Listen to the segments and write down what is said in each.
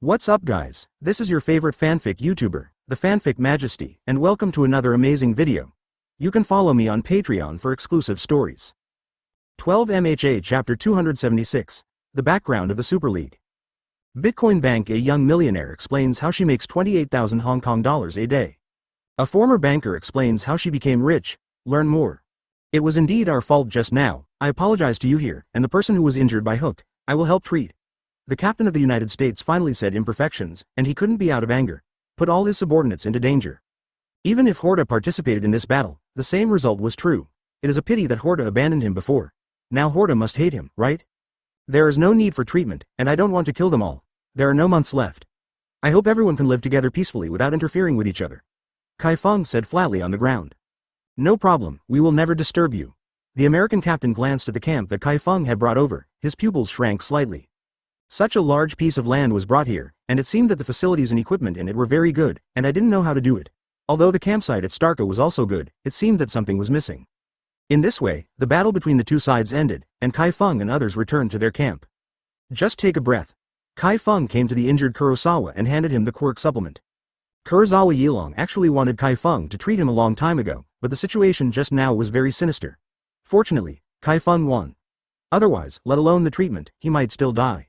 What's up guys, this is your favorite fanfic YouTuber, the Fanfic Majesty, and welcome to another amazing video. You can follow me on Patreon for exclusive stories. 12 MHA Chapter 276, The Background of the Super League. Bitcoin Bank. A young millionaire explains how she makes 28,000 Hong Kong dollars a day. A former banker explains how she became rich. Learn more. It was indeed our fault just now. I apologize to you here, and the person who was injured by hook, I will help treat. The captain of the United States finally said imperfections, and he couldn't be out of anger. Put all his subordinates into danger. Even if Horta participated in this battle, the same result was true. It is a pity that Horta abandoned him before. Now Horta must hate him, right? There is no need for treatment, and I don't want to kill them all. There are no months left. I hope everyone can live together peacefully without interfering with each other. Chi Feng said flatly on the ground. No problem, we will never disturb you. The American captain glanced at the camp that Chi Feng had brought over. His pupils shrank slightly. Such a large piece of land was brought here, and it seemed that the facilities and equipment in it were very good, and I didn't know how to do it. Although the campsite at Starka was also good, it seemed that something was missing. In this way, the battle between the two sides ended, and Chi Feng and others returned to their camp. Just take a breath. Chi Feng came to the injured Kurosawa and handed him the Quirk supplement. Kurosawa Yilong actually wanted Chi Feng to treat him a long time ago, but the situation just now was very sinister. Fortunately, Chi Feng won. Otherwise, let alone the treatment, he might still die.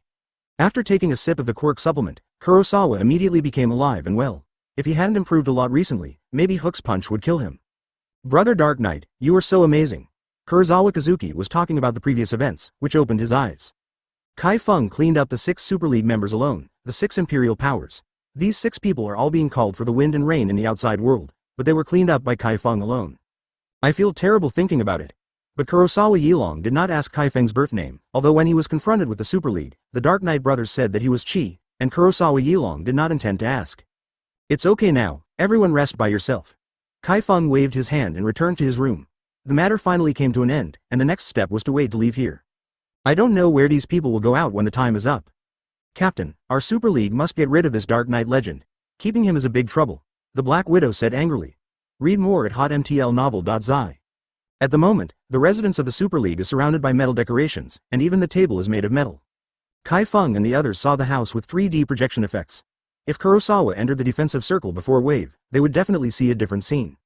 After taking a sip of the Quirk supplement, Kurosawa immediately became alive and well. If he hadn't improved a lot recently, maybe Hook's punch would kill him. Brother Dark Knight, you are so amazing. Kurosawa Kazuki was talking about the previous events, which opened his eyes. Chi Feng cleaned up the 6 Super League members alone, the 6 Imperial powers. These 6 people are all being called for the wind and rain in the outside world, but they were cleaned up by Chi Feng alone. I feel terrible thinking about it. But Kurosawa Yilong did not ask Chi Feng's birth name, although when he was confronted with the Super League, the Dark Knight brothers said that he was Chi, and Kurosawa Yilong did not intend to ask. It's okay now, everyone rest by yourself. Chi Feng waved his hand and returned to his room. The matter finally came to an end, and the next step was to wait to leave here. I don't know where these people will go out when the time is up. Captain, our Super League must get rid of this Dark Knight legend. Keeping him is a big trouble. The Black Widow said angrily. Read more at hotmtlnovel.zi. At the moment, the residence of the Super League is surrounded by metal decorations, and even the table is made of metal. Chi Feng and the others saw the house with 3D projection effects. If Kurosawa entered the defensive circle before wave, they would definitely see a different scene.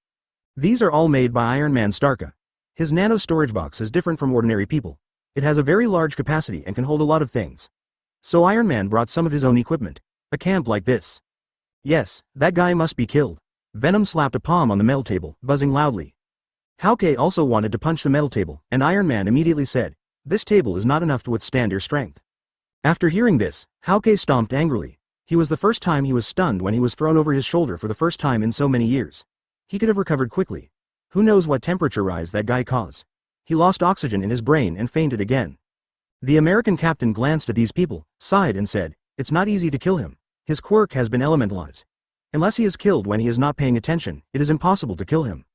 These are all made by Iron Man Starka. His nano storage box is different from ordinary people. It has a very large capacity and can hold a lot of things. So Iron Man brought some of his own equipment. A camp like this. Yes, that guy must be killed. Venom slapped a palm on the metal table, buzzing loudly. Hauke also wanted to punch the metal table, and Iron Man immediately said, "This table is not enough to withstand your strength." After hearing this, Hauke stomped angrily. He was the first time he was stunned when he was thrown over his shoulder for the first time in so many years. He could have recovered quickly. Who knows what temperature rise that guy caused. He lost oxygen in his brain and fainted again. The American captain glanced at these people, sighed and said, "It's not easy to kill him. His quirk has been elementalized. Unless he is killed when he is not paying attention, it is impossible to kill him.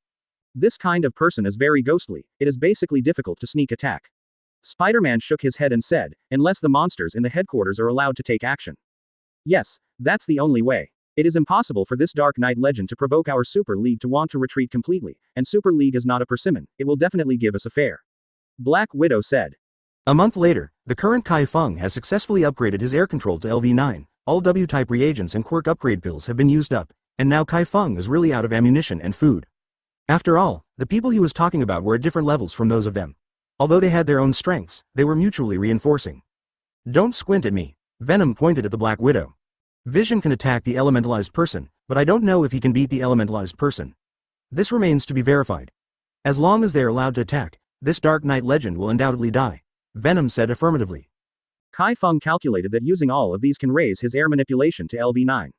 This kind of person is very ghostly, it is basically difficult to sneak attack." Spider-Man shook his head and said, "Unless the monsters in the headquarters are allowed to take action. Yes, that's the only way. It is impossible for this Dark Knight legend to provoke our Super League to want to retreat completely, and Super League is not a persimmon, it will definitely give us a fair." Black Widow said. A month later, the current Chi Feng has successfully upgraded his air control to LV9, all W-type reagents and quirk upgrade pills have been used up, and now Chi Feng is really out of ammunition and food. After all, the people he was talking about were at different levels from those of them. Although they had their own strengths, they were mutually reinforcing. Don't squint at me. Venom pointed at the Black Widow. Vision can attack the elementalized person, but I don't know if he can beat the elementalized person. This remains to be verified. As long as they are allowed to attack, this Dark Knight legend will undoubtedly die. Venom said affirmatively. Chi Feng calculated that using all of these can raise his air manipulation to LV9.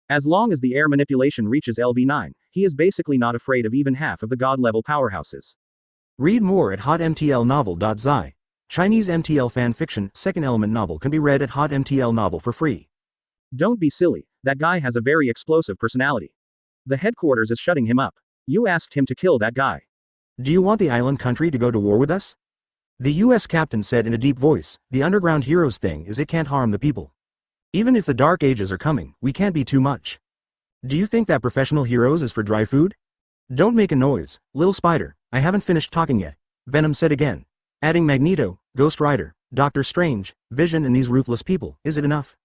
As long as the air manipulation reaches LV9, he is basically not afraid of even half of the god-level powerhouses. Read more at hotmtlnovel.zi. Chinese MTL fanfiction, second element novel can be read at hotmtl novel for free. Don't be silly, that guy has a very explosive personality. The headquarters is shutting him up. You asked him to kill that guy. Do you want the island country to go to war with us? The US captain said in a deep voice, the underground heroes thing is it can't harm the people. Even if the dark ages are coming, we can't be too much. Do you think that professional heroes is for dry food? Don't make a noise, little spider, I haven't finished talking yet, Venom said again. Adding Magneto, Ghost Rider, Doctor Strange, Vision and these ruthless people, is it enough?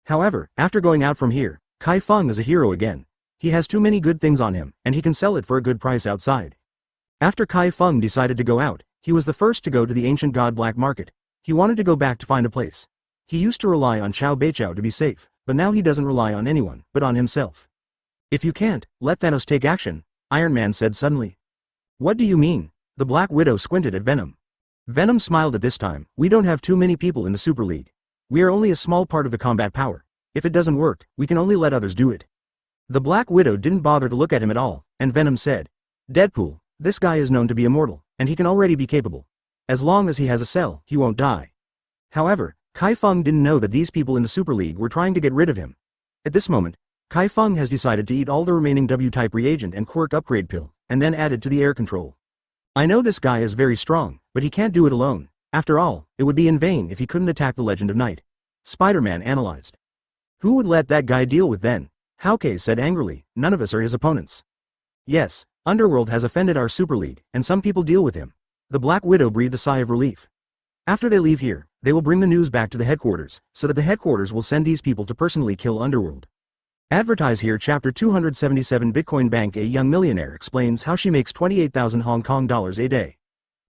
However, after going out from here, Chi Feng is a hero again. He has too many good things on him, and he can sell it for a good price outside. After Chi Feng decided to go out, he was the first to go to the ancient god black market. He wanted to go back to find a place. He used to rely on Xiao Beiqiao to be safe, but now he doesn't rely on anyone, but on himself. If you can't, let Thanos take action, Iron Man said suddenly. What do you mean? The Black Widow squinted at Venom. Venom smiled at this time. We don't have too many people in the Super League. We are only a small part of the combat power. If it doesn't work, we can only let others do it. The Black Widow didn't bother to look at him at all, and Venom said, Deadpool, this guy is known to be immortal, and he can already be capable. As long as he has a cell, he won't die. However, Chi Feng didn't know that these people in the Super League were trying to get rid of him. At this moment, Chi Feng has decided to eat all the remaining W-type reagent and Quirk upgrade pill, and then add it to the air control. I know this guy is very strong, but he can't do it alone. After all, it would be in vain if he couldn't attack the Legend of Night. Spider-Man analyzed. Who would let that guy deal with then? Hawkeye said angrily, none of us are his opponents. Yes, Underworld has offended our Super League, and some people deal with him. The Black Widow breathed a sigh of relief. After they leave here, they will bring the news back to the headquarters, so that the headquarters will send these people to personally kill Underworld. Advertise here Chapter 277 Bitcoin Bank. A young millionaire explains how she makes 28,000 Hong Kong dollars a day.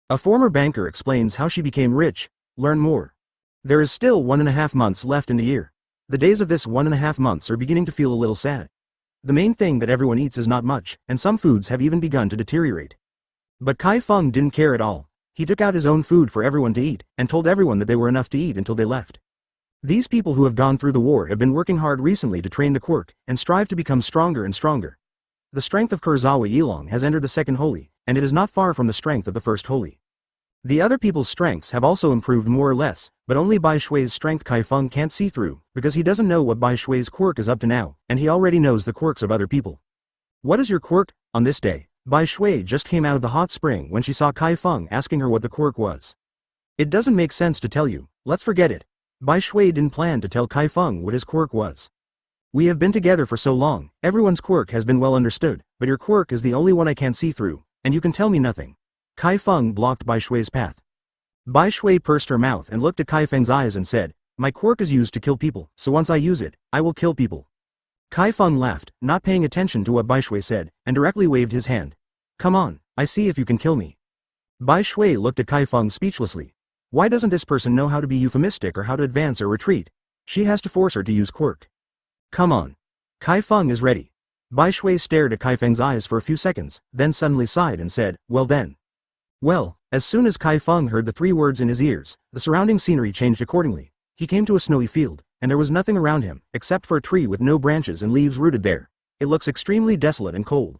A former banker explains how she became rich. Learn more. There is still 1.5 months left in the year. The days of this 1.5 months are beginning to feel a little sad. The main thing that everyone eats is not much, and some foods have even begun to deteriorate. But Chi Feng didn't care at all. He took out his own food for everyone to eat, and told everyone that they were enough to eat until they left. These people who have gone through the war have been working hard recently to train the Quirk, and strive to become stronger and stronger. The strength of Kurzawa Yilong has entered the second holy, and it is not far from the strength of the first holy. The other people's strengths have also improved more or less, but only Bai Shui's strength Chi Feng can't see through, because he doesn't know what Bai Shui's quirk is up to now, and he already knows the quirks of other people. What is your quirk? On this day, Bai Shui just came out of the hot spring when she saw Chi Feng asking her what the quirk was. It doesn't make sense to tell you, let's forget it. Bai Shui didn't plan to tell Chi Feng what his quirk was. We have been together for so long, everyone's quirk has been well understood, but your quirk is the only one I can't see through, and you can tell me nothing. Chi Feng blocked Bai Shui's path. Bai Shui pursed her mouth and looked at Chi Feng's eyes and said, my quirk is used to kill people, so once I use it, I will kill people. Chi Feng laughed, not paying attention to what Bai Shui said, and directly waved his hand. Come on, I see if you can kill me. Bai Shui looked at Chi Feng speechlessly. Why doesn't this person know how to be euphemistic or how to advance or retreat? She has to force her to use quirk. Come on. Chi Feng is ready. Bai Shui stared at Chi Feng's eyes for a few seconds, then suddenly sighed and said, well then. Well, as soon as Chi Feng heard the 3 words in his ears, the surrounding scenery changed accordingly. He came to a snowy field, and there was nothing around him, except for a tree with no branches and leaves rooted there. It looks extremely desolate and cold.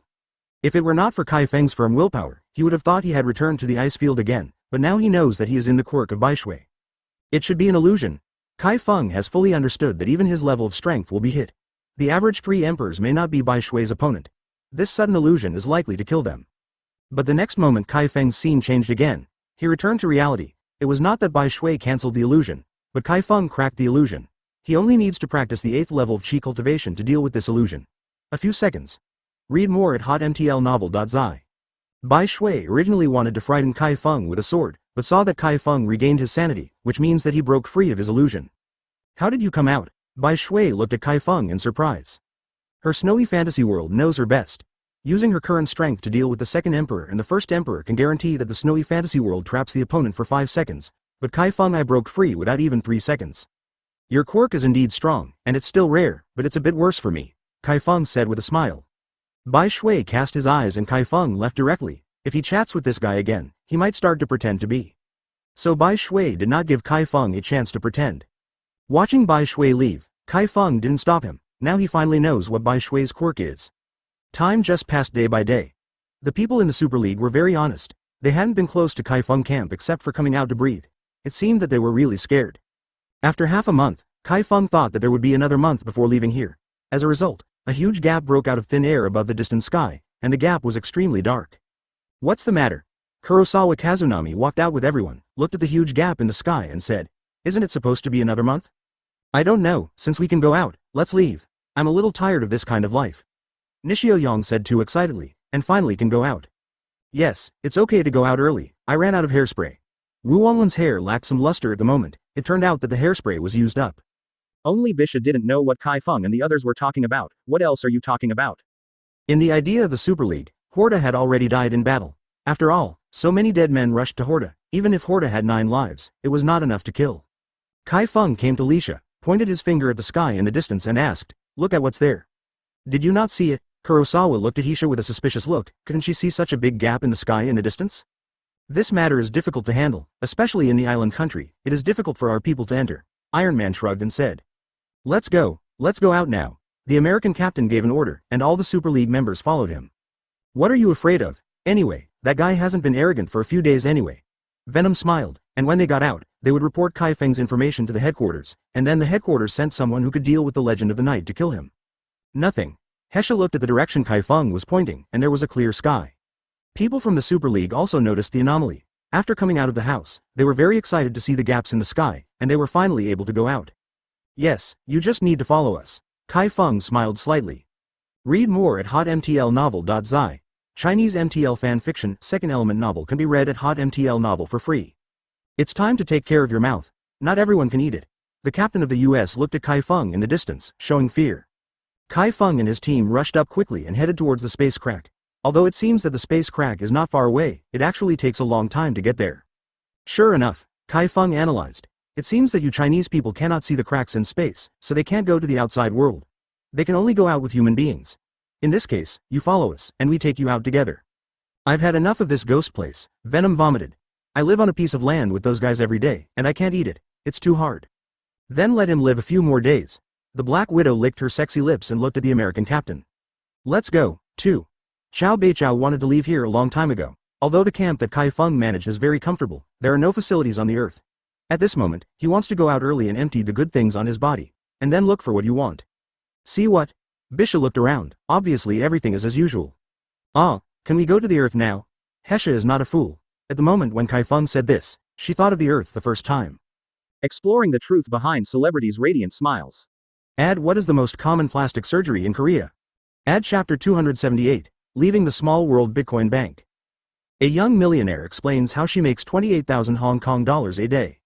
If it were not for Chi Feng's firm willpower, he would have thought he had returned to the ice field again, but now he knows that he is in the quirk of Bai Shui. It should be an illusion. Chi Feng has fully understood that even his level of strength will be hit. The average 3 emperors may not be Bai Shui's opponent. This sudden illusion is likely to kill them. But the next moment Chi Feng's scene changed again. He returned to reality. It was not that Bai Shui cancelled the illusion, but Chi Feng cracked the illusion. He only needs to practice the 8th level of Qi cultivation to deal with this illusion. A few seconds. Read more at hotmtlnovel.zi. Bai Shui originally wanted to frighten Chi Feng with a sword, but saw that Chi Feng regained his sanity, which means that he broke free of his illusion. How did you come out? Bai Shui looked at Chi Feng in surprise. Her snowy fantasy world knows her best. Using her current strength to deal with the second emperor and the first emperor can guarantee that the snowy fantasy world traps the opponent for 5 seconds, but Chi Feng I broke free without even 3 seconds. Your quirk is indeed strong, and it's still rare, but it's a bit worse for me, Chi Feng said with a smile. Bai Shui cast his eyes and Chi Feng left directly. If he chats with this guy again, he might start to pretend to be. So Bai Shui did not give Chi Feng a chance to pretend. Watching Bai Shui leave, Chi Feng didn't stop him. Now he finally knows what Bai Shui's quirk is. Time just passed day by day. The people in the Super League were very honest. They hadn't been close to Chi Feng camp except for coming out to breathe. It seemed that they were really scared. After half a month, Chi Feng thought that there would be another month before leaving here. As a result, a huge gap broke out of thin air above the distant sky, and the gap was extremely dark. What's the matter? Kurosawa Kazunami walked out with everyone, looked at the huge gap in the sky and said, isn't it supposed to be another month? I don't know, since we can go out, let's leave. I'm a little tired of this kind of life. Nishio Yang said too excitedly, and finally can go out. Yes, it's okay to go out early, I ran out of hairspray. Wu Wanglan's hair lacked some luster at the moment. It turned out that the hairspray was used up. Only Bisha didn't know what Chi Feng and the others were talking about. What else are you talking about? In the idea of the Super League, Horta had already died in battle. After all, so many dead men rushed to Horta. Even if Horta had 9 lives, it was not enough to kill. Chi Feng came to Lisha, pointed his finger at the sky in the distance and asked, "Look at what's there." "Did you not see it?" Kurosawa looked at Hisha with a suspicious look. Couldn't she see such a big gap in the sky in the distance? "This matter is difficult to handle, especially in the island country. It is difficult for our people to enter." Iron Man shrugged and said, let's go out now." The American captain gave an order, and all the Super League members followed him. "What are you afraid of? Anyway, that guy hasn't been arrogant for a few days anyway." Venom smiled, and when they got out, they would report Chi Feng's information to the headquarters, and then the headquarters sent someone who could deal with the Legend of the Night to kill him. Nothing. Hesha looked at the direction Chi Feng was pointing, and there was a clear sky. People from the Super League also noticed the anomaly. After coming out of the house, they were very excited to see the gaps in the sky, and they were finally able to go out. "Yes, you just need to follow us." Chi Feng smiled slightly. Read more at hotmtlnovel.zi. Chinese MTL fan fiction, second element novel can be read at hotmtl novel for free. It's time to take care of your mouth. Not everyone can eat it. The captain of the US looked at Chi Feng in the distance, showing fear. Chi Feng and his team rushed up quickly and headed towards the space crack. Although it seems that the space crack is not far away, it actually takes a long time to get there. Sure enough, Chi Feng analyzed. It seems that you Chinese people cannot see the cracks in space, so they can't go to the outside world. They can only go out with human beings. In this case, you follow us, and we take you out together. I've had enough of this ghost place. Venom vomited. I live on a piece of land with those guys every day, and I can't eat it. It's too hard. Then let him live a few more days. The Black Widow licked her sexy lips and looked at the American captain. Let's go, too. Xiao Beichao wanted to leave here a long time ago. Although the camp that Chi Feng managed is very comfortable, there are no facilities on the earth. At this moment, he wants to go out early and empty the good things on his body, and then look for what you want. See what? Bisha looked around. Obviously everything is as usual. Ah, can we go to the earth now? Hesha is not a fool. At the moment when Chi Feng said this, she thought of the earth the first time. Exploring the truth behind celebrities' radiant smiles. Add what is the most common plastic surgery in Korea? Add chapter 278, leaving the small world Bitcoin bank. A young millionaire explains how she makes 28,000 Hong Kong dollars a day.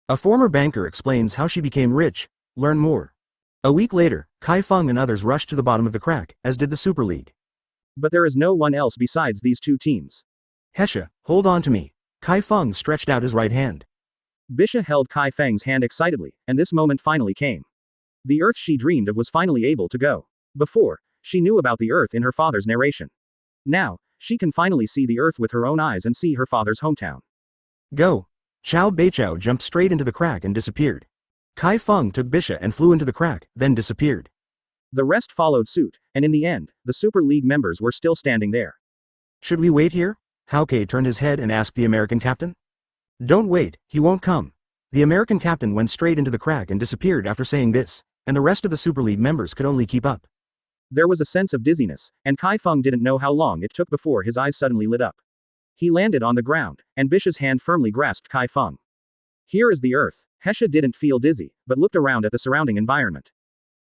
A former banker explains how she became rich. Learn more. A week later, Chi Feng and others rushed to the bottom of the crack, as did the Super League. But there is no one else besides these two teams. Hesha, hold on to me. Chi Feng stretched out his right hand. Bisha held Chi Feng's hand excitedly, and this moment finally came. The Earth she dreamed of was finally able to go. Before, she knew about the Earth in her father's narration. Now, she can finally see the Earth with her own eyes and see her father's hometown. Go. Xiao Beichao jumped straight into the crack and disappeared. Chi Feng took Bisha and flew into the crack, then disappeared. The rest followed suit, and in the end, the Super League members were still standing there. Should we wait here? Hauke turned his head and asked the American captain. Don't wait, he won't come. The American captain went straight into the crack and disappeared after saying this, and the rest of the Super League members could only keep up. There was a sense of dizziness, and Chi Feng didn't know how long it took before his eyes suddenly lit up. He landed on the ground, and Bisha's hand firmly grasped Chi Feng. Here is the Earth. Hesha didn't feel dizzy, but looked around at the surrounding environment.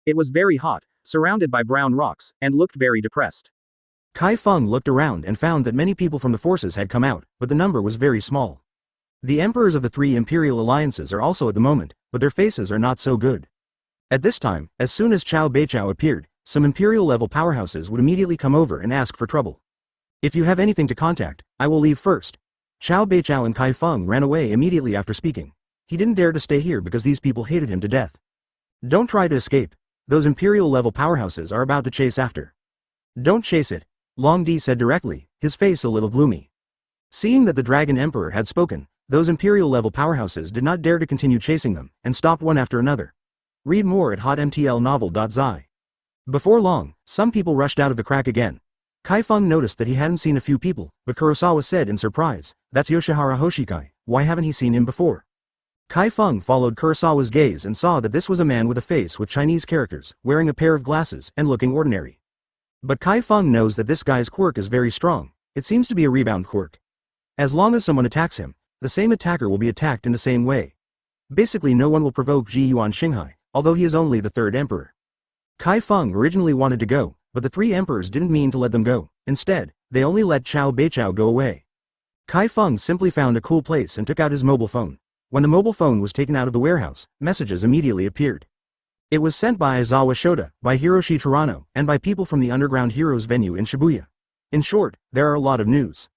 It was very hot, surrounded by brown rocks, and looked very depressed. Chi Feng looked around and found that many people from the forces had come out, but the number was very small. The emperors of the 3 imperial alliances are also at the moment, but their faces are not so good. At this time, as soon as Xiao Beichao appeared, some imperial-level powerhouses would immediately come over and ask for trouble. If you have anything to contact, I will leave first. Xiao Beichao and Chi Feng ran away immediately after speaking. He didn't dare to stay here because these people hated him to death. Don't try to escape. Those imperial-level powerhouses are about to chase after. Don't chase it, Long Di said directly, his face a little gloomy. Seeing that the Dragon Emperor had spoken, those imperial-level powerhouses did not dare to continue chasing them, and stopped one after another. Read more at hotmtlnovel.zi. Before long, some people rushed out of the crack again. Chi Feng noticed that he hadn't seen a few people, but Kurosawa said in surprise, "That's Yoshihara Hoshikai, why haven't he seen him before?" Chi Feng followed Kurosawa's gaze and saw that this was a man with a face with Chinese characters, wearing a pair of glasses, and looking ordinary. But Chi Feng knows that this guy's quirk is very strong. It seems to be a rebound quirk. As long as someone attacks him, the same attacker will be attacked in the same way. Basically no one will provoke Ji Yuan Xinghai, although he is only the 3rd emperor. Chi Feng originally wanted to go, but the 3 emperors didn't mean to let them go. Instead, they only let Xiao Beichao go away. Chi Feng simply found a cool place and took out his mobile phone. When the mobile phone was taken out of the warehouse, messages immediately appeared. It was sent by Aizawa Shota, by Hiroshi Tarano, and by people from the Underground Heroes venue in Shibuya. In short, there are a lot of news.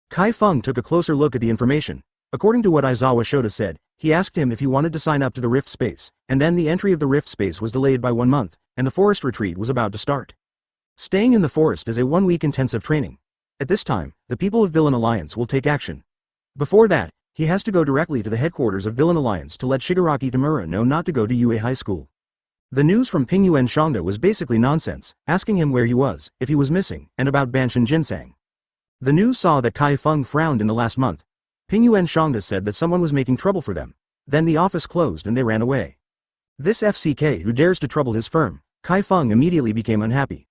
Chi Feng took a closer look at the information. According to what Aizawa Shota said, he asked him if he wanted to sign up to the Rift Space, and then the entry of the Rift Space was delayed by 1 month, and the forest retreat was about to start. Staying in the forest is a 1-week intensive training. At this time, the people of Villain Alliance will take action. Before that, he has to go directly to the headquarters of Villain Alliance to let Shigaraki Tamura know not to go to UA High School. The news from Pingyuan Shangda was basically nonsense, asking him where he was, if he was missing, and about Banshin Jinsang. The news saw that Chi Feng frowned in the last month. Pingyuan Shangda said that someone was making trouble for them. Then the office closed and they ran away. This FCK who dares to trouble his firm, Chi Feng immediately became unhappy.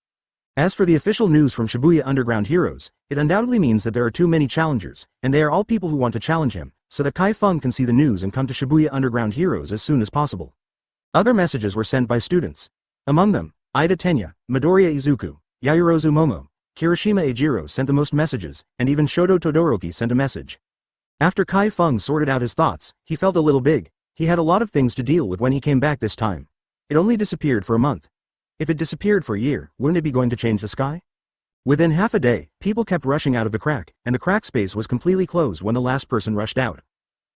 As for the official news from Shibuya Underground Heroes, it undoubtedly means that there are too many challengers, and they are all people who want to challenge him, so that Chi Feng can see the news and come to Shibuya Underground Heroes as soon as possible. Other messages were sent by students. Among them, Ida Tenya, Midoriya Izuku, Yayorozu Momo, Kirishima Eijiro sent the most messages, and even Shoto Todoroki sent a message. After Chi Feng sorted out his thoughts, he felt a little big. He had a lot of things to deal with when he came back this time. It only disappeared for a month. If it disappeared for a year, wouldn't it be going to change the sky? Within half a day, people kept rushing out of the crack, and the crack space was completely closed when the last person rushed out.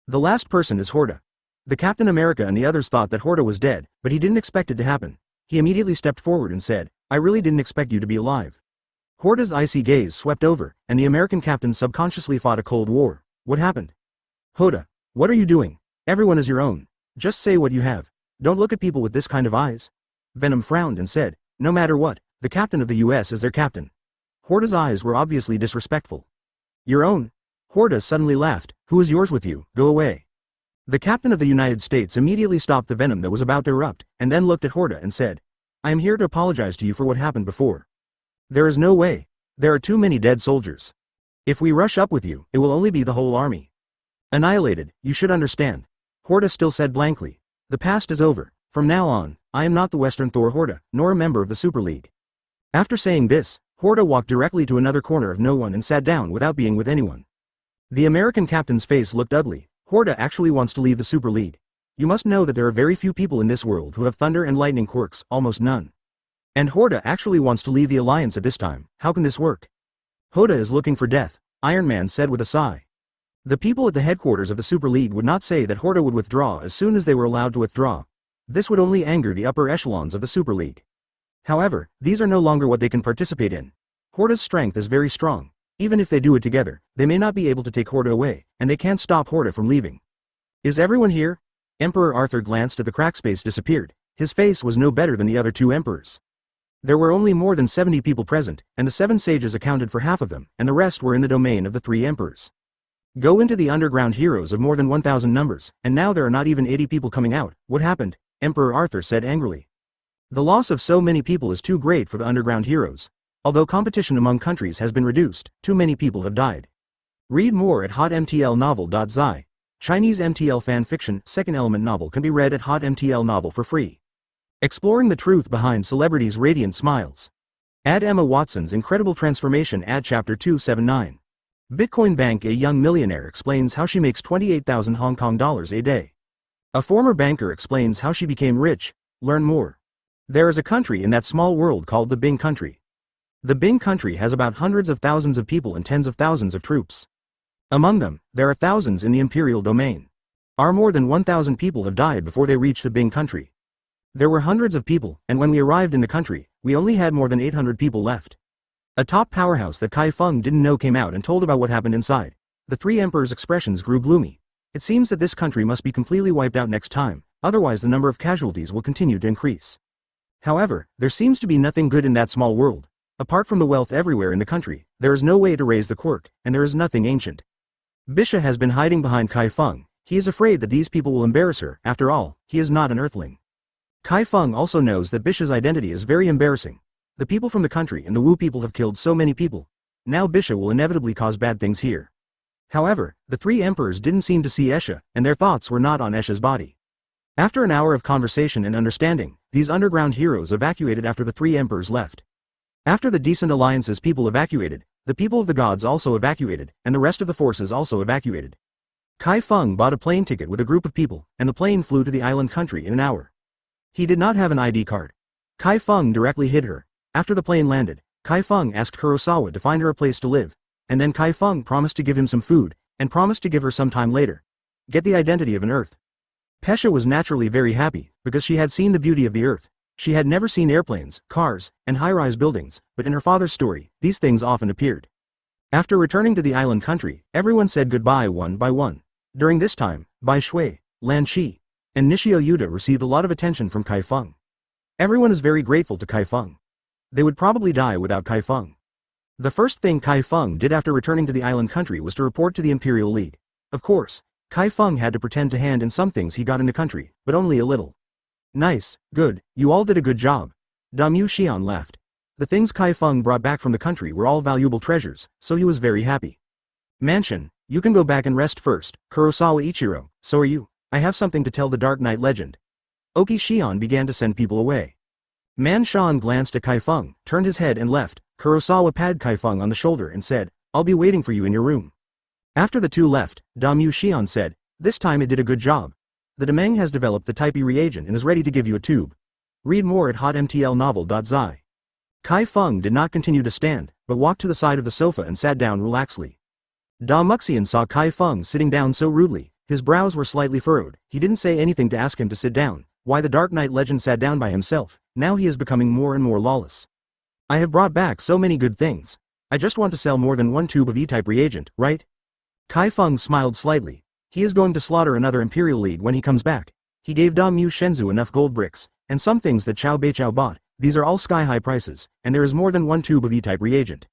The last person is Horta. The Captain America and the others thought that Horta was dead, but he didn't expect it to happen. He immediately stepped forward and said, "I really didn't expect you to be alive." Horta's icy gaze swept over, and the American captain subconsciously fought a cold war. What happened? Horta, what are you doing? Everyone is your own. Just say what you have. Don't look at people with this kind of eyes. Venom frowned and said, "No matter what, the captain of the US is their captain." Horta's eyes were obviously disrespectful. "Your own?" Horta suddenly laughed. "Who is yours with you? Go away." The captain of the United States immediately stopped the venom that was about to erupt, and then looked at Horta and said, "I am here to apologize to you for what happened before. There is no way. There are too many dead soldiers. If we rush up with you, it will only be the whole army annihilated, you should understand." Horta still said blankly, "The past is over. From now on, I am not the Western Thor Horta, nor a member of the Super League." After saying this, Horta walked directly to another corner of no one and sat down without being with anyone. The American captain's face looked ugly. Horta actually wants to leave the Super League. You must know that there are very few people in this world who have thunder and lightning quirks, almost none. And Horta actually wants to leave the Alliance at this time. How can this work? Horta is looking for death, Iron Man said with a sigh. The people at the headquarters of the Super League would not say that Horta would withdraw as soon as they were allowed to withdraw. This would only anger the upper echelons of the Super League. However, these are no longer what they can participate in. Horta's strength is very strong. Even if they do it together, they may not be able to take Horta away, and they can't stop Horta from leaving. Is everyone here? Emperor Arthur glanced at the crack space disappeared. His face was no better than the other two emperors. There were only more than 70 people present, and the 7 sages accounted for half of them, and the rest were in the domain of the 3 emperors. Go into the underground heroes of more than 1,000 numbers, and now there are not even 80 people coming out. What happened? Emperor Arthur said angrily. The loss of so many people is too great for the underground heroes. Although competition among countries has been reduced, too many people have died. Read more at hotmtlnovel.zi. Chinese MTL fan fiction, second element novel can be read at hotmtl novel for free. Exploring the truth behind celebrities' radiant smiles. Add Emma Watson's incredible transformation. Add chapter 279. Bitcoin Bank. A young millionaire explains how she makes 28,000 Hong Kong dollars a day. A former banker explains how she became rich. Learn more. There is a country in that small world called the Bing country. The Bing country has about hundreds of thousands of people and tens of thousands of troops. Among them, there are thousands in the imperial domain. More than 1,000 people have died before they reached the Bing country. There were hundreds of people, and when we arrived in the country, we only had more than 800 people left. A top powerhouse that Chi Feng didn't know came out and told about what happened inside. The 3 emperors' expressions grew gloomy. It seems that this country must be completely wiped out next time, otherwise the number of casualties will continue to increase. However, there seems to be nothing good in that small world. Apart from the wealth everywhere in the country, there is no way to raise the quirk, and there is nothing ancient. Bisha has been hiding behind Chi Feng. He is afraid that these people will embarrass her. After all, he is not an earthling. Chi Feng also knows that Bisha's identity is very embarrassing. The people from the country and the Wu people have killed so many people. Now Bisha will inevitably cause bad things here. However, the 3 emperors didn't seem to see Esha, and their thoughts were not on Esha's body. After an hour of conversation and understanding, these underground heroes evacuated after the 3 emperors left. After the decent alliance's people evacuated, the people of the gods also evacuated, and the rest of the forces also evacuated. Chi Feng bought a plane ticket with a group of people, and the plane flew to the island country in an hour. He did not have an ID card. Chi Feng directly hid her. After the plane landed, Chi Feng asked Kurosawa to find her a place to live, and then Chi Feng promised to give him some food, and promised to give her some time later. Get the identity of an Earth. Pesha was naturally very happy, because she had seen the beauty of the Earth. She had never seen airplanes, cars, and high-rise buildings, but in her father's story, these things often appeared. After returning to the island country, everyone said goodbye one by one. During this time, Bai Shui, Lan Chi, and Nishio Yuta received a lot of attention from Chi Feng. Everyone is very grateful to Chi Feng. They would probably die without Chi Feng. The first thing Chi Feng did after returning to the island country was to report to the Imperial League. Of course, Chi Feng had to pretend to hand in some things he got in the country, but only a little. Nice, good, you all did a good job. Damu Xian laughed. The things Chi Feng brought back from the country were all valuable treasures, so he was very happy. Mansion, you can go back and rest first. Kurosawa Ichiro, so are you. I have something to tell the Dark Knight legend. Oki Xian began to send people away. Man Shan glanced at Chi Feng, turned his head and left. Kurosawa patted Chi Feng on the shoulder and said, I'll be waiting for you in your room. After the two left, Damu Xian said, this time it did a good job. The Demeng has developed the Type E reagent and is ready to give you a tube. Read more at hotmtlnovel.zi. Chi Feng did not continue to stand, but walked to the side of the sofa and sat down relaxedly. Da Muxian saw Chi Feng sitting down so rudely, his brows were slightly furrowed. He didn't say anything to ask him to sit down. Why the Dark Knight legend sat down by himself? Now he is becoming more and more lawless. I have brought back so many good things. I just want to sell more than one tube of E-type reagent, right? Chi Feng smiled slightly. He is going to slaughter another Imperial League when he comes back. He gave Da Mu Shenzhou enough gold bricks, and some things that Chao Beichao bought. These are all sky-high prices, and there is more than one tube of E-type reagent.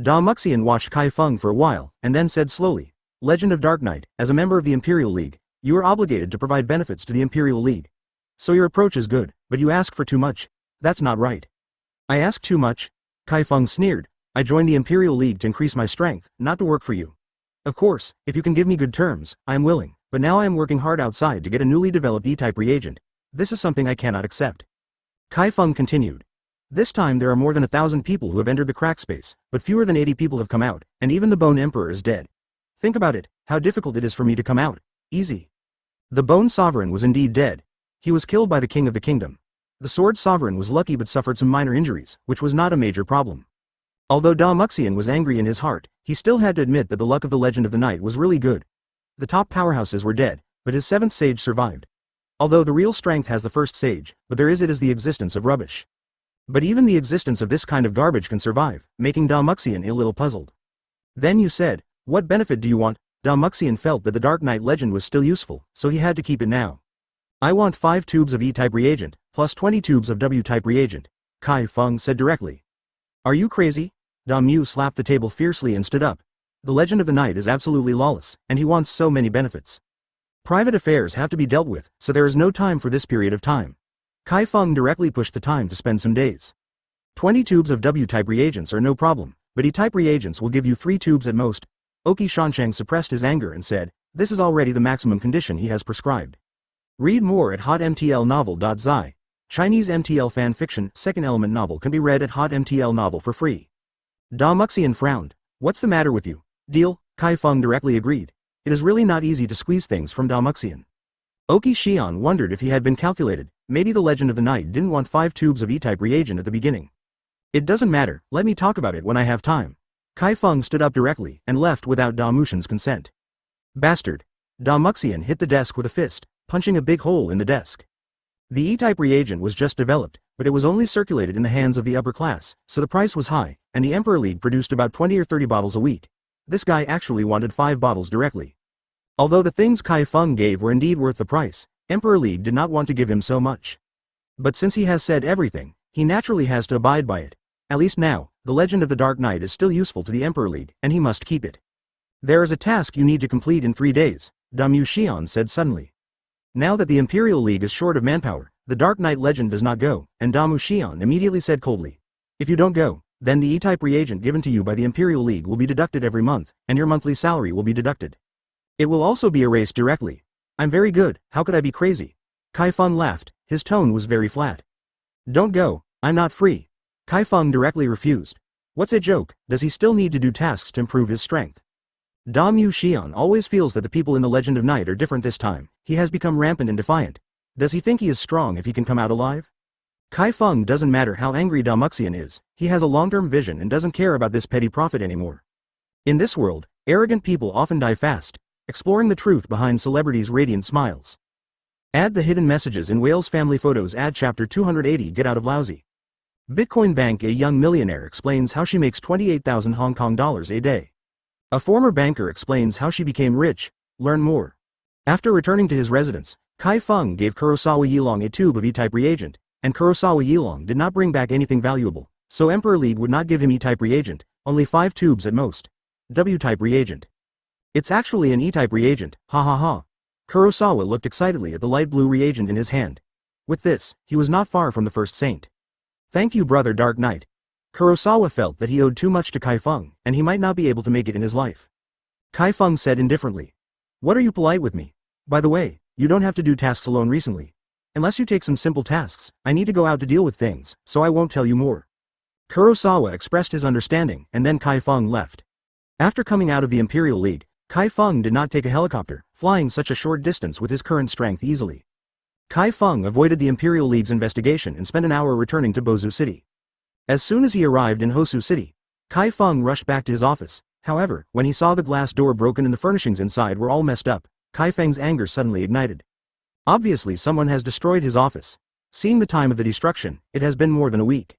Da Muxian watched Chi Feng for a while, and then said slowly, Legend of Dark Knight, as a member of the Imperial League, you are obligated to provide benefits to the Imperial League. So your approach is good, but you ask for too much. That's not right. I ask too much? Chi Feng sneered. I joined the Imperial League to increase my strength, not to work for you. Of course, if you can give me good terms, I am willing, but now I am working hard outside to get a newly developed E-type reagent. This is something I cannot accept. Chi Feng continued. This time there are more than 1,000 people who have entered the crack space, but fewer than 80 people have come out, and even the Bone Emperor is dead. Think about it, how difficult it is for me to come out. Easy. The Bone Sovereign was indeed dead. He was killed by the King of the Kingdom. The Sword Sovereign was lucky but suffered some minor injuries, which was not a major problem. Although Da Muxian was angry in his heart, he still had to admit that the luck of the Legend of the Night was really good. The top powerhouses were dead, but his 7th sage survived. Although the real strength has the first sage, but there is the existence of rubbish. But even the existence of this kind of garbage can survive, making Da Muxian a little puzzled. Then you said, what benefit do you want? Da Muxian felt that the Dark Knight legend was still useful, so he had to keep it now. I want 5 tubes of E-type reagent, plus 20 tubes of W-type reagent, Chi Feng said directly. Are you crazy? Da Mu slapped the table fiercely and stood up. The Legend of the Night is absolutely lawless, and he wants so many benefits. Private affairs have to be dealt with, so there is no time for this period of time. Chi Feng directly pushed the time to spend some days. 20 tubes of W-type reagents are no problem, but E-type reagents will give you 3 tubes at most. Oki Shansheng suppressed his anger and said, this is already the maximum condition he has prescribed. Read more at hotmtlnovel.zi. Chinese MTL fan fiction, second element novel can be read at hotmtl novel for free. Da Muxian frowned. What's the matter with you? Deal? Chi Feng directly agreed. It is really not easy to squeeze things from Da Muxian. Oki Xian wondered if he had been calculated. Maybe the Legend of the Night didn't want 5 tubes of E-type reagent at the beginning. It doesn't matter, let me talk about it when I have time. Chi Feng stood up directly and left without Da Muxian's consent. Bastard. Da Muxian hit the desk with a fist, punching a big hole in the desk. The E-type reagent was just developed, but it was only circulated in the hands of the upper class, so the price was high, and the Emperor League produced about 20 or 30 bottles a week. This guy actually wanted 5 bottles directly. Although the things Chi Feng gave were indeed worth the price, Emperor League did not want to give him so much. But since he has said everything, he naturally has to abide by it. At least now, the Legend of the Dark Knight is still useful to the Emperor League, and he must keep it. There is a task you need to complete in 3 days, Damu Xian said suddenly. Now that the Imperial League is short of manpower, the Dark Knight legend does not go, and Damu Xian immediately said coldly. If you don't go, then the E-type reagent given to you by the Imperial League will be deducted every month, and your monthly salary will be deducted. It will also be erased directly. I'm very good, how could I be crazy? Chi Feng laughed, his tone was very flat. Don't go, I'm not free. Chi Feng directly refused. What's a joke, does he still need to do tasks to improve his strength? Damu Xian always feels that the people in the Legend of Night are different this time, he has become rampant and defiant. Does he think he is strong if he can come out alive? Chi Feng doesn't matter how angry Damuxian is, he has a long-term vision and doesn't care about this petty profit anymore. In this world, arrogant people often die fast, exploring the truth behind celebrities' radiant smiles. Add the hidden messages in Whale's family photos. Add chapter 280. Get out of lousy. Bitcoin Bank. A young millionaire explains how she makes 28,000 Hong Kong dollars a day. A former banker explains how she became rich. Learn more. After returning to his residence, Chi Feng gave Kurosawa Yilong a tube of E-type reagent, and Kurosawa Yilong did not bring back anything valuable, so Emperor League would not give him E-type reagent, only 5 tubes at most. W-type reagent. It's actually an E-type reagent, ha ha ha. Kurosawa looked excitedly at the light blue reagent in his hand. With this, he was not far from the first saint. Thank you, brother Dark Knight. Kurosawa felt that he owed too much to Chi Feng, and he might not be able to make it in his life. Chi Feng said indifferently. What are you polite with me? By the way, you don't have to do tasks alone recently. Unless you take some simple tasks, I need to go out to deal with things, so I won't tell you more. Kurosawa expressed his understanding, and then Chi Feng left. After coming out of the Imperial League, Chi Feng did not take a helicopter, flying such a short distance with his current strength easily. Chi Feng avoided the Imperial League's investigation and spent an hour returning to Bozu City. As soon as he arrived in Hosu City, Chi Feng rushed back to his office. However, when he saw the glass door broken and the furnishings inside were all messed up, Chi Feng's anger suddenly ignited. Obviously someone has destroyed his office. Seeing the time of the destruction, it has been more than a week.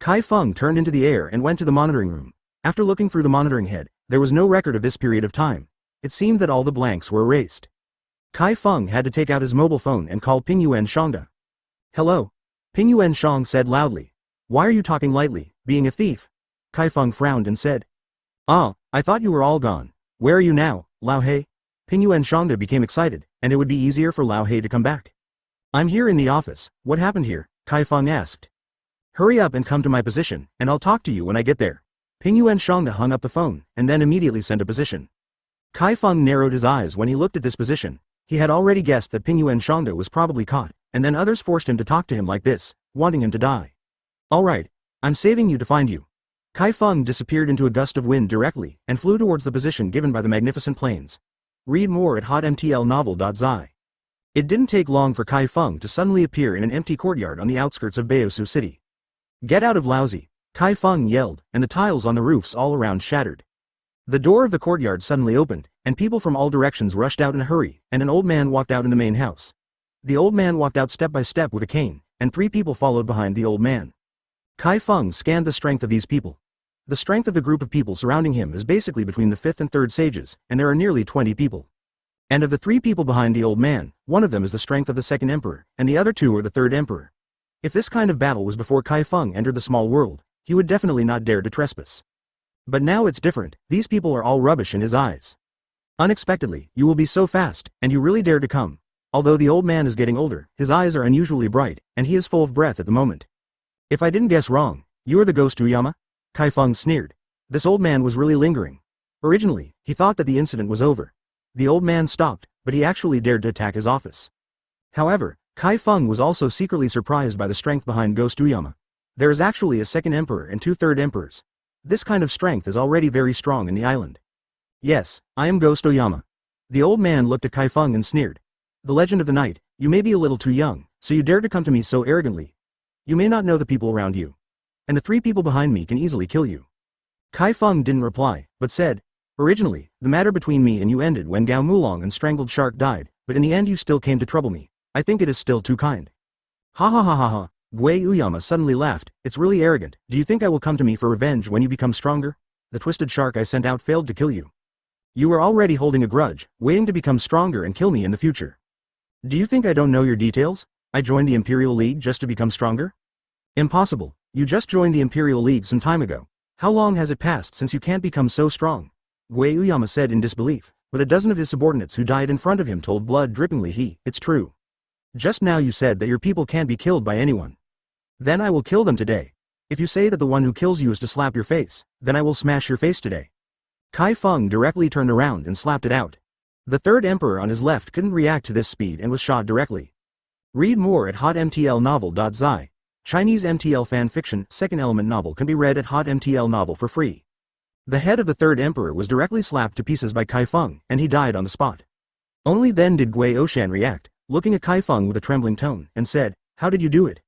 Chi Feng turned into the air and went to the monitoring room. After looking through the monitoring head, there was no record of this period of time. It seemed that all the blanks were erased. Chi Feng had to take out his mobile phone and call Pingyuan Shangda. Hello? Pingyuan Shang said loudly. Why are you talking lightly, being a thief? Chi Feng frowned and said. Ah, I thought you were all gone. Where are you now, Lao He? Pingyuan Shangda became excited, and it would be easier for Lao He to come back. I'm here in the office. What happened here? Chi Feng asked. Hurry up and come to my position, and I'll talk to you when I get there. Pingyuan Shangda hung up the phone, and then immediately sent a position. Chi Feng narrowed his eyes when he looked at this position. He had already guessed that Pingyuan Shangda was probably caught, and then others forced him to talk to him like this, wanting him to die. Alright, I'm saving you to find you. Chi Feng disappeared into a gust of wind directly, and flew towards the position given by the magnificent plains. Read more at hotmtlnovel.zi. It didn't take long for Chi Feng to suddenly appear in an empty courtyard on the outskirts of Baosu City. Get out of lousy! Chi Feng yelled, and the tiles on the roofs all around shattered. The door of the courtyard suddenly opened, and people from all directions rushed out in a hurry, and an old man walked out in the main house. The old man walked out step by step with a cane, and 3 people followed behind the old man. Chi Feng scanned the strength of these people. The strength of the group of people surrounding him is basically between the 5th and 3rd sages, and there are nearly 20 people. And of the 3 people behind the old man, one of them is the strength of the 2nd emperor, and the other 2 are the 3rd emperor. If this kind of battle was before Chi Feng entered the small world, he would definitely not dare to trespass. But now it's different, these people are all rubbish in his eyes. Unexpectedly, you will be so fast, and you really dare to come. Although the old man is getting older, his eyes are unusually bright, and he is full of breath at the moment. If I didn't guess wrong, you are the ghost Uyama? Chi Feng sneered. This old man was really lingering. Originally, he thought that the incident was over. The old man stopped, but he actually dared to attack his office. However, Chi Feng was also secretly surprised by the strength behind Ghost Uyama. There is actually a 2nd emperor and 2 third emperors. This kind of strength is already very strong in the island. Yes, I am Ghost Oyama. The old man looked at Chi Feng and sneered. The legend of the night, you may be a little too young, so you dare to come to me so arrogantly. You may not know the people around you. And the 3 people behind me can easily kill you. Chi Feng didn't reply, but said, originally, the matter between me and you ended when Gao Mulong and Strangled Shark died, but in the end you still came to trouble me. I think it is still too kind. Ha ha ha ha ha. Gui Uyama suddenly laughed. It's really arrogant. Do you think I will come to me for revenge when you become stronger? The twisted shark I sent out failed to kill you. You are already holding a grudge, waiting to become stronger and kill me in the future. Do you think I don't know your details? I joined the Imperial League just to become stronger? Impossible. You just joined the Imperial League some time ago. How long has it passed since you can't become so strong? Gui Uyama said in disbelief, but a dozen of his subordinates who died in front of him told blood drippingly it's true. Just now you said that your people can't be killed by anyone. Then I will kill them today. If you say that the one who kills you is to slap your face, then I will smash your face today. Chi Feng directly turned around and slapped it out. The 3rd emperor on his left couldn't react to this speed and was shot directly. Read more at hotmtlnovel.zi. Chinese MTL fan fiction, 2nd element novel can be read at hotmtl novel for free. The head of the 3rd emperor was directly slapped to pieces by Chi Feng, and he died on the spot. Only then did Gui Oshan react. looking at Kai Feng with a trembling tone, and said, "How did you do it?"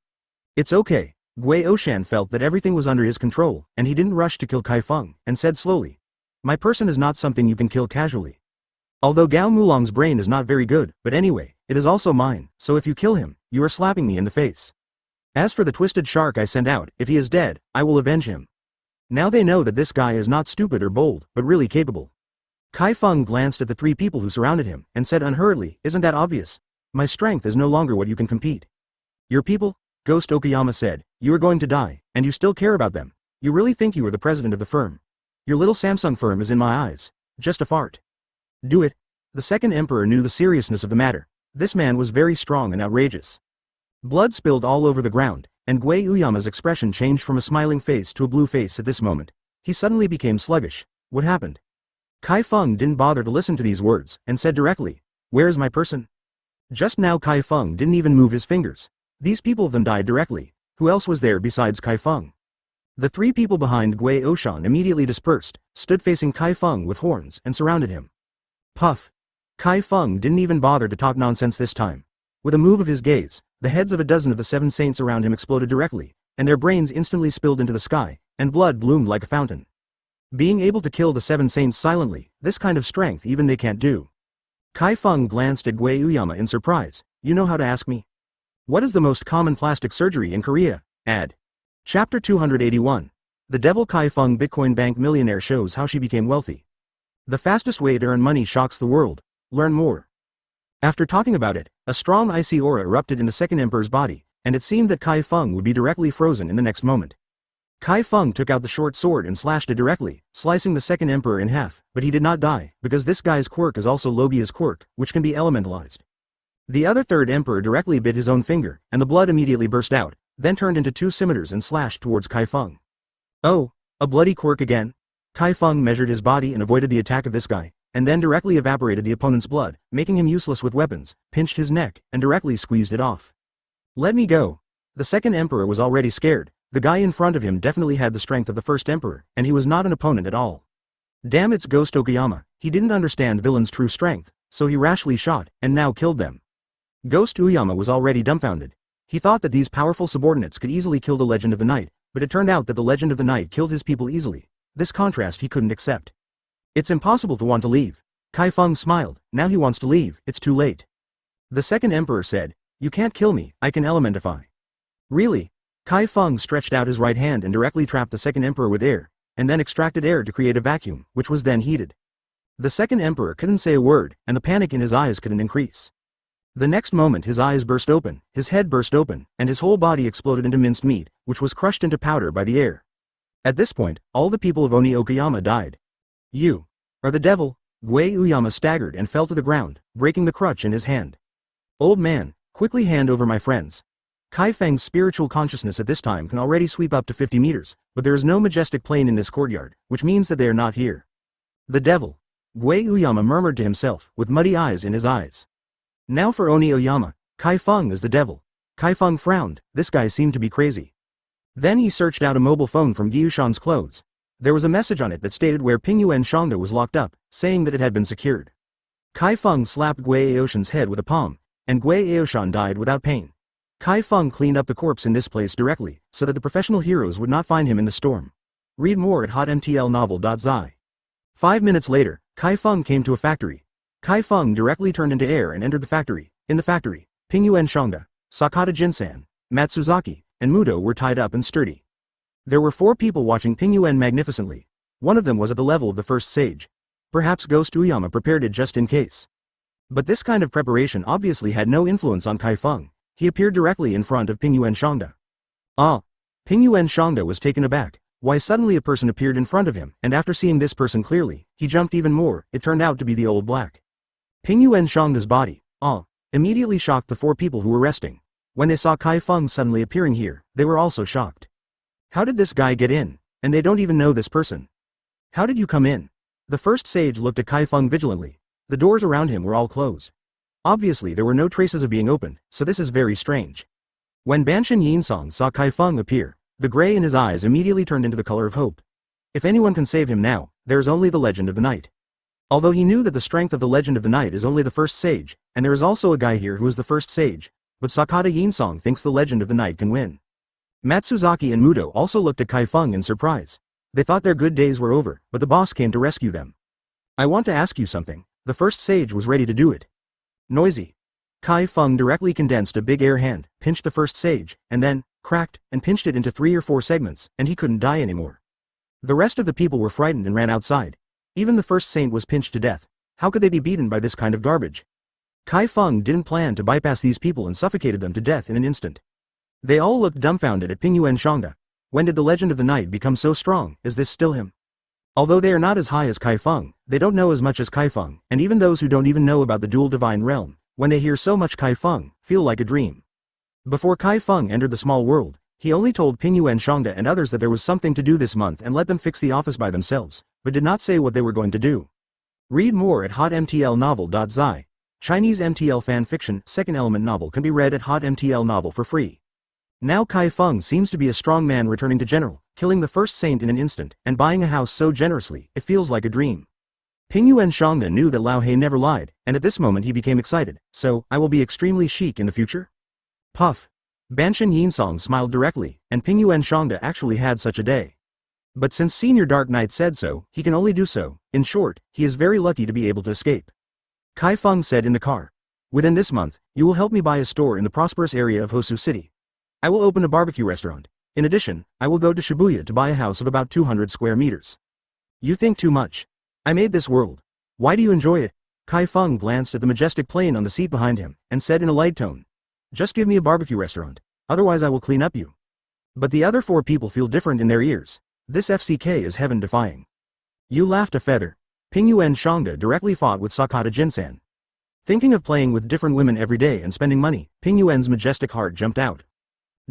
"It's okay." Gui Oshan felt that everything was under his control, and he didn't rush to kill Kai Feng, and said slowly, "My person is not something you can kill casually. Although Gao Mulong's brain is not very good, but anyway, it is also mine, so if you kill him, you are slapping me in the face. As for the twisted shark I sent out, if he is dead, I will avenge him." Now they know that this guy is not stupid or bold, but really capable. Kai Feng glanced at the three people who surrounded him, and said unhurriedly, "Isn't that obvious? My strength is no longer what you can compete." "Your people?" Ghost Okayama said, "You are going to die, and you still care about them. You really think you are the president of the firm? Your little Samsung firm is in my eyes just a fart. Do it." The second emperor knew the seriousness of the matter. This man was very strong and outrageous. Blood spilled all over the ground, and Gui Uyama's expression changed from a smiling face to a blue face at this moment. He suddenly became sluggish. What happened? Kai Feng didn't bother to listen to these words, and said directly, "Where is my person?" Just now Kai Feng didn't even move his fingers. These people of them died directly. Who else was there besides Kai Feng? The three people behind Gui Oshan immediately dispersed, stood facing Kai Feng with horns, and surrounded him. Puff. Kai Feng didn't even bother to talk nonsense this time. With a move of his gaze, the heads of a dozen of the 7 saints around him exploded directly, and their brains instantly spilled into the sky, and blood bloomed like a fountain. Being able to kill the 7 saints silently, this kind of strength even they can't do. Kai Feng glanced at Gui Uyama in surprise. "You know how to ask me? What is the most common plastic surgery in Korea?" Ad. Chapter 281. The Devil Kai Feng Bitcoin Bank millionaire shows how she became wealthy. The fastest way to earn money shocks the world. Learn more. After talking about it, a strong icy aura erupted in the second emperor's body, and it seemed that Kai Feng would be directly frozen in the next moment. Kai Feng took out the short sword and slashed it directly, slicing the second emperor in half, but he did not die, because this guy's quirk is also Logia's quirk, which can be elementalized. The other third emperor directly bit his own finger, and the blood immediately burst out, then turned into 2 scimitars and slashed towards Kai Feng. "Oh, a bloody quirk again?" Kai Feng measured his body and avoided the attack of this guy, and then directly evaporated the opponent's blood, making him useless with weapons, pinched his neck, and directly squeezed it off. "Let me go." The second emperor was already scared. The guy in front of him definitely had the strength of the first emperor, and he was not an opponent at all. Damn, it's Ghost Okayama. He didn't understand villains' true strength, so he rashly shot, and now killed them. Ghost Uyama was already dumbfounded. He thought that these powerful subordinates could easily kill the Legend of the Night, but it turned out that the Legend of the Night killed his people easily. This contrast he couldn't accept. "It's impossible to want to leave." Kai Feng smiled. Now he wants to leave, it's too late. The second emperor said, "You can't kill me, I can elementify." "Really?" Kai Feng stretched out his right hand and directly trapped the second emperor with air, and then extracted air to create a vacuum, which was then heated. The second emperor couldn't say a word, and the panic in his eyes couldn't increase. The next moment his eyes burst open, his head burst open, and his whole body exploded into minced meat, which was crushed into powder by the air. At this point, all the people of Oni Okayama died. "You are the devil." Gui Uyama staggered and fell to the ground, breaking the crutch in his hand. "Old man, quickly hand over my friends." Kai Feng's spiritual consciousness at this time can already sweep up to 50 meters, but there is no majestic plane in this courtyard, which means that they are not here. "The devil." Gui Uyama murmured to himself, with muddy eyes in his eyes. Now for Oni Oyama, Kai Feng is the devil. Kai Feng frowned. This guy seemed to be crazy. Then he searched out a mobile phone from Gyushan's clothes. There was a message on it that stated where Pingyuan Shangda was locked up, saying that it had been secured. Kai Feng slapped Gui Aoshan's head with a palm, and Gui Aoshan died without pain. Kai Feng cleaned up the corpse in this place directly, so that the professional heroes would not find him in the storm. Read more at hotmtlnovel.zi. 5 minutes later, Kai Feng came to a factory. Kai Feng directly turned into air and entered the factory. In the factory, Pingyuan Shangda, Sakata Jinsan, Matsuzaki, and Mudo were tied up and sturdy. There were 4 people watching Pingyuan magnificently. One of them was at the level of the first sage. Perhaps Ghost Uyama prepared it just in case. But this kind of preparation obviously had no influence on Kai Feng. He appeared directly in front of Pingyuan Shangda. Ah! Pingyuan Shangda was taken aback. Why suddenly a person appeared in front of him, and after seeing this person clearly, he jumped even more. It turned out to be the old black. Pingyuan Shangda's body, immediately shocked the 4 people who were resting. When they saw Kai Feng suddenly appearing here, they were also shocked. How did this guy get in? And they don't even know this person. How did you come in? The first sage looked at Kai Feng vigilantly. The doors around him were all closed. Obviously there were no traces of being opened, so this is very strange. When Banshin Yinsong saw Kai Feng appear, the gray in his eyes immediately turned into the color of hope. If anyone can save him now, there is only the Legend of the Night. Although he knew that the strength of the Legend of the Night is only the first sage, and there is also a guy here who is the first sage, but Sakata Yinsong thinks the Legend of the Night can win. Matsuzaki and Muto also looked at Chi Feng in surprise. They thought their good days were over, but the boss came to rescue them. I want to ask you something. The first sage was ready to do it. Noisy. Chi Feng directly condensed a big air hand, pinched the first sage, and then, cracked, and pinched it into 3 or 4 segments, and he couldn't die anymore. The rest of the people were frightened and ran outside. Even the first saint was pinched to death. How could they be beaten by this kind of garbage? Chi Feng didn't plan to bypass these people and suffocated them to death in an instant. They all looked dumbfounded at Pingyuan Shangda. When did the Legend of the Night become so strong? Is this still him? Although they are not as high as Chi Feng, they don't know as much as Chi Feng, and even those who don't even know about the dual divine realm, when they hear so much Chi Feng, feel like a dream. Before Chi Feng entered the small world, he only told Pingyuan Shangda and others that there was something to do this month and let them fix the office by themselves, but did not say what they were going to do. Read more at hotmtlnovel.zi. Chinese MTL fan fiction, second element novel can be read at hotmtl novel for free. Now Chi Feng seems to be a strong man returning to general, killing the first saint in an instant, and buying a house so generously, it feels like a dream. Pingyuan Shangda knew that Lao He never lied, and at this moment he became excited, so, I will be extremely chic in the future? Puff. Banshin Yinsong smiled directly, and Pingyuan Shangda actually had such a day. But since Senior Dark Knight said so, he can only do so. In short, he is very lucky to be able to escape. Chi Feng said in the car. Within this month, you will help me buy a store in the prosperous area of Hosu City. I will open a barbecue restaurant. In addition, I will go to Shibuya to buy a house of about 200 square meters. You think too much. I made this world. Why do you enjoy it? Chi Feng glanced at the majestic plane on the seat behind him, and said in a light tone. Just give me a barbecue restaurant. Otherwise I will clean up you. But the other 4 people feel different in their ears. This FCK is heaven-defying. You laughed a feather. Pingyuan Shangda directly fought with Sakata Jinsan. Thinking of playing with different women every day and spending money, Pingyuan's majestic heart jumped out.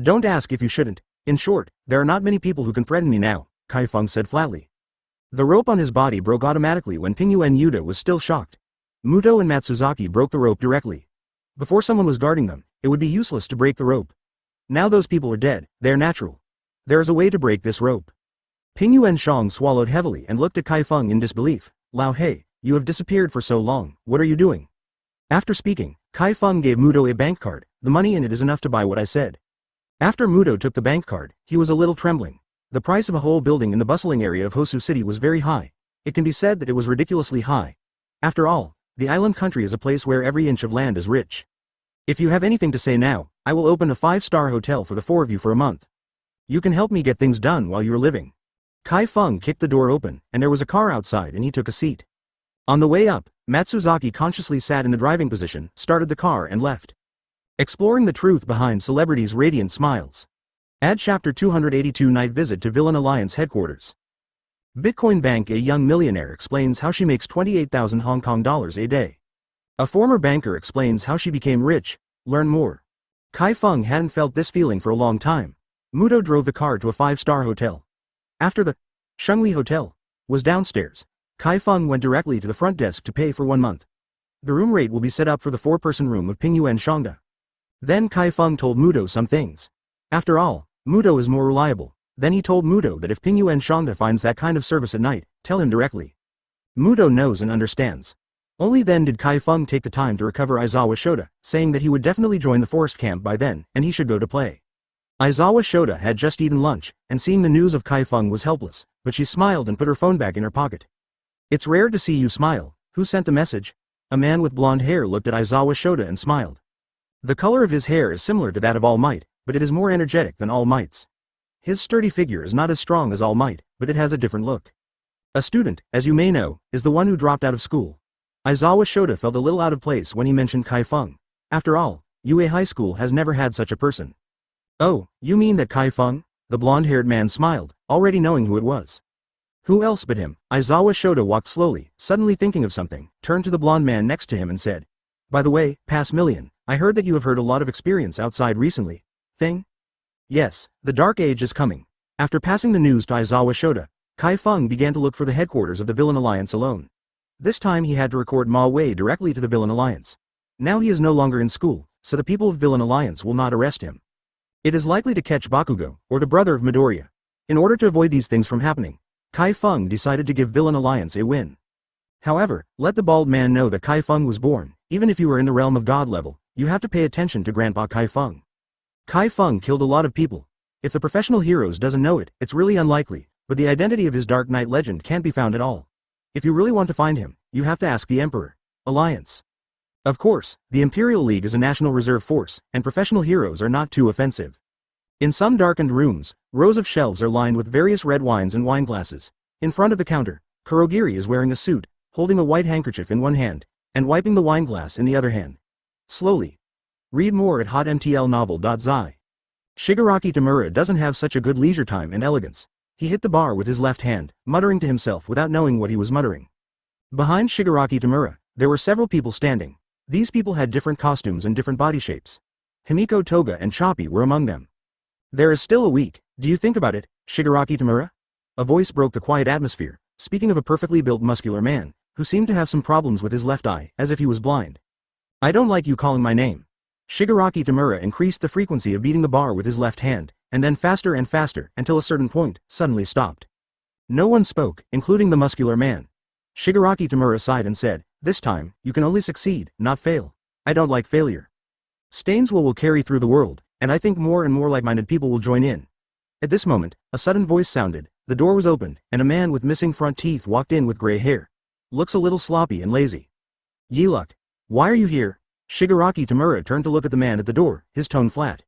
Don't ask if you shouldn't. In short, there are not many people who can threaten me now, Chi Feng said flatly. The rope on his body broke automatically when Pingyuan Yuta was still shocked. Muto and Matsuzaki broke the rope directly. Before someone was guarding them, it would be useless to break the rope. Now those people are dead, they are natural. There is a way to break this rope. Pingyuan Shang swallowed heavily and looked at Chi Feng in disbelief. Lao He, you have disappeared for so long, what are you doing? After speaking, Chi Feng gave Muto a bank card. The money in it is enough to buy what I said. After Muto took the bank card, he was a little trembling. The price of a whole building in the bustling area of Hosu City was very high. It can be said that it was ridiculously high. After all, the island country is a place where every inch of land is rich. If you have anything to say now, I will open a 5-star hotel for the 4 of you for a month. You can help me get things done while you are living. Chi Feng kicked the door open, and there was a car outside and he took a seat. On the way up, Matsuzaki consciously sat in the driving position, started the car and left. Exploring the truth behind celebrities' radiant smiles. Add Chapter 282 Night Visit to Villain Alliance Headquarters. Bitcoin Bank. A young millionaire explains how she makes 28,000 Hong Kong dollars a day. A former banker explains how she became rich. Learn more. Chi Feng hadn't felt this feeling for a long time. Muto drove the car to a 5-star hotel. After the Shenghui Hotel was downstairs, Chi Feng went directly to the front desk to pay for 1 month. The room rate will be set up for the 4-person room of Pingyuan Shangda. Then Chi Feng told Muto some things. After all, Muto is more reliable. Then he told Muto that if Pingyuan Shangda finds that kind of service at night, tell him directly. Muto knows and understands. Only then did Chi Feng take the time to recover Aizawa Shota, saying that he would definitely join the forest camp by then, and he should go to play. Aizawa Shota had just eaten lunch, and seeing the news of Chi Feng was helpless, but she smiled and put her phone back in her pocket. It's rare to see you smile. Who sent the message? A man with blonde hair looked at Aizawa Shota and smiled. The color of his hair is similar to that of All Might, but it is more energetic than All Might's. His sturdy figure is not as strong as All Might, but it has a different look. A student, as you may know, is the one who dropped out of school. Aizawa Shota felt a little out of place when he mentioned Chi Feng. After all, UA High School has never had such a person. Oh, you mean that Chi Feng? The blonde-haired man smiled, already knowing who it was. Who else but him? Aizawa Shota walked slowly, suddenly thinking of something, turned to the blonde man next to him and said, By the way, Pass Million, I heard that you have heard a lot of experience outside recently. Thing? Yes, the Dark Age is coming. After passing the news to Aizawa Shota, Chi Feng began to look for the headquarters of the Villain Alliance alone. This time he had to record Ma Wei directly to the Villain Alliance. Now he is no longer in school, so the people of Villain Alliance will not arrest him. It is likely to catch Bakugo, or the brother of Midoriya. In order to avoid these things from happening, Chi Feng decided to give Villain Alliance a win. However, let the bald man know that Chi Feng was born. Even if you are in the realm of God level, you have to pay attention to Grandpa Chi Feng. Chi Feng killed a lot of people. If the professional heroes doesn't know it, it's really unlikely, but the identity of his Dark Knight legend can't be found at all. If you really want to find him, you have to ask the Emperor. Alliance. Of course, the Imperial League is a national reserve force, and professional heroes are not too offensive. In some darkened rooms, rows of shelves are lined with various red wines and wine glasses. In front of the counter, Kurogiri is wearing a suit, holding a white handkerchief in one hand, and wiping the wine glass in the other hand. Slowly. Read more at hotmtlnovel.zi. Shigaraki Tamura doesn't have such a good leisure time and elegance. He hit the bar with his left hand, muttering to himself without knowing what he was muttering. Behind Shigaraki Tamura, there were several people standing. These people had different costumes and different body shapes. Himiko Toga and Choppy were among them. There is still a week, do you think about it, Shigaraki Tamura? A voice broke the quiet atmosphere, speaking of a perfectly built muscular man, who seemed to have some problems with his left eye, as if he was blind. I don't like you calling my name. Shigaraki Tamura increased the frequency of beating the bar with his left hand, and then faster and faster, until a certain point, suddenly stopped. No one spoke, including the muscular man. Shigaraki Tamura sighed and said, "This time, you can only succeed, not fail. I don't like failure. Stains will carry through the world, and I think more and more like-minded people will join in." At this moment, a sudden voice sounded, the door was opened, and a man with missing front teeth walked in with gray hair. Looks a little sloppy and lazy. Yiluk. Why are you here? Shigaraki Tamura turned to look at the man at the door, his tone flat.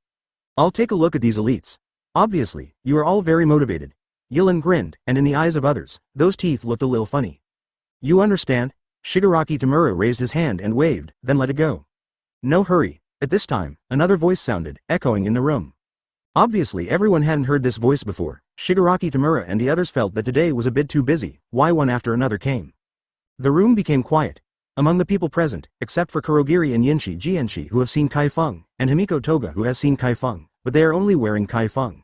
I'll take a look at these elites. Obviously, you are all very motivated. Yilun grinned, and in the eyes of others, those teeth looked a little funny. You understand? Shigaraki Tamura raised his hand and waved, then let it go. No hurry. At this time, another voice sounded, echoing in the room. Obviously everyone hadn't heard this voice before. Shigaraki Tamura and the others felt that today was a bit too busy, why one after another came. The room became quiet. Among the people present, except for Kurogiri and Yinshi Jianshi who have seen Chi Feng, and Himiko Toga who has seen Chi Feng, but they are only wearing Chi Feng.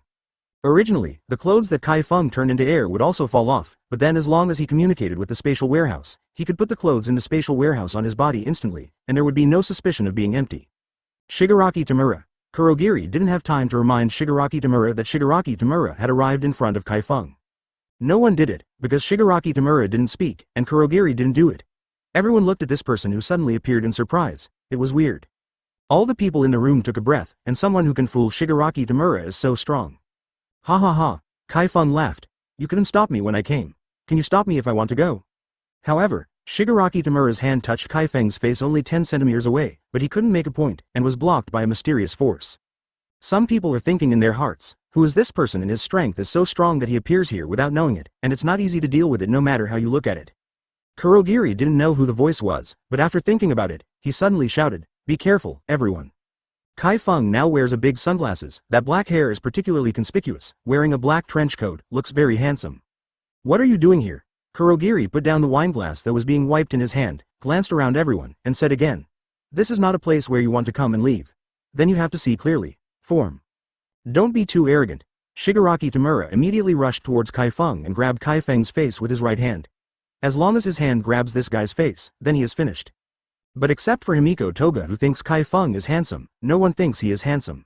Originally, the clothes that Chi Feng turned into air would also fall off, but then as long as he communicated with the spatial warehouse, he could put the clothes in the spatial warehouse on his body instantly, and there would be no suspicion of being empty. Shigaraki Tamura. Kurogiri didn't have time to remind Shigaraki Tamura that Shigaraki Tamura had arrived in front of Chi Feng. No one did it, because Shigaraki Tamura didn't speak, and Kurogiri didn't do it. Everyone looked at this person who suddenly appeared in surprise. It was weird. All the people in the room took a breath, and someone who can fool Shigaraki Tamura is so strong. Ha ha ha. Chi Feng laughed. You couldn't stop me when I came. Can you stop me if I want to go? However, Shigaraki Tamura's hand touched Chi Feng's face only 10 centimeters away, but he couldn't make a point, and was blocked by a mysterious force. Some people are thinking in their hearts, who is this person and his strength is so strong that he appears here without knowing it, and it's not easy to deal with it no matter how you look at it. Kurogiri didn't know who the voice was, but after thinking about it, he suddenly shouted, "Be careful, everyone." Chi Feng now wears a big sunglasses, that black hair is particularly conspicuous, wearing a black trench coat, looks very handsome. What are you doing here? Kurogiri put down the wine glass that was being wiped in his hand, glanced around everyone, and said again. This is not a place where you want to come and leave. Then you have to see clearly. Form. Don't be too arrogant. Shigaraki Tamura immediately rushed towards Chi Feng and grabbed Chi Feng's face with his right hand. As long as his hand grabs this guy's face, then he is finished. But except for Himiko Toga who thinks Chi Feng is handsome, no one thinks he is handsome.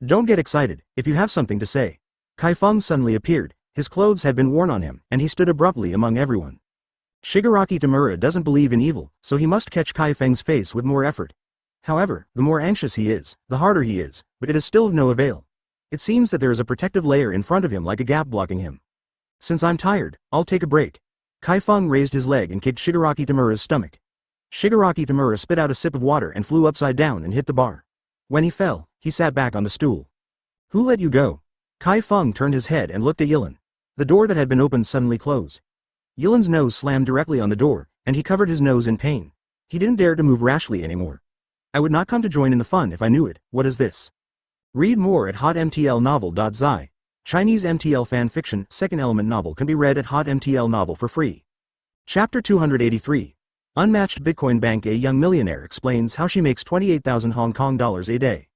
Don't get excited, if you have something to say. Chi Feng suddenly appeared, his clothes had been worn on him, and he stood abruptly among everyone. Shigaraki Tamura doesn't believe in evil, so he must catch Chi Feng's face with more effort. However, the more anxious he is, the harder he is, but it is still of no avail. It seems that there is a protective layer in front of him like a gap blocking him. Since I'm tired, I'll take a break. Chi Feng raised his leg and kicked Shigaraki Tamura's stomach. Shigaraki Tamura spit out a sip of water and flew upside down and hit the bar. When he fell, he sat back on the stool. Who let you go? Chi Feng turned his head and looked at Yilun. The door that had been opened suddenly closed. Yilun's nose slammed directly on the door, and he covered his nose in pain. He didn't dare to move rashly anymore. I would not come to join in the fun if I knew it. What is this? Read more at hotmtlnovel.zi. Chinese MTL fan fiction, second element novel can be read at hotmtl novel for free. Chapter 283. Unmatched Bitcoin Bank. A young millionaire explains how she makes 28,000 Hong Kong dollars a day.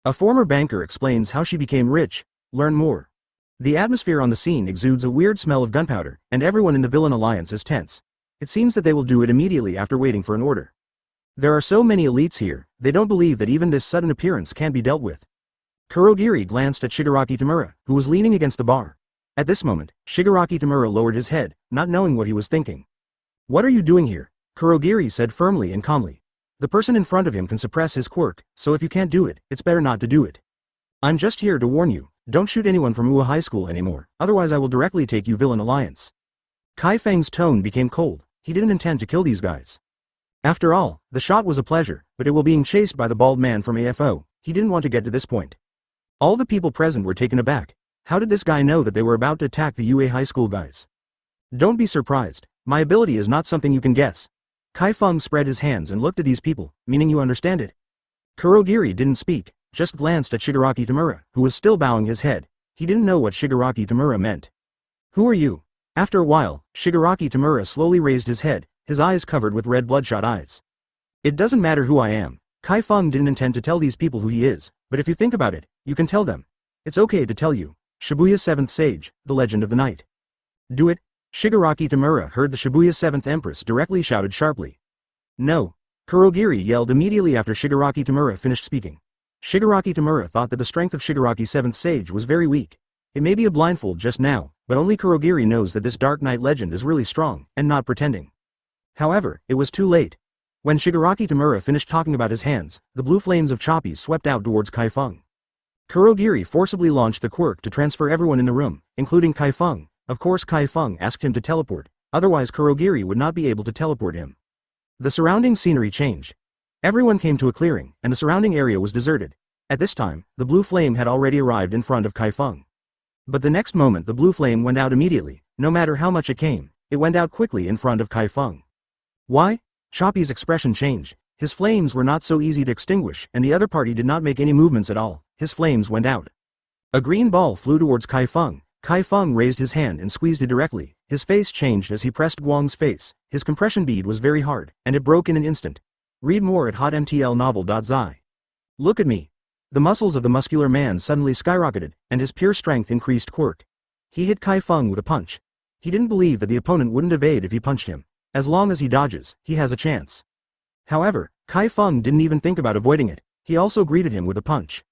A former banker explains how she became rich. Learn more. The atmosphere on the scene exudes a weird smell of gunpowder, and everyone in the villain alliance is tense. It seems that they will do it immediately after waiting for an order. There are so many elites here, they don't believe that even this sudden appearance can be dealt with. Kurogiri glanced at Shigaraki Tamura, who was leaning against the bar. At this moment, Shigaraki Tamura lowered his head, not knowing what he was thinking. What are you doing here? Kurogiri said firmly and calmly. The person in front of him can suppress his quirk, so if you can't do it, it's better not to do it. I'm just here to warn you, don't shoot anyone from Ua High School anymore, otherwise I will directly take you Villain Alliance. Chi Feng's tone became cold, he didn't intend to kill these guys. After all, the shot was a pleasure, but it while being chased by the bald man from AFO, he didn't want to get to this point. All the people present were taken aback. How did this guy know that they were about to attack the UA High School guys? Don't be surprised, my ability is not something you can guess. Chi Feng spread his hands and looked at these people, meaning you understand it. Kurogiri didn't speak, just glanced at Shigaraki Tamura, who was still bowing his head. He didn't know what Shigaraki Tamura meant. Who are you? After a while, Shigaraki Tamura slowly raised his head, his eyes covered with red bloodshot eyes. It doesn't matter who I am. Chi Feng didn't intend to tell these people who he is, but if you think about it, you can tell them. It's okay to tell you. Shibuya's 7th Sage, the Legend of the Night. Do it? Shigaraki Tamura heard the Shibuya's 7th Empress directly shouted sharply. No. Kurogiri yelled immediately after Shigaraki Tamura finished speaking. Shigaraki Tamura thought that the strength of Shigaraki's 7th Sage was very weak. It may be a blindfold just now, but only Kurogiri knows that this Dark Knight legend is really strong, and not pretending. However, it was too late. When Shigaraki Tamura finished talking about his hands, the blue flames of Choppy swept out towards Chi Feng. Kurogiri forcibly launched the quirk to transfer everyone in the room, including Chi Feng. Of course Chi Feng asked him to teleport, otherwise Kurogiri would not be able to teleport him. The surrounding scenery changed. Everyone came to a clearing, and the surrounding area was deserted. At this time, the blue flame had already arrived in front of Chi Feng. But the next moment the blue flame went out immediately, no matter how much it came, it went out quickly in front of Chi Feng. Why? Choppy's expression changed. His flames were not so easy to extinguish, and the other party did not make any movements at all. His flames went out. A green ball flew towards Chi Feng. Chi Feng raised his hand and squeezed it directly. His face changed as he pressed Guang's face. His compression bead was very hard, and it broke in an instant. Read more at hotmtlnovel.zi. Look at me. The muscles of the muscular man suddenly skyrocketed, and his pure strength increased quirk. He hit Chi Feng with a punch. He didn't believe that the opponent wouldn't evade if he punched him. As long as he dodges, he has a chance. However, Chi Feng didn't even think about avoiding it. He also greeted him with a punch.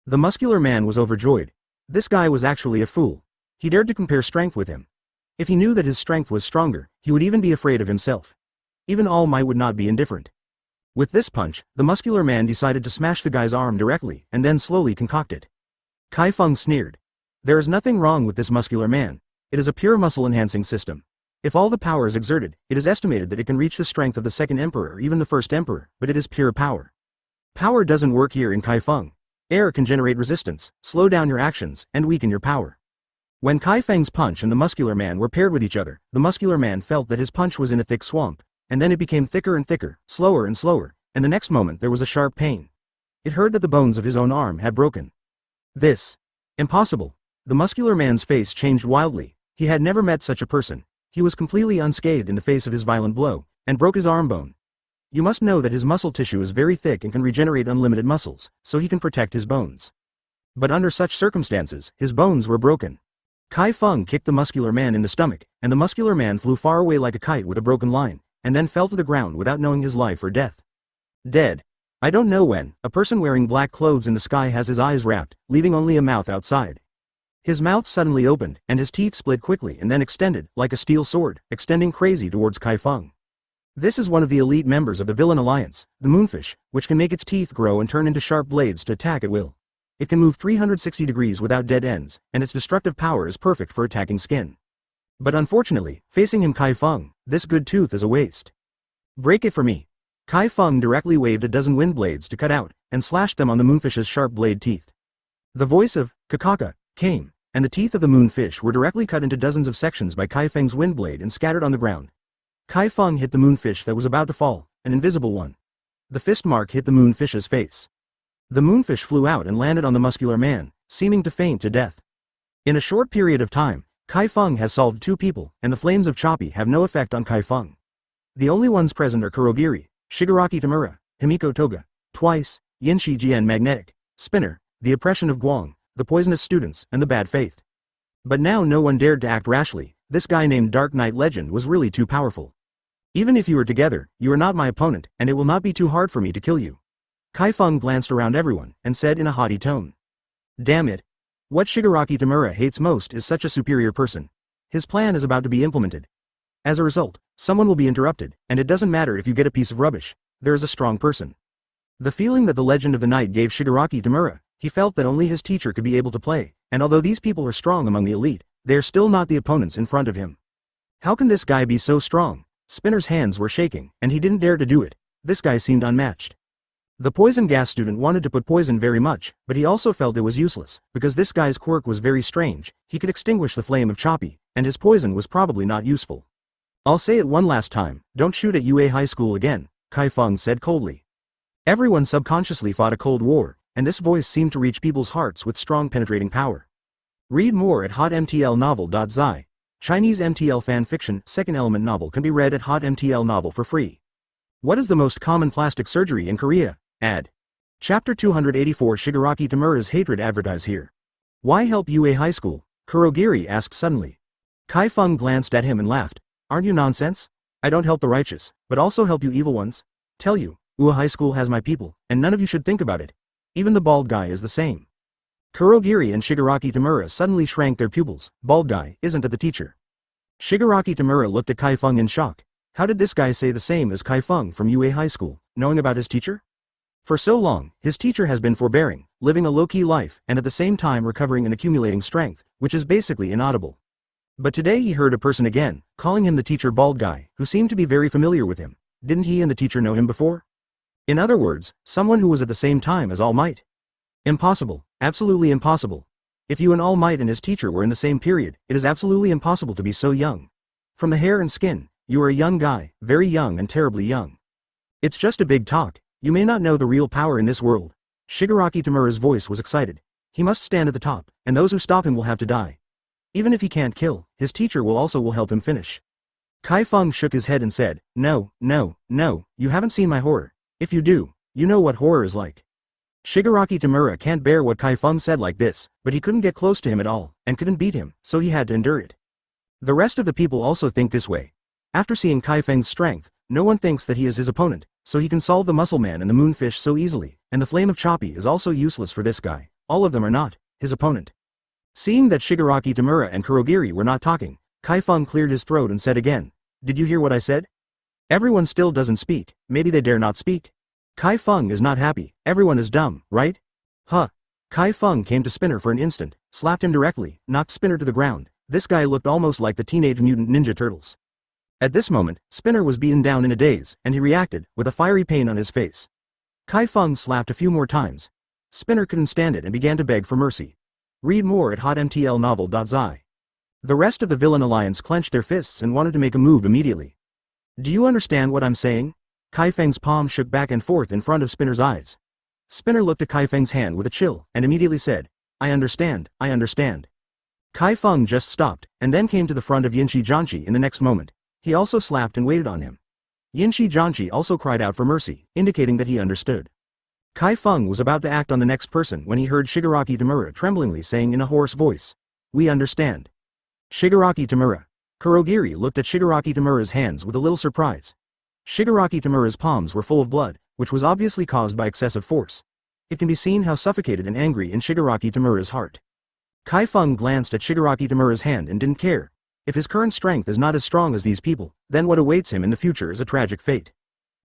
The muscular man was overjoyed. This guy was actually a fool. He dared to compare strength with him. If he knew that his strength was stronger, he would even be afraid of himself. Even All Might would not be indifferent. With this punch, the muscular man decided to smash the guy's arm directly, and then slowly concoct it. Chi Feng sneered. There is nothing wrong with this muscular man. It is a pure muscle-enhancing system. If all the power is exerted, it is estimated that it can reach the strength of the second emperor or even the first emperor, but it is pure power. Power doesn't work here in Chi Feng. Air can generate resistance, slow down your actions, and weaken your power. When Chi Feng's punch and the muscular man were paired with each other, the muscular man felt that his punch was in a thick swamp, and then it became thicker and thicker, slower and slower, and the next moment there was a sharp pain. It heard that the bones of his own arm had broken. This. Impossible. The muscular man's face changed wildly. He had never met such a person. He was completely unscathed in the face of his violent blow, and broke his arm bone. You must know that his muscle tissue is very thick and can regenerate unlimited muscles, so he can protect his bones. But under such circumstances, his bones were broken. Chi Feng kicked the muscular man in the stomach, and the muscular man flew far away like a kite with a broken line, and then fell to the ground without knowing his life or death. Dead. I don't know when, a person wearing black clothes in the sky has his eyes wrapped, leaving only a mouth outside. His mouth suddenly opened, and his teeth split quickly and then extended, like a steel sword, extending crazy towards Chi Feng. This is one of the elite members of the Villain Alliance, the moonfish, which can make its teeth grow and turn into sharp blades to attack at will. It can move 360 degrees without dead ends, and its destructive power is perfect for attacking skin. But unfortunately, facing him Chi Feng, this good tooth is a waste. Break it for me. Chi Feng directly waved a dozen wind blades to cut out, and slashed them on the moonfish's sharp blade teeth. The voice of Kakaka came, and the teeth of the moonfish were directly cut into dozens of sections by Chi Feng's wind blade and scattered on the ground. Chi Feng hit the moonfish that was about to fall, an invisible one. The fist mark hit the moonfish's face. The moonfish flew out and landed on the muscular man, seeming to faint to death. In a short period of time, Chi Feng has solved 2 people, and the flames of Choppy have no effect on Chi Feng. The only ones present are Kurogiri, Shigaraki Tamura, Himiko Toga, Twice, Yinshi Jian Magnetic, Spinner, the oppression of Guang, the poisonous students, and the bad faith. But now no one dared to act rashly. This guy named Dark Knight Legend was really too powerful. Even if you are together, you are not my opponent, and it will not be too hard for me to kill you. Chi Feng glanced around everyone, and said in a haughty tone. Damn it. What Shigaraki Tamura hates most is such a superior person. His plan is about to be implemented. As a result, someone will be interrupted, and it doesn't matter if you get a piece of rubbish. There is a strong person. The feeling that the legend of the night gave Shigaraki Tamura, he felt that only his teacher could be able to play, and although these people are strong among the elite, they are still not the opponents in front of him. How can this guy be so strong? Spinner's hands were shaking, and he didn't dare to do it. This guy seemed unmatched. The poison gas student wanted to put poison very much, but he also felt it was useless, because this guy's quirk was very strange. He could extinguish the flame of Choppy, and his poison was probably not useful. I'll say it one last time, don't shoot at UA High School again, Chi Feng said coldly. Everyone subconsciously fought a cold war, and this voice seemed to reach people's hearts with strong penetrating power. Read more at hotmtlnovel.zi. Chinese MTL fan fiction, second element novel can be read at hotmtl novel for free. What is the most common plastic surgery in Korea? Ad. Chapter 284 Shigaraki Tamura's hatred advertise here. Why help UA High School? Kurogiri asked suddenly. Chi Feng glanced at him and laughed. Aren't you nonsense? I don't help the righteous, but also help you evil ones. Tell you, UA High School has my people, and none of you should think about it. Even the bald guy is the same. Kurogiri and Shigaraki Tamura suddenly shrank their pupils. Bald guy isn't the teacher. Shigaraki Tamura looked at Chi Feng in shock. How did this guy say the same as Chi Feng from UA High School, knowing about his teacher? For so long, his teacher has been forbearing, living a low-key life, and at the same time recovering and accumulating strength, which is basically inaudible. But today he heard a person again, calling him the teacher bald guy, who seemed to be very familiar with him. Didn't he and the teacher know him before? In other words, someone who was at the same time as All Might. Impossible, absolutely impossible. If you and All Might and his teacher were in the same period, it is absolutely impossible to be so young. From the hair and skin, you are a young guy, very young and terribly young. It's just a big talk. You may not know the real power in this world. Shigaraki Tamura's voice was excited. He must stand at the top, and those who stop him will have to die. Even if he can't kill, his teacher will help him finish. Chi Feng shook his head and said, No, no, no, you haven't seen my horror. If you do, you know what horror is like. Shigaraki Tamura can't bear what Chi Feng said like this, but he couldn't get close to him at all, and couldn't beat him, so he had to endure it. The rest of the people also think this way. After seeing Chi Feng's strength, no one thinks that he is his opponent, so he can solve the muscle man and the moonfish so easily, and the flame of Choppy is also useless for this guy. All of them are not his opponent. Seeing that Shigaraki Tamura and Kurogiri were not talking, Chi Feng cleared his throat and said again, Did you hear what I said? Everyone still doesn't speak, maybe they dare not speak. Chi Feng is not happy, everyone is dumb, right? Huh. Chi Feng came to Spinner for an instant, slapped him directly, knocked Spinner to the ground. This guy looked almost like the Teenage Mutant Ninja Turtles. At this moment, Spinner was beaten down in a daze, and he reacted, with a fiery pain on his face. Chi Feng slapped a few more times. Spinner couldn't stand it and began to beg for mercy. Read more at hotmtlnovel.zi. The rest of the villain alliance clenched their fists and wanted to make a move immediately. Do you understand what I'm saying? Chi Feng's palm shook back and forth in front of Spinner's eyes. Spinner looked at Chi Feng's hand with a chill, and immediately said, I understand, I understand. Chi Feng just stopped, and then came to the front of Yinshi Jianqi in the next moment. He also slapped and waited on him. Yinshi Jianqi also cried out for mercy, indicating that he understood. Chi Feng was about to act on the next person when he heard Shigaraki Tamura tremblingly saying in a hoarse voice, We understand. Shigaraki Tamura. Kurogiri looked at Shigaraki Tamura's hands with a little surprise. Shigaraki Tamura's palms were full of blood, which was obviously caused by excessive force. It can be seen how suffocated and angry in Shigaraki Tamura's heart. Chi Feng glanced at Shigaraki Tamura's hand and didn't care. If his current strength is not as strong as these people, then what awaits him in the future is a tragic fate.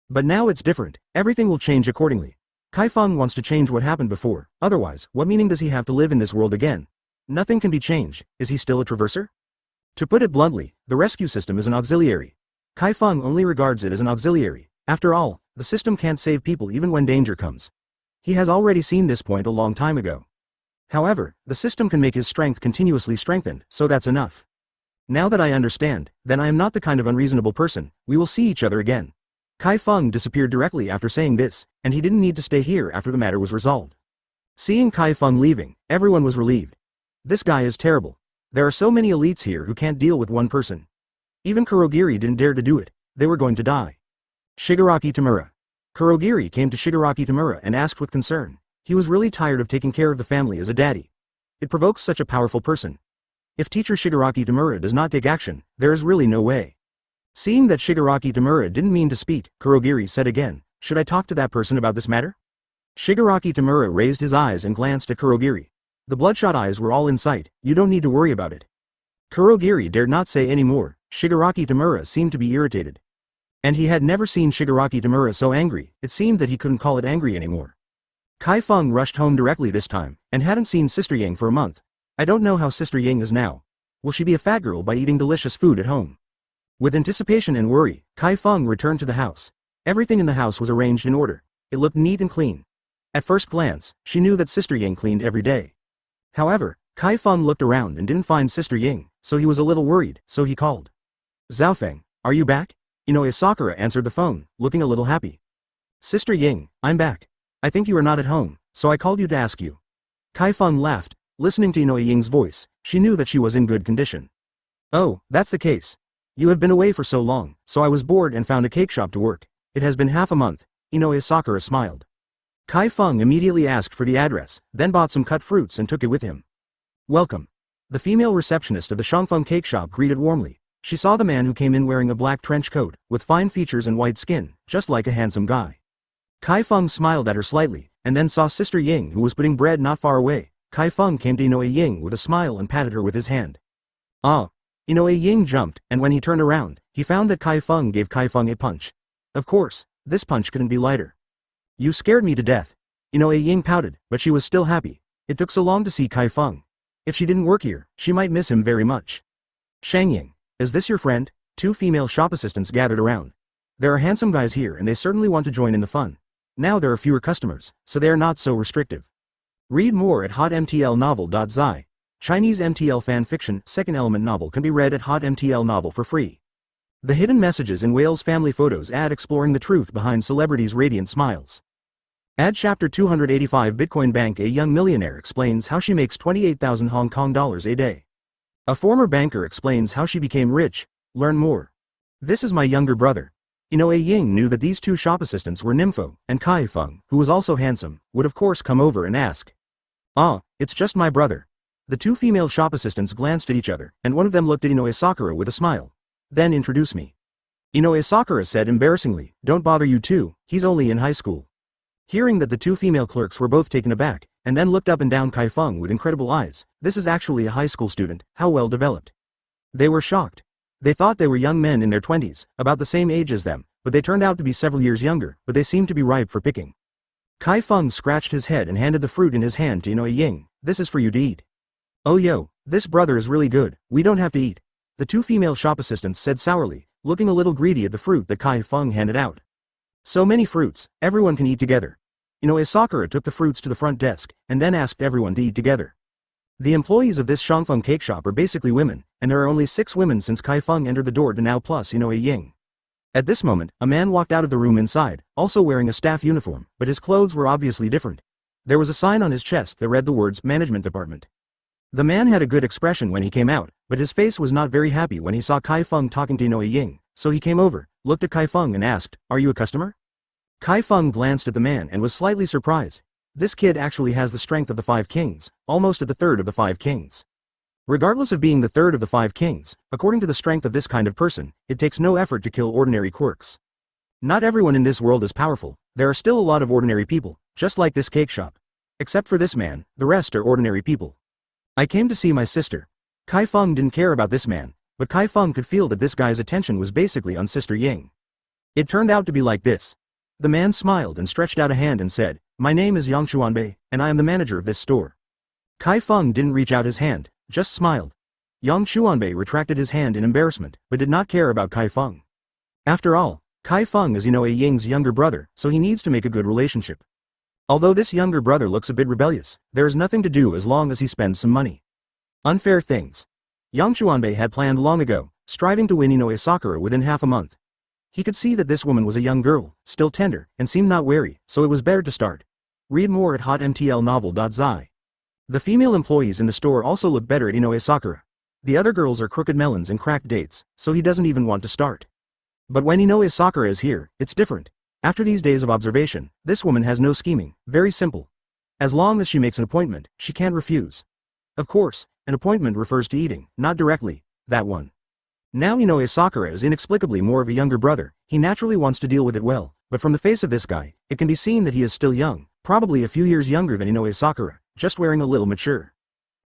But now it's different, everything will change accordingly. Chi Feng wants to change what happened before, otherwise, what meaning does he have to live in this world again? Nothing can be changed, is he still a traverser? To put it bluntly, the rescue system is an auxiliary. Chi Feng only regards it as an auxiliary. After all, the system can't save people even when danger comes. He has already seen this point a long time ago. However, the system can make his strength continuously strengthened, so that's enough. Now that I understand, then I am not the kind of unreasonable person. We will see each other again. Chi Feng disappeared directly after saying this, and he didn't need to stay here after the matter was resolved. Seeing Chi Feng leaving, everyone was relieved. This guy is terrible. There are so many elites here who can't deal with one person. Even Kurogiri didn't dare to do it. They were going to die. Shigaraki Tamura. Kurogiri came to Shigaraki Tamura and asked with concern. He was really tired of taking care of the family as a daddy. It provokes such a powerful person. If teacher Shigaraki Tamura does not take action, there is really no way. Seeing that Shigaraki Tamura didn't mean to speak, Kurogiri said again, Should I talk to that person about this matter? Shigaraki Tamura raised his eyes and glanced at Kurogiri. The bloodshot eyes were all in sight. You don't need to worry about it. Kurogiri dared not say any more. Shigaraki Tamura seemed to be irritated. And he had never seen Shigaraki Tamura so angry, it seemed that he couldn't call it angry anymore. Chi Feng rushed home directly this time, and hadn't seen Sister Yang for a month. I don't know how Sister Yang is now. Will she be a fat girl by eating delicious food at home? With anticipation and worry, Chi Feng returned to the house. Everything in the house was arranged in order. It looked neat and clean. At first glance, she knew that Sister Yang cleaned every day. However, Chi Feng looked around and didn't find Sister Yang, so he was a little worried, so he called. Zhaofeng, are you back? Inoue Sakura answered the phone, looking a little happy. Sister Yang, I'm back. I think you are not at home, so I called you to ask you. Chi Feng laughed. Listening to Inoue Ying's voice, she knew that she was in good condition. Oh, that's the case. You have been away for so long, so I was bored and found a cake shop to work. It has been half a month. Inoue Sakura smiled. Chi Feng immediately asked for the address, then bought some cut fruits and took it with him. Welcome. The female receptionist of the Shangfeng cake shop greeted warmly. She saw the man who came in wearing a black trench coat, with fine features and white skin, just like a handsome guy. Chi Feng smiled at her slightly, and then saw Sister Yang who was putting bread not far away. Chi Feng came to Inoue Ying with a smile and patted her with his hand. Ah! Inoue Ying jumped, and when he turned around, he found that Chi Feng gave Chi Feng a punch. Of course, this punch couldn't be lighter. You scared me to death. Inoue Ying pouted, but she was still happy. It took so long to see Chi Feng. If she didn't work here, she might miss him very much. Shang Ying, is this your friend? Two female shop assistants gathered around. There are handsome guys here and they certainly want to join in the fun. Now there are fewer customers, so they are not so restrictive. Read more at hotmtlnovel.zi. Chinese MTL fan fiction, second element novel can be read at hotmtl novel for free. The hidden messages in Whale's family photos ad exploring the truth behind celebrities' radiant smiles. Ad chapter 285 Bitcoin Bank. A young millionaire explains how she makes 28,000 Hong Kong dollars a day. A former banker explains how she became rich. Learn more. This is my younger brother. Inoue Ying knew that these two shop assistants were Nympho, and Chi Feng, who was also handsome, would of course come over and ask. Ah, it's just my brother. The two female shop assistants glanced at each other, and one of them looked at Inoue Sakura with a smile. Then introduce me. Inoue Sakura said embarrassingly, don't bother you two, he's only in high school. Hearing that the two female clerks were both taken aback, and then looked up and down Chi Feng with incredible eyes, this is actually a high school student, how well developed. They were shocked. They thought they were young men in their 20s, about the same age as them, but they turned out to be several years younger, but they seemed to be ripe for picking. Chi Feng scratched his head and handed the fruit in his hand to Inoue Ying. This is for you to eat. Oh yo, this brother is really good, we don't have to eat. The two female shop assistants said sourly, looking a little greedy at the fruit that Chi Feng handed out. So many fruits, everyone can eat together. Inoue Sakura took the fruits to the front desk, and then asked everyone to eat together. The employees of this Shangfeng cake shop are basically women, and there are only 6 women since Chi Feng entered the door to now plus Inoue Ying. At this moment, a man walked out of the room inside, also wearing a staff uniform, but his clothes were obviously different. There was a sign on his chest that read the words Management Department. The man had a good expression when he came out, but his face was not very happy when he saw Chi Feng talking to Inoue Ying, so he came over, looked at Chi Feng and asked, are you a customer? Chi Feng glanced at the man and was slightly surprised. This kid actually has the strength of the 5 kings, almost at the third of the 5 kings. Regardless of being the third of the 5 kings, according to the strength of this kind of person, it takes no effort to kill ordinary quirks. Not everyone in this world is powerful, there are still a lot of ordinary people, just like this cake shop. Except for this man, the rest are ordinary people. I came to see my sister. Chi Feng didn't care about this man, but Chi Feng could feel that this guy's attention was basically on Sister Ying. It turned out to be like this. The man smiled and stretched out a hand and said, my name is Yang Chuanbei, and I am the manager of this store. Chi Feng didn't reach out his hand, just smiled. Yang Chuanbei retracted his hand in embarrassment, but did not care about Chi Feng. After all, Chi Feng is Inoue Ying's younger brother, so he needs to make a good relationship. Although this younger brother looks a bit rebellious, there is nothing to do as long as he spends some money. Unfair things. Yang Chuanbei had planned long ago, striving to win Inoue Sakura within half a month. He could see that this woman was a young girl, still tender, and seemed not wary, so it was better to start. Read more at hotmtlnovel.zi. The female employees in the store also look better at Inoue Sakura. The other girls are crooked melons and cracked dates, so he doesn't even want to start. But when Inoue Sakura is here, it's different. After these days of observation, this woman has no scheming, very simple. As long as she makes an appointment, she can't refuse. Of course, an appointment refers to eating, not directly, that one. Now Inoue Sakura is inexplicably more of a younger brother, he naturally wants to deal with it well, but from the face of this guy, it can be seen that he is still young, probably a few years younger than Inoue Sakura, just wearing a little mature.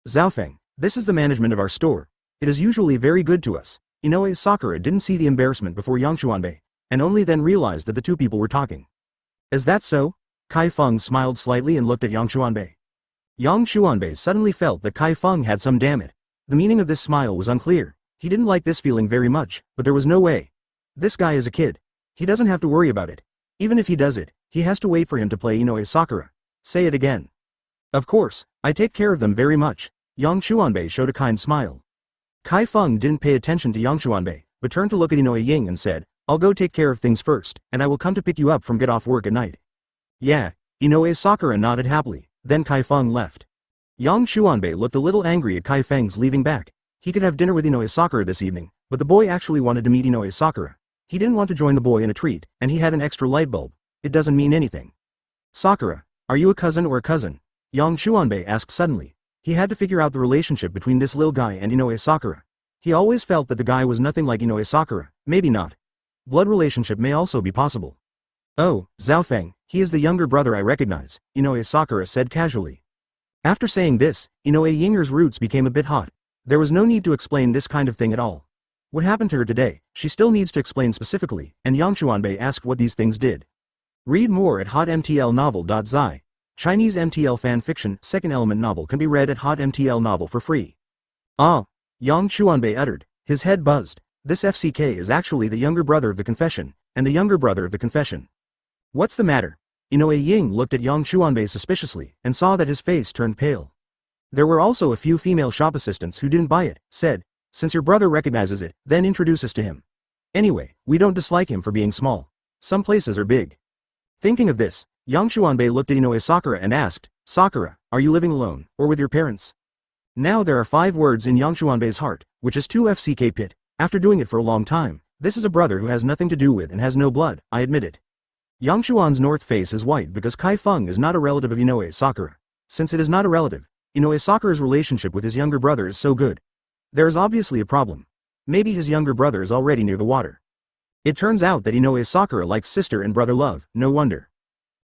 Zhaofeng, this is the management of our store. It is usually very good to us. Inoue Sakura didn't see the embarrassment before Yang Chuanbei, and only then realized that the two people were talking. Is that so? Chi Feng smiled slightly and looked at Yang Chuanbei. Yang Chuanbei suddenly felt that Chi Feng had some damn it. The meaning of this smile was unclear. He didn't like this feeling very much, but there was no way. This guy is a kid. He doesn't have to worry about it. Even if he does it, he has to wait for him to play Inoue Sakura. Say it again. Of course, I take care of them very much. Yang Chuanbei showed a kind smile. Chi Feng didn't pay attention to Yang Chuanbei, but turned to look at Inoue Ying and said, I'll go take care of things first, and I will come to pick you up from get off work at night. Yeah, Inoue Sakura nodded happily, then Chi Feng left. Yang Chuanbei looked a little angry at Chi Feng's leaving back. He could have dinner with Inoue Sakura this evening, but the boy actually wanted to meet Inoue Sakura. He didn't want to join the boy in a treat, and he had an extra light bulb. It doesn't mean anything. Sakura, are you a cousin or a cousin? Yang Chuanbei asked suddenly. He had to figure out the relationship between this little guy and Inoue Sakura. He always felt that the guy was nothing like Inoue Sakura, maybe not. Blood relationship may also be possible. Oh, Zhao Feng, he is the younger brother I recognize, Inoue Sakura said casually. After saying this, Inoue Yinger's roots became a bit hot. There was no need to explain this kind of thing at all. What happened to her today, she still needs to explain specifically, and Yang Chuanbei asked what these things did. Read more at hotmtlnovel.zi. Chinese MTL fan fiction, second element novel can be read at hotmtl novel for free. Ah, Yang Chuanbei uttered, his head buzzed. This FCK is actually the younger brother of the confession, and the younger brother of the confession. What's the matter? Inoue Ying looked at Yang Chuanbei suspiciously, and saw that his face turned pale. There were also a few female shop assistants who didn't buy it, said, since your brother recognizes it, then introduce us to him. Anyway, we don't dislike him for being small. Some places are big. Thinking of this, Yang Chuanbei looked at Inoue Sakura and asked, Sakura, are you living alone, or with your parents? Now there are 5 words in Yang Chuanbei's heart, which is 2 FCK pit. After doing it for a long time, this is a brother who has nothing to do with and has no blood, I admit it. Yang Chuan's north face is white because Chi Feng is not a relative of Inoue Sakura. Since it is not a relative, Inoue Sakura's relationship with his younger brother is so good. There is obviously a problem. Maybe his younger brother is already near the water. It turns out that Inoue Sakura likes sister and brother love, no wonder.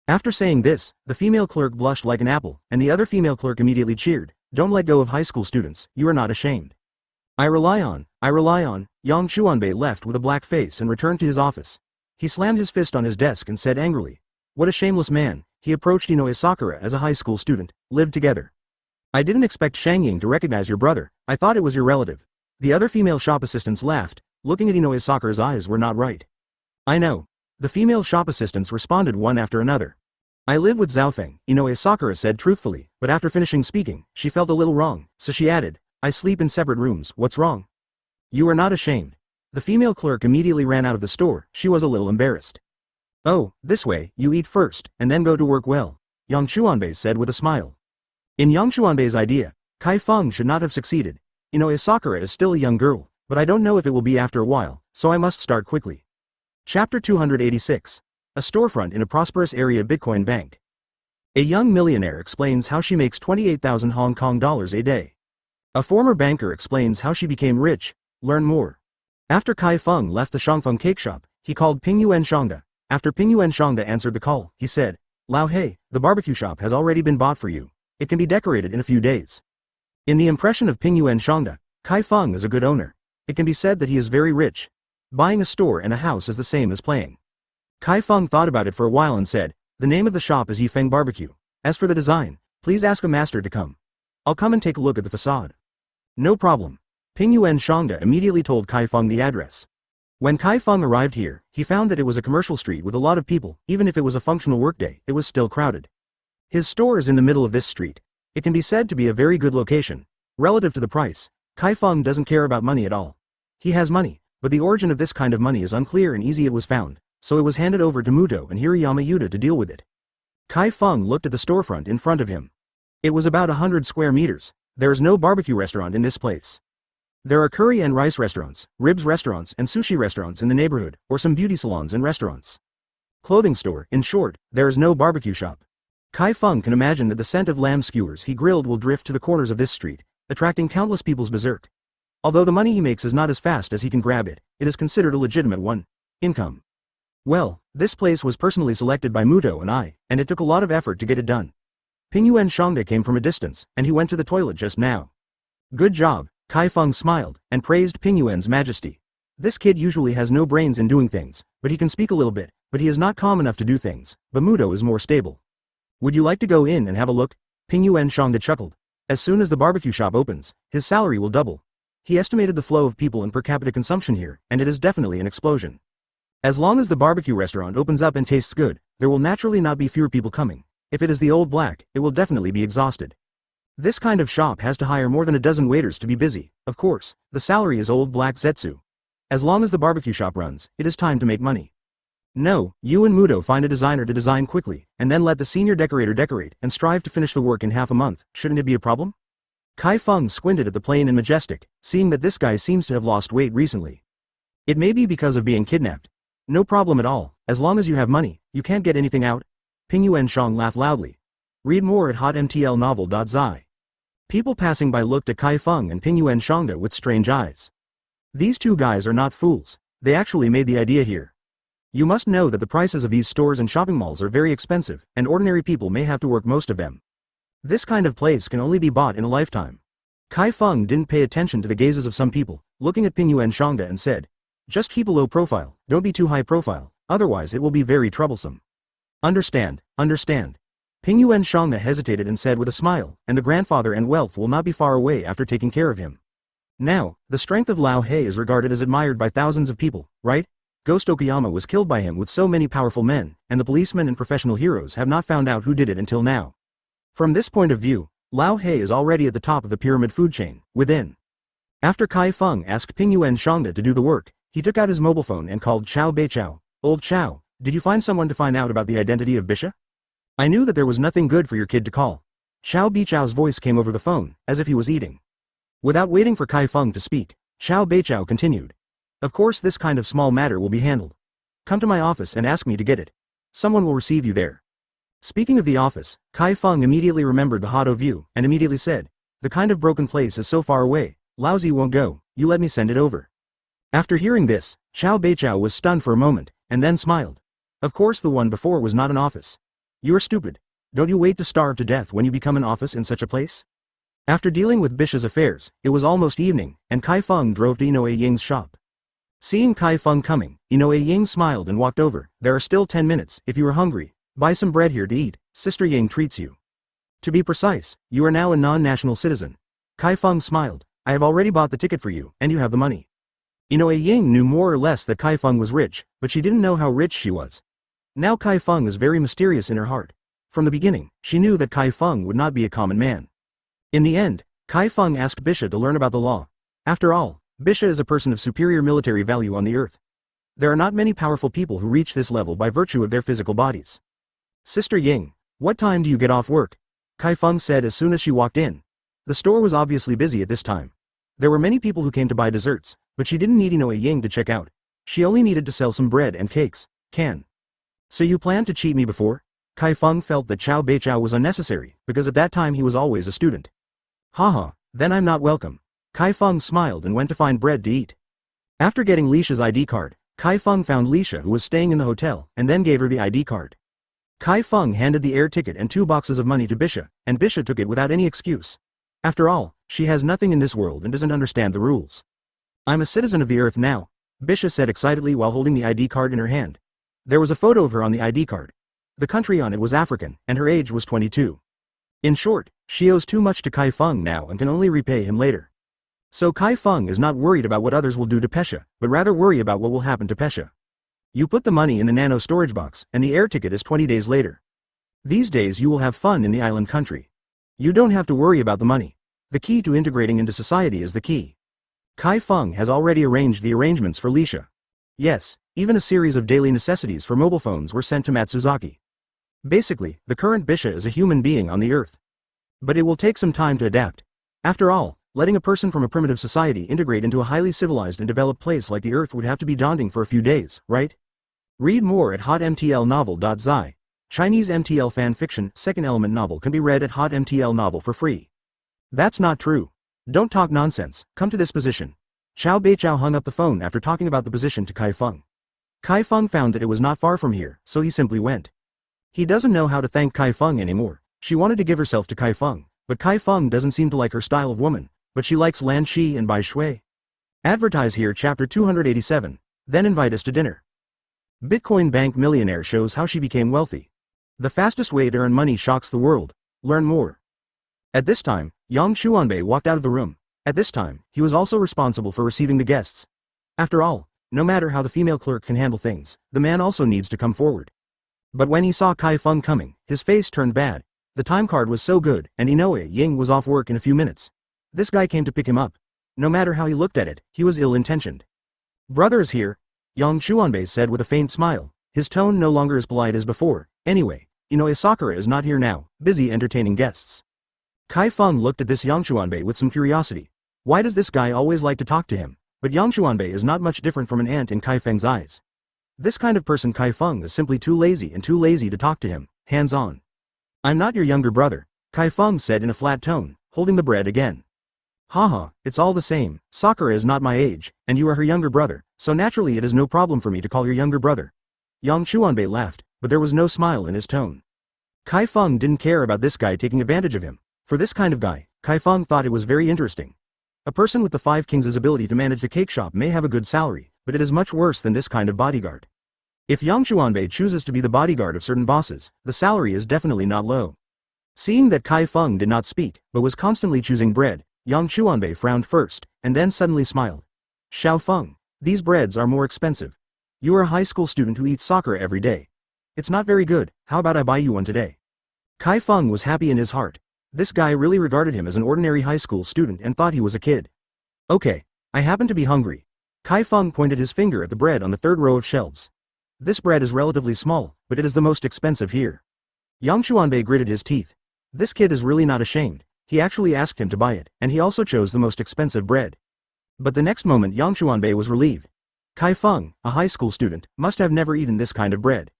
After saying this, the female clerk blushed like an apple, and the other female clerk immediately cheered. Don't let go of high school students, you are not ashamed. I rely on. Yang Chuanbei left with a black face and returned to his office. He slammed his fist on his desk and said angrily, what a shameless man. He approached Inoue Sakura as a high school student, lived together. I didn't expect Shang Ying to recognize your brother, I thought it was your relative. The other female shop assistants laughed, looking at Inoue Sakura's eyes were not right. I know. The female shop assistants responded one after another. I live with Zhao Feng, Inoue Sakura said truthfully, but after finishing speaking, she felt a little wrong, so she added, I sleep in separate rooms, what's wrong? You are not ashamed. The female clerk immediately ran out of the store, she was a little embarrassed. Oh, this way, you eat first, and then go to work well, Yang Chuanbei said with a smile. In Yang Chuanbei's idea, Chi Feng should not have succeeded. Inoue Sakura is still a young girl, but I don't know if it will be after a while, so I must start quickly. Chapter 286. A storefront in a prosperous area Bitcoin bank. A young millionaire explains how she makes 28,000 Hong Kong dollars a day. A former banker explains how she became rich. Learn more. After Chi Feng left the Shangfeng cake shop, he called Ping Yuan Shangda. After Ping Yuan Shangda answered the call, he said, Lao Hei, the barbecue shop has already been bought for you. It can be decorated in a few days. In the impression of Ping Yuan Shangda, Chi Feng is a good owner. It can be said that he is very rich. Buying a store and a house is the same as playing. Chi Feng thought about it for a while and said, the name of the shop is Yifeng Barbecue. As for the design, please ask a master to come. I'll come and take a look at the facade. No problem. Ping Yuan Shangda immediately told Chi Feng the address. When Chi Feng arrived here, he found that it was a commercial street with a lot of people, even if it was a functional workday, it was still crowded. His store is in the middle of this street. It can be said to be a very good location. Relative to the price, Chi Feng doesn't care about money at all. He has money, but the origin of this kind of money is unclear and easy it was found, so it was handed over to Muto and Hirayama Yuta to deal with it. Chi Feng looked at the storefront in front of him. It was about 100 square meters. There is no barbecue restaurant in this place. There are curry and rice restaurants, ribs restaurants and sushi restaurants in the neighborhood, or some beauty salons and restaurants. Clothing store, in short, there is no barbecue shop. Chi Feng can imagine that the scent of lamb skewers he grilled will drift to the corners of this street, attracting countless people's berserk. Although the money he makes is not as fast as he can grab it, it is considered a legitimate one. Income. Well, this place was personally selected by Muto and I, and it took a lot of effort to get it done. Ping Yuan Shangde came from a distance, and he went to the toilet just now. Good job, Chi Feng smiled, and praised Ping Yuan's majesty. This kid usually has no brains in doing things, but he can speak a little bit, but he is not calm enough to do things. Bamudo is more stable. Would you like to go in and have a look? Ping Yuan Shangde chuckled. As soon as the barbecue shop opens, his salary will double. He estimated the flow of people and per capita consumption here, and it is definitely an explosion. As long as the barbecue restaurant opens up and tastes good, there will naturally not be fewer people coming. If it is the old black, it will definitely be exhausted. This kind of shop has to hire more than a dozen waiters to be busy. Of course, the salary is old black Zetsu. As long as the barbecue shop runs, it is time to make money. No, you and Mudo find a designer to design quickly, and then let the senior decorator decorate and strive to finish the work in half a month. Shouldn't it be a problem? Chi Feng squinted at the plain and majestic, seeing that this guy seems to have lost weight recently. It may be because of being kidnapped. No problem at all, as long as you have money, you can't get anything out. Ping Yuan Shang laughed loudly. Read more at hotmtlnovel.zi. People passing by looked at Chi Feng and Ping Yuan Shangde with strange eyes. These two guys are not fools. They actually made the idea here. You must know that the prices of these stores and shopping malls are very expensive, and ordinary people may have to work most of them. This kind of place can only be bought in a lifetime. Chi Feng didn't pay attention to the gazes of some people, looking at Ping Yuan Shangde and said, just keep a low profile, don't be too high profile, otherwise it will be very troublesome. Understand. Ping Yuan Shangde hesitated and said with a smile, and the grandfather and wealth will not be far away after taking care of him. Now, the strength of Lao He is regarded as admired by thousands of people, right? Ghost Okayama was killed by him with so many powerful men, and the policemen and professional heroes have not found out who did it until now. From this point of view, Lao He is already at the top of the pyramid food chain, within. After Chi Feng asked Ping Yuan Shangde to do the work, he took out his mobile phone and called Chao Beichao. Old Chao, did you find someone to find out about the identity of Bisha? I knew that there was nothing good for your kid to call. Chao Beichao's voice came over the phone, as if he was eating. Without waiting for Chi Feng to speak, Chao Beichao continued. Of course this kind of small matter will be handled. Come to my office and ask me to get it. Someone will receive you there. Speaking of the office, Chi Feng immediately remembered the Hado view, and immediately said, the kind of broken place is so far away, Laozi won't go, you let me send it over. After hearing this, Chao Beichao was stunned for a moment, and then smiled. Of course the one before was not an office. You're stupid. Don't you wait to starve to death when you become an office in such a place? After dealing with Bisha's affairs, it was almost evening, and Chi Feng drove to Inoue Ying's shop. Seeing Chi Feng coming, Inoue Ying smiled and walked over. There are still 10 minutes, if you are hungry, buy some bread here to eat, Sister Ying treats you. To be precise, you are now a non-national citizen. Chi Feng smiled. I have already bought the ticket for you, and you have the money. Inoue Ying knew more or less that Chi Feng was rich, but she didn't know how rich she was. Now Chi Feng is very mysterious in her heart. From the beginning, she knew that Chi Feng would not be a common man. In the end, Chi Feng asked Bisha to learn about the law. After all, Bisha is a person of superior military value on the earth. There are not many powerful people who reach this level by virtue of their physical bodies. Sister Ying, what time do you get off work? Chi Feng said as soon as she walked in. The store was obviously busy at this time. There were many people who came to buy desserts, but she didn't need Inoue Ying to check out. She only needed to sell some bread and cakes. So you planned to cheat me before? Chi Feng felt that Chao Beichao was unnecessary, because at that time he was always a student. Haha, then I'm not welcome. Chi Feng smiled and went to find bread to eat. After getting Lisha's ID card, Chi Feng found Lisha who was staying in the hotel, and then gave her the ID card. Chi Feng handed the air ticket and 2 boxes of money to Bisha, and Bisha took it without any excuse. After all, she has nothing in this world and doesn't understand the rules. I'm a citizen of the earth now, Bisha said excitedly while holding the ID card in her hand. There was a photo of her on the ID card. The country on it was African, and her age was 22. In short, she owes too much to Chi Feng now and can only repay him later. So Chi Feng is not worried about what others will do to Pesha, but rather worry about what will happen to Pesha. You put the money in the nano storage box, and the air ticket is 20 days later. These days you will have fun in the island country. You don't have to worry about the money. The key to integrating into society is the key. Chi Feng has already arranged the arrangements for Lisha. Yes, even a series of daily necessities for mobile phones were sent to Matsuzaki. Basically, the current Bisha is a human being on the earth. But it will take some time to adapt. After all, letting a person from a primitive society integrate into a highly civilized and developed place like the earth would have to be daunting for a few days, right? Read more at hotmtlnovel.zi. Chinese MTL fan fiction, second element novel can be read at hotmtl novel for free. That's not true. Don't talk nonsense, come to this position. Chao Beichao hung up the phone after talking about the position to Chi Feng. Chi Feng found that it was not far from here, so he simply went. He doesn't know how to thank Chi Feng anymore. She wanted to give herself to Chi Feng, but Chi Feng doesn't seem to like her style of woman, but she likes Lan Shi and Bai Shui. Advertise here chapter 287. Then invite us to dinner. Bitcoin bank millionaire shows how she became wealthy. The fastest way to earn money shocks the world. Learn more. At this time, Yang Chuanbei walked out of the room. At this time, he was also responsible for receiving the guests. After all, no matter how the female clerk can handle things, the man also needs to come forward. But when he saw Chi Feng coming, his face turned bad. The time card was so good, and Inoue Ying was off work in a few minutes. This guy came to pick him up. No matter how he looked at it, he was ill-intentioned. Brother is here, Yang Chuanbei said with a faint smile, his tone no longer as polite as before. Anyway, Inoue Sakura is not here now, busy entertaining guests. Chi Feng looked at this Yang Chuanbei with some curiosity. Why does this guy always like to talk to him? But Yang Chuanbei is not much different from an ant in Chi Feng's eyes. This kind of person Chi Feng is simply too lazy to talk to him, hands-on. I'm not your younger brother, Chi Feng said in a flat tone, holding the bread again. Haha, it's all the same, Sakura is not my age, and you are her younger brother, so naturally it is no problem for me to call your younger brother. Yang Chuanbei laughed, but there was no smile in his tone. Chi Feng didn't care about this guy taking advantage of him. For this kind of guy, Chi Feng thought it was very interesting. A person with the Five Kings' ability to manage the cake shop may have a good salary, but it is much worse than this kind of bodyguard. If Yang Chuanbei chooses to be the bodyguard of certain bosses, the salary is definitely not low. Seeing that Chi Feng did not speak, but was constantly choosing bread, Yang Chuanbei frowned first, and then suddenly smiled. Xiao Feng, these breads are more expensive. You are a high school student who eats soccer every day. It's not very good, how about I buy you one today? Chi Feng was happy in his heart. This guy really regarded him as an ordinary high school student and thought he was a kid. Okay, I happen to be hungry. Chi Feng pointed his finger at the bread on the third row of shelves. This bread is relatively small, but it is the most expensive here. Yang Chuanbei gritted his teeth. This kid is really not ashamed. He actually asked him to buy it, and he also chose the most expensive bread. But the next moment Yang Chuanbei was relieved. Chi Feng, a high school student, must have never eaten this kind of bread.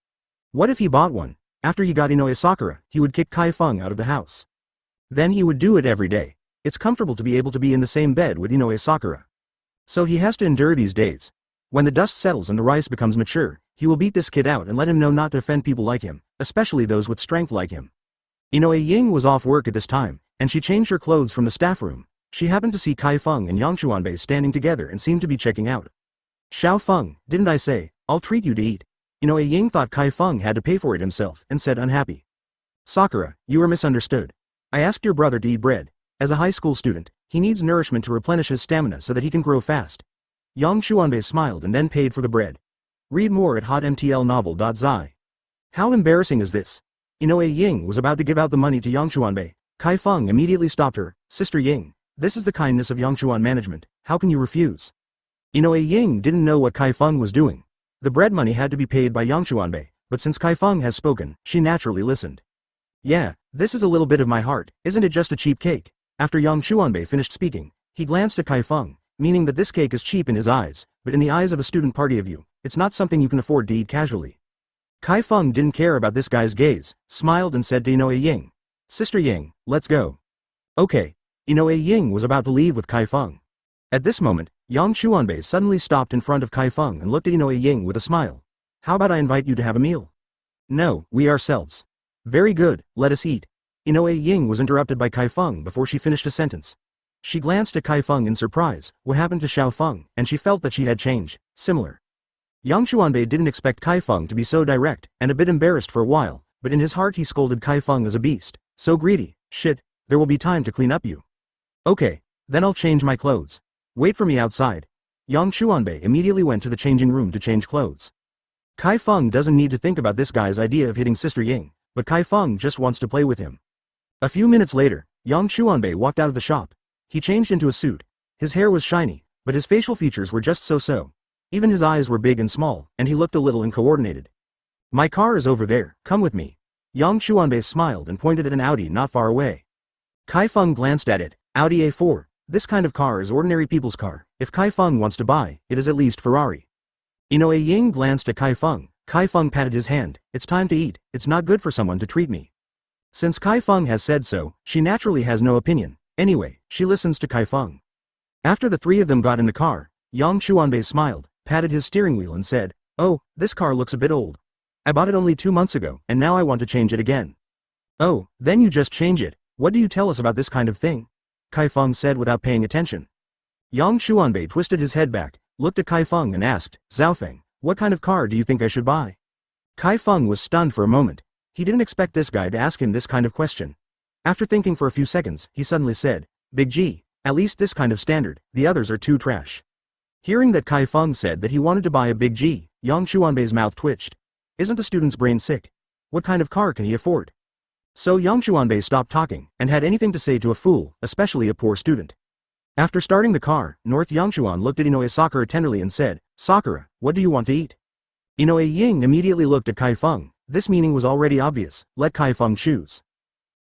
What if he bought one? After he got Inoue Sakura, he would kick Chi Feng out of the house. Then he would do it every day. It's comfortable to be able to be in the same bed with Inoue Sakura. So he has to endure these days. When the dust settles and the rice becomes mature, he will beat this kid out and let him know not to offend people like him, especially those with strength like him. Inoue Ying was off work at this time, and she changed her clothes from the staff room. She happened to see Chi Feng and Yang Chuanbei standing together and seemed to be checking out. Xiao Feng, didn't I say, I'll treat you to eat? Inoue Ying thought Chi Feng had to pay for it himself and said unhappy. Sakura, you are misunderstood. I asked your brother to eat bread. As a high school student, he needs nourishment to replenish his stamina so that he can grow fast. Yang Chuanbei smiled and then paid for the bread. Read more at hotmtlnovel.zi. How embarrassing is this? Inoue Ying was about to give out the money to Yang Chuanbei. Chi Feng immediately stopped her. Sister Ying, this is the kindness of Yangchuan management, how can you refuse? Inoue Ying didn't know what Chi Feng was doing. The bread money had to be paid by Yang Chuanbei, but since Chi Feng has spoken, she naturally listened. Yeah, this is a little bit of my heart, isn't it just a cheap cake? After Yang Chuanbei finished speaking, he glanced at Chi Feng, meaning that this cake is cheap in his eyes, but in the eyes of a student party of you, it's not something you can afford to eat casually. Chi Feng didn't care about this guy's gaze, smiled and said to Inoue Ying, Sister Ying, let's go. Okay. Inoue Ying was about to leave with Chi Feng. At this moment, Yang Chuanbei suddenly stopped in front of Chi Feng and looked at Inoue Ying with a smile. How about I invite you to have a meal? No, we ourselves. Very good, let us eat. Inoue Ying was interrupted by Chi Feng before she finished a sentence. She glanced at Chi Feng in surprise, what happened to Xiao Feng, and she felt that she had changed, similar. Yang Chuanbei didn't expect Chi Feng to be so direct, and a bit embarrassed for a while, but in his heart he scolded Chi Feng as a beast, so greedy, shit, there will be time to clean up you. Okay, then I'll change my clothes. Wait for me outside. Yang Chuanbei immediately went to the changing room to change clothes. Chi Feng doesn't need to think about this guy's idea of hitting Sister Ying, but Chi Feng just wants to play with him. A few minutes later, Yang Chuanbei walked out of the shop. He changed into a suit. His hair was shiny, but his facial features were just so-so. Even his eyes were big and small, and he looked a little uncoordinated. My car is over there, come with me. Yang Chuanbei smiled and pointed at an Audi not far away. Chi Feng glanced at it. Audi A4. This kind of car is ordinary people's car. If Chi Feng wants to buy, it is at least Ferrari. Inoue Ying glanced at Chi Feng. Chi Feng patted his hand. It's time to eat. It's not good for someone to treat me. Since Chi Feng has said so, she naturally has no opinion. Anyway, she listens to Chi Feng. After the three of them got in the car, Yang Chuanbei smiled, patted his steering wheel and said, Oh, this car looks a bit old. I bought it only 2 months ago, and now I want to change it again. Oh, then you just change it. What do you tell us about this kind of thing? Chi Feng said without paying attention. Yang Xuanbei twisted his head back, looked at Chi Feng and asked, Zhao Feng, what kind of car do you think I should buy? Chi Feng was stunned for a moment. He didn't expect this guy to ask him this kind of question. After thinking for a few seconds, he suddenly said, Big G, at least this kind of standard, the others are too trash. Hearing that Chi Feng said that he wanted to buy a Big G, Yang Xuanbei's mouth twitched. Isn't the student's brain sick? What kind of car can he afford? So Yang Xuanbei stopped talking, and had anything to say to a fool, especially a poor student. After starting the car, North Yangchuan looked at Inoue Sakura tenderly and said, Sakura, what do you want to eat? Inoue Ying immediately looked at Chi Feng. This meaning was already obvious, let Chi Feng choose.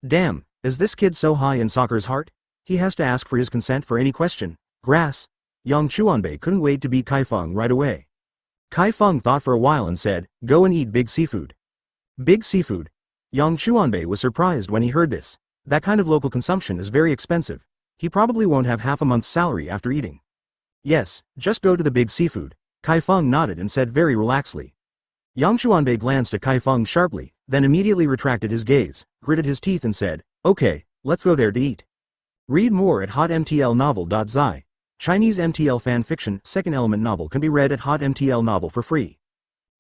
Damn, is this kid so high in Sakura's heart? He has to ask for his consent for any question. Grass. Yang Xuanbei couldn't wait to beat Chi Feng right away. Chi Feng thought for a while and said, go and eat big seafood. Big seafood. Yang Xuanbei was surprised when he heard this. That kind of local consumption is very expensive. He probably won't have half a month's salary after eating. Yes, just go to the big seafood. Chi Feng nodded and said very relaxedly. Yang Xuanbei glanced at Chi Feng sharply, then immediately retracted his gaze, gritted his teeth and said, okay, let's go there to eat. Read more at hotmtlnovel.zi. Chinese MTL fan fiction, second element novel can be read at hotmtl novel for free.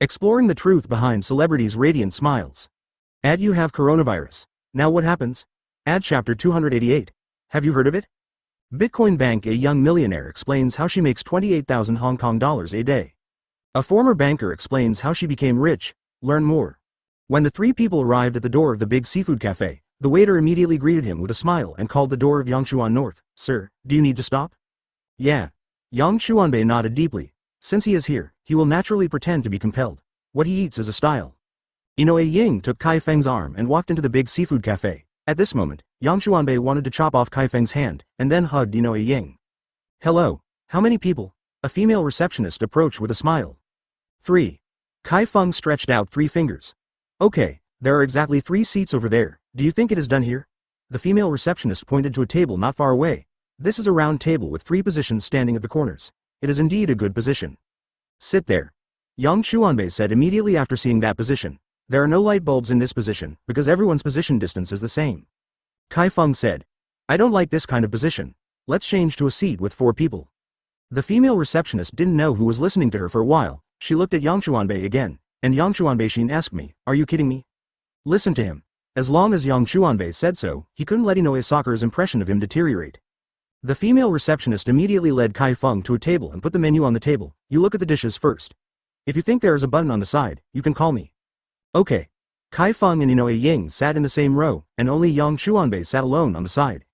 Exploring the truth behind celebrities' radiant smiles. Ad you have coronavirus. Now what happens? Ad chapter 288. Have you heard of it? Bitcoin Bank, a young millionaire explains how she makes 28,000 Hong Kong dollars a day. A former banker explains how she became rich. Learn more. When the three people arrived at the door of the big seafood cafe, the waiter immediately greeted him with a smile and called the door of Yangchuan North. Sir, do you need to stop? Yeah. Yang Xuanbei nodded deeply. Since he is here, he will naturally pretend to be compelled. What he eats is a style. Inoue Ying took Chi Feng's arm and walked into the big seafood cafe. At this moment, Yang Xuanbei wanted to chop off Chi Feng's hand, and then hugged Inoue Ying. Hello. How many people? A female receptionist approached with a smile. 3. Chi Feng stretched out 3 fingers. Okay, there are exactly 3 seats over there. Do you think it is done here? The female receptionist pointed to a table not far away. This is a round table with 3 positions standing at the corners. It is indeed a good position. Sit there. Yang Xuanbei said immediately after seeing that position. There are no light bulbs in this position, because everyone's position distance is the same. Chi Feng said. I don't like this kind of position. Let's change to a seat with 4 people. The female receptionist didn't know who was listening to her for a while. She looked at Yang Xuanbei again, and Yang Xuanbei asked me, are you kidding me? Listen to him. As long as Yang Xuanbei said so, he couldn't let Inoue Sakura's impression of him deteriorate. The female receptionist immediately led Chi Feng to a table and put the menu on the table. You look at the dishes first. If you think there is a button on the side, you can call me. Okay. Chi Feng and Inoue Ying sat in the same row, and only Yang Xuanbei sat alone on the side.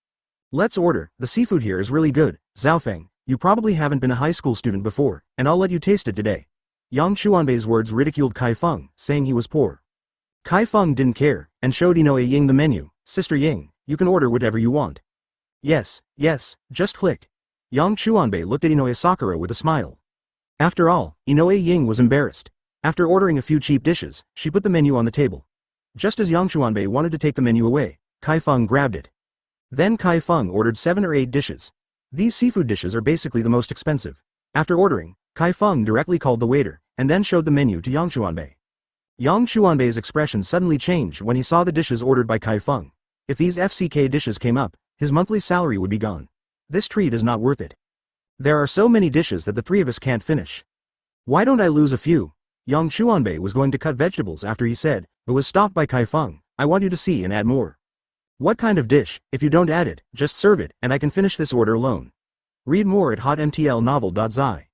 Let's order. The seafood here is really good. Zhao Feng, you probably haven't been a high school student before, and I'll let you taste it today. Yang Xuanbei's words ridiculed Chi Feng, saying he was poor. Chi Feng didn't care, and showed Inoue Ying the menu. Sister Ying, you can order whatever you want. Yes, just click. Yang Xuanbei looked at Inoue Sakura with a smile. After all, Inoue Ying was embarrassed. After ordering a few cheap dishes, she put the menu on the table. Just as Yang Xuanbei wanted to take the menu away, Chi Feng grabbed it. Then Chi Feng ordered 7 or 8 dishes. These seafood dishes are basically the most expensive. After ordering, Chi Feng directly called the waiter, and then showed the menu to Yang Xuanbei. Yang Xuanbei's expression suddenly changed when he saw the dishes ordered by Chi Feng. If these FCK dishes came up, his monthly salary would be gone. This treat is not worth it. There are so many dishes that the 3 of us can't finish. Why don't I lose a few? Yang Xuanbei was going to cut vegetables after he said, but was stopped by Chi Feng. I want you to see and add more. What kind of dish? If you don't add it, just serve it, and I can finish this order alone. Read more at hotmtlnovel.zi.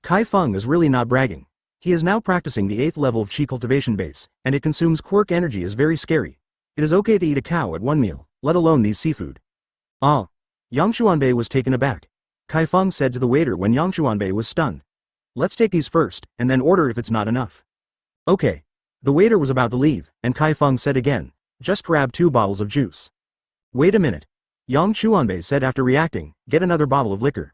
Chi Feng is really not bragging. He is now practicing the 8th level of Chi cultivation base, and it consumes Quirk energy is very scary. It is okay to eat a cow at 1 meal, let alone these seafood. Ah. Yang Xuanbei was taken aback. Chi Feng said to the waiter when Yang Xuanbei was stunned. Let's take these first, and then order if it's not enough. Okay. The waiter was about to leave, and Chi Feng said again, just grab 2 bottles of juice. Wait a minute. Yang Xuanbei said after reacting, get another bottle of liquor.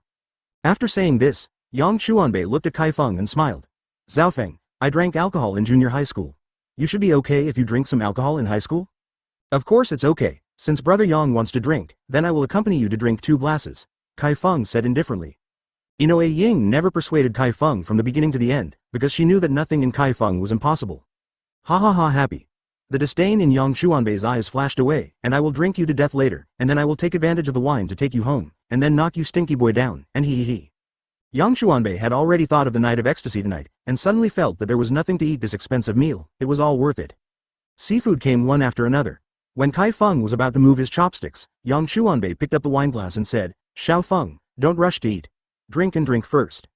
After saying this, Yang Xuanbei looked at Chi Feng and smiled. Zhao Feng, I drank alcohol in junior high school. You should be okay if you drink some alcohol in high school? Of course it's okay. Since Brother Yang wants to drink, then I will accompany you to drink 2 glasses, Chi Feng said indifferently. Inoue Ying never persuaded Chi Feng from the beginning to the end, because she knew that nothing in Chi Feng was impossible. Ha ha ha happy. The disdain in Yang Xuanbei's eyes flashed away. "And I will drink you to death later, and then I will take advantage of the wine to take you home, and then knock you stinky boy down, and he. Yang Xuanbei had already thought of the night of ecstasy tonight, and suddenly felt that there was nothing to eat this expensive meal. It was all worth it. Seafood came one after another. When Chi Feng was about to move his chopsticks, Yang Xuanbei picked up the wineglass and said, "Xiao Feng, don't rush to eat. Drink and drink first."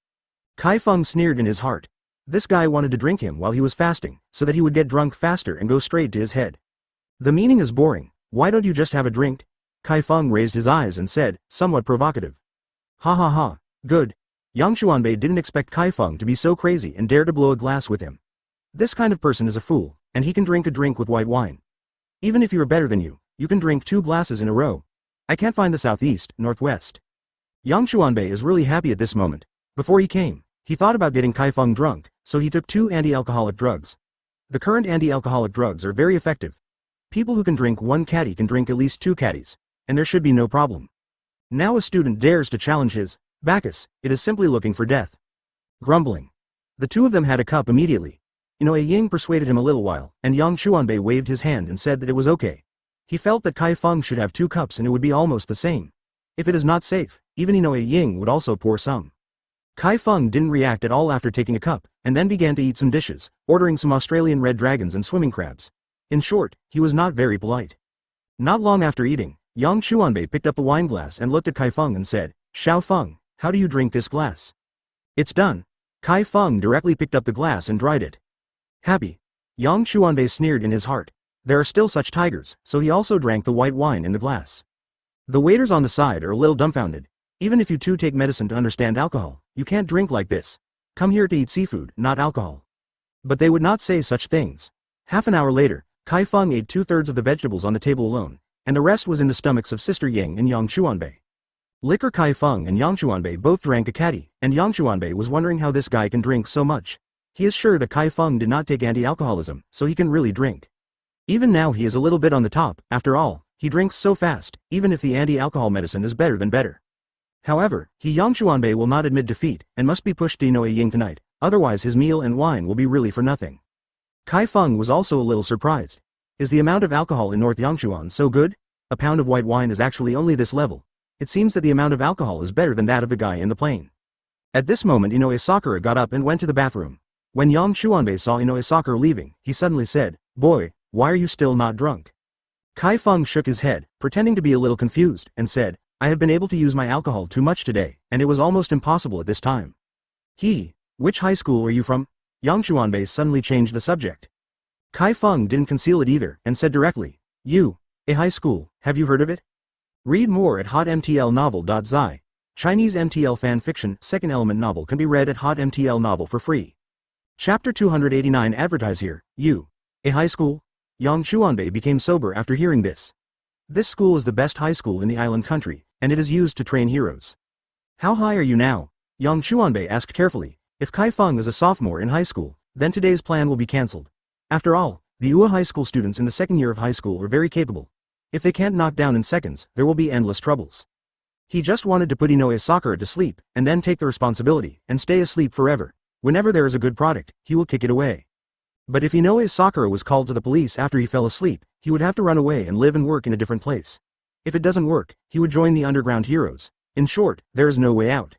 Chi Feng sneered in his heart. This guy wanted to drink him while he was fasting, so that he would get drunk faster and go straight to his head. The meaning is boring. Why don't you just have a drink? Chi Feng raised his eyes and said, somewhat provocative. Ha ha ha, good. Yang Xuanbei didn't expect Chi Feng to be so crazy and dare to blow a glass with him. This kind of person is a fool, and he can drink a drink with white wine. Even if you are better than you can drink 2 glasses in a row. I can't find the southeast, northwest. Yang Xuanbei is really happy at this moment. Before he came, he thought about getting Chi Feng drunk, so he took 2 anti-alcoholic drugs. The current anti-alcoholic drugs are very effective. People who can drink 1 caddy can drink at least 2 caddies, and there should be no problem. Now a student dares to challenge his Bacchus, it is simply looking for death. Grumbling. The 2 of them had a cup immediately. Inoue Ying persuaded him a little while, and Yang Xuanbei waved his hand and said that it was okay. He felt that Chi Feng should have 2 cups and it would be almost the same. If it is not safe, even Inoue Ying would also pour some. Chi Feng didn't react at all after taking a cup, and then began to eat some dishes, ordering some Australian red dragons and swimming crabs. In short, he was not very polite. Not long after eating, Yang Xuanbei picked up the wineglass and looked at Chi Feng and said, "Xiao Feng, how do you drink this glass?" "It's done." Chi Feng directly picked up the glass and dried it. Happy. Yang Xuanbei sneered in his heart. There are still such tigers, so he also drank the white wine in the glass. The waiters on the side are a little dumbfounded. Even if you 2 take medicine to understand alcohol, you can't drink like this. Come here to eat seafood, not alcohol. But they would not say such things. Half an hour later, Chi Feng ate 2/3 of the vegetables on the table alone, and the rest was in the stomachs of Sister Ying and Yang Xuanbei. Liquor. Chi Feng and Yang Xuanbei both drank a caddy, and Yang Xuanbei was wondering how this guy can drink so much. He is sure that Chi Feng did not take anti-alcoholism, so he can really drink. Even now he is a little bit on the top. After all, he drinks so fast, even if the anti-alcohol medicine is better than better. However, Yang Xuanbei will not admit defeat, and must be pushed to Inoue Ying tonight, otherwise his meal and wine will be really for nothing. Chi Feng was also a little surprised. Is the amount of alcohol in North Yangchuan so good? A pound of white wine is actually only this level. It seems that the amount of alcohol is better than that of the guy in the plane. At this moment Inoue Sakura got up and went to the bathroom. When Yang Xuanbei saw Inoue Sakura leaving, he suddenly said, "Boy, why are you still not drunk?" Chi Feng shook his head, pretending to be a little confused, and said, "I have been able to use my alcohol too much today, and it was almost impossible at this time." Which high school are you from? Yang Xuanbei suddenly changed the subject. Chi Feng didn't conceal it either, and said directly, a high school, have you heard of it? Read more at hotmtlnovel.zi. Chinese MTL fan fiction, second element novel can be read at hotmtl novel for free. Chapter 289 Advertise here, a high school? Yang Xuanbei became sober after hearing this. This school is the best high school in the island country, and it is used to train heroes. How high are you now? Yang Xuanbei asked carefully. If Chi Feng is a sophomore in high school, then today's plan will be cancelled. After all, the UA high school students in the second year of high school are very capable. If they can't knock down in seconds, there will be endless troubles. He just wanted to put Inoue Sakura to sleep, and then take the responsibility, and stay asleep forever. Whenever there is a good product, he will kick it away. But if Inoue Sakura was called to the police after he fell asleep, he would have to run away and live and work in a different place. If it doesn't work, he would join the underground heroes. In short, there is no way out.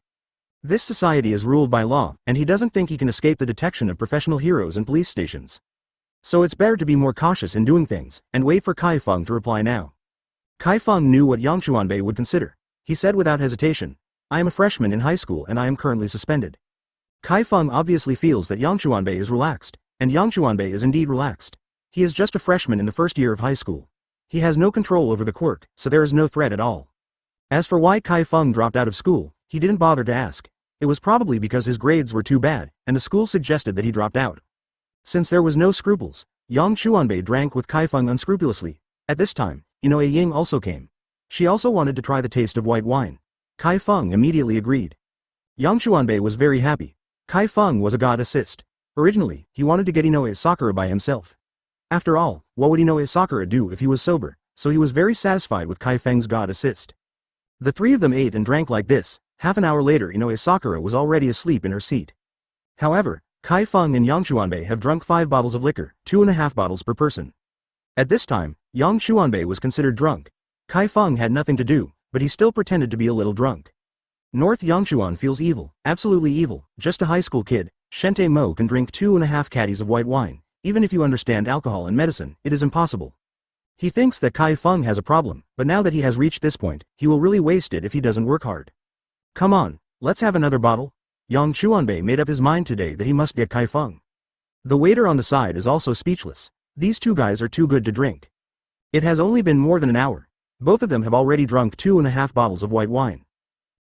This society is ruled by law, and he doesn't think he can escape the detection of professional heroes and police stations. So it's better to be more cautious in doing things, and wait for Chi Feng to reply now. Chi Feng knew what Yang Xuanbei would consider. He said without hesitation, "I am a freshman in high school and I am currently suspended." Chi Feng obviously feels that Yang Xuanbei is relaxed, and Yang Xuanbei is indeed relaxed. He is just a freshman in the first year of high school. He has no control over the Quirk, so there is no threat at all. As for why Chi Feng dropped out of school, he didn't bother to ask. It was probably because his grades were too bad, and the school suggested that he dropped out. Since there was no scruples, Yang Xuanbei drank with Chi Feng unscrupulously. At this time, Inoue Ying also came. She also wanted to try the taste of white wine. Chi Feng immediately agreed. Yang Xuanbei was very happy. Chi Feng was a god assist. Originally, he wanted to get Inoue Sakura by himself. After all, what would Inoue Sakura do if he was sober? So he was very satisfied with Chi Feng's god assist. The 3 of them ate and drank like this. Half an hour later Inoue Sakura was already asleep in her seat. However, Chi Feng and Yang Xuanbei have drunk 5 bottles of liquor, 2.5 bottles per person. At this time, Yang Xuanbei was considered drunk. Chi Feng had nothing to do, but he still pretended to be a little drunk. North Yangchuan feels evil, absolutely evil, just a high school kid. Shente Mo can drink 2.5 caddies of white wine. Even if you understand alcohol and medicine, it is impossible. He thinks that Chi Feng has a problem, but now that he has reached this point, he will really waste it if he doesn't work hard. Come on, let's have another bottle. Yang Xuanbei made up his mind today that he must get Chi Feng. The waiter on the side is also speechless. These two guys are too good to drink. It has only been more than an hour. Both of them have already drunk 2.5 bottles of white wine.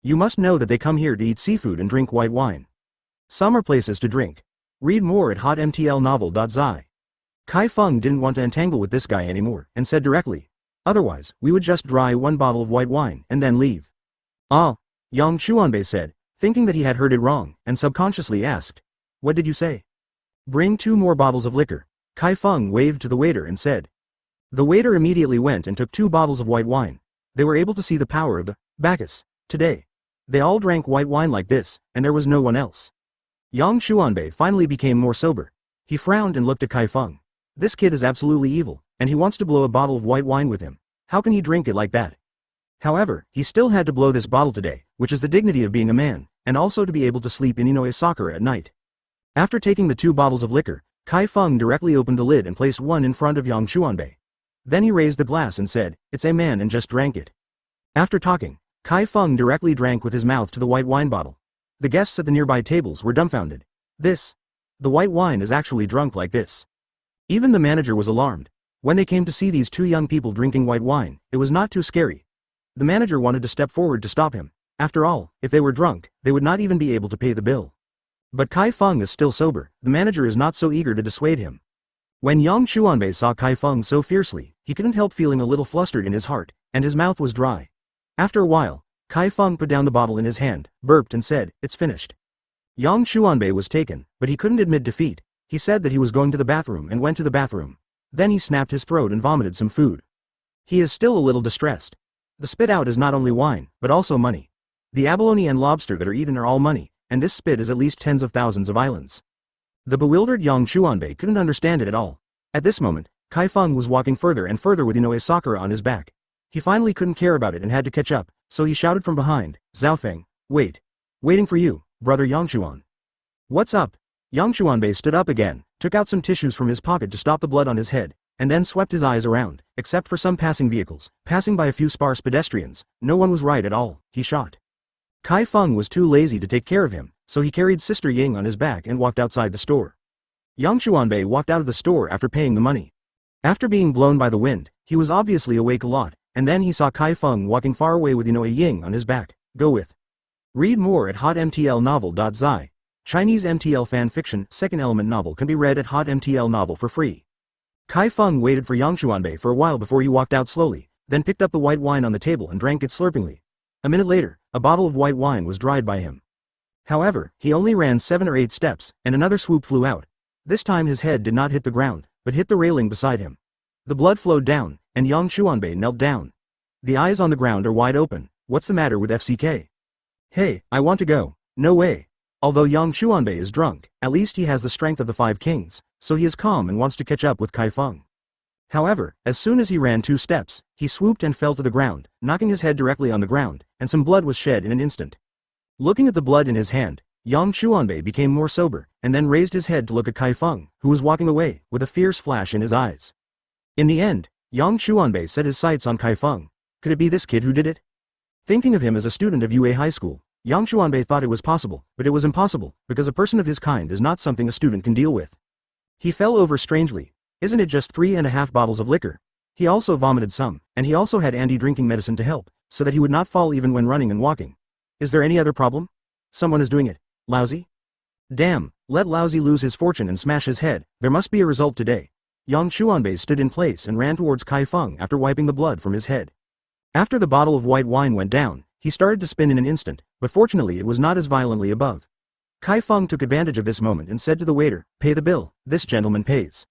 You must know that they come here to eat seafood and drink white wine. Some are places to drink. Read more at hotmtlnovel.zi. Chi Feng didn't want to entangle with this guy anymore, and said directly, otherwise, we would just dry 1 bottle of white wine, and then leave. Ah, Yang Xuanbei said, thinking that he had heard it wrong, and subconsciously asked, what did you say? Bring 2 more bottles of liquor. Chi Feng waved to the waiter and said. The waiter immediately went and took 2 bottles of white wine. They were able to see the power of the Bacchus. Today. They all drank white wine like this, and there was no one else. Yang Xuanbei finally became more sober. He frowned and looked at Chi Feng. This kid is absolutely evil, and he wants to blow a bottle of white wine with him. How can he drink it like that? However, he still had to blow this bottle today, which is the dignity of being a man, and also to be able to sleep in Inoue Sakura at night. After taking the 2 bottles of liquor, Chi Feng directly opened the lid and placed one in front of Yang Xuanbei. Then he raised the glass and said, it's a man, and just drank it. After talking, Chi Feng directly drank with his mouth to the white wine bottle. The guests at the nearby tables were dumbfounded. The white wine is actually drunk like this. Even the manager was alarmed. When they came to see these 2 young people drinking white wine, it was not too scary. The manager wanted to step forward to stop him. After all, if they were drunk, they would not even be able to pay the bill. But Chi Feng is still sober. The manager is not so eager to dissuade him. When Yang Xuanbei saw Chi Feng so fiercely, he couldn't help feeling a little flustered in his heart, and his mouth was dry. After a while, Chi Feng put down the bottle in his hand, burped and said, it's finished. Yang Xuanbei was taken, but he couldn't admit defeat. He said that he was going to the bathroom and went to the bathroom. Then he snapped his throat and vomited some food. He is still a little distressed. The spit out is not only wine, but also money. The abalone and lobster that are eaten are all money, and this spit is at least tens of thousands of islands. The bewildered Yang Xuanbei couldn't understand it at all. At this moment, Chi Feng was walking further and further with Inoue Sakura on his back. He finally couldn't care about it and had to catch up, so he shouted from behind, Zhao Feng, wait. Waiting for you, brother Yangchuan. What's up? Yang Xuanbei stood up again, took out some tissues from his pocket to stop the blood on his head, and then swept his eyes around, except for some passing vehicles, passing by a few sparse pedestrians. No one was right at all. He shot. Chi Feng was too lazy to take care of him, so he carried Sister Ying on his back and walked outside the store. Yang Xuanbei walked out of the store after paying the money. After being blown by the wind, he was obviously awake a lot, and then he saw Chi Feng walking far away with Inoue Ying on his back. Go with. Read more at hotmtlnovel.zi. Chinese MTL fan fiction, second element novel can be read at hotmtl novel for free. Chi Feng waited for Yang Xuanbei for a while before he walked out slowly, then picked up the white wine on the table and drank it slurpingly. A minute later, a bottle of white wine was dried by him. However, he only ran 7 or 8 steps, and another swoop flew out. This time his head did not hit the ground, but hit the railing beside him. The blood flowed down, and Yang Xuanbei knelt down. The eyes on the ground are wide open. What's the matter with FCK? Hey, I want to go. No way. Although Yang Xuanbei is drunk, at least he has the strength of the 5 kings, so he is calm and wants to catch up with Chi Feng. However, as soon as he ran 2 steps, he swooped and fell to the ground, knocking his head directly on the ground, and some blood was shed in an instant. Looking at the blood in his hand, Yang Xuanbei became more sober, and then raised his head to look at Chi Feng, who was walking away, with a fierce flash in his eyes. In the end, Yang Xuanbei set his sights on Chi Feng. Could it be this kid who did it? Thinking of him as a student of Yue High School, Yang Xuanbei thought it was possible, but it was impossible, because a person of his kind is not something a student can deal with. He fell over strangely. Isn't it just 3.5 bottles of liquor? He also vomited some, and he also had anti-drinking medicine to help, so that he would not fall even when running and walking. Is there any other problem? Someone is doing it. Lousy? Damn, let Lousy lose his fortune and smash his head. There must be a result today. Yang Xuanbei stood in place and ran towards Chi Feng after wiping the blood from his head. After the bottle of white wine went down, he started to spin in an instant, but fortunately it was not as violently above. Chi Feng took advantage of this moment and said to the waiter, pay the bill, this gentleman pays.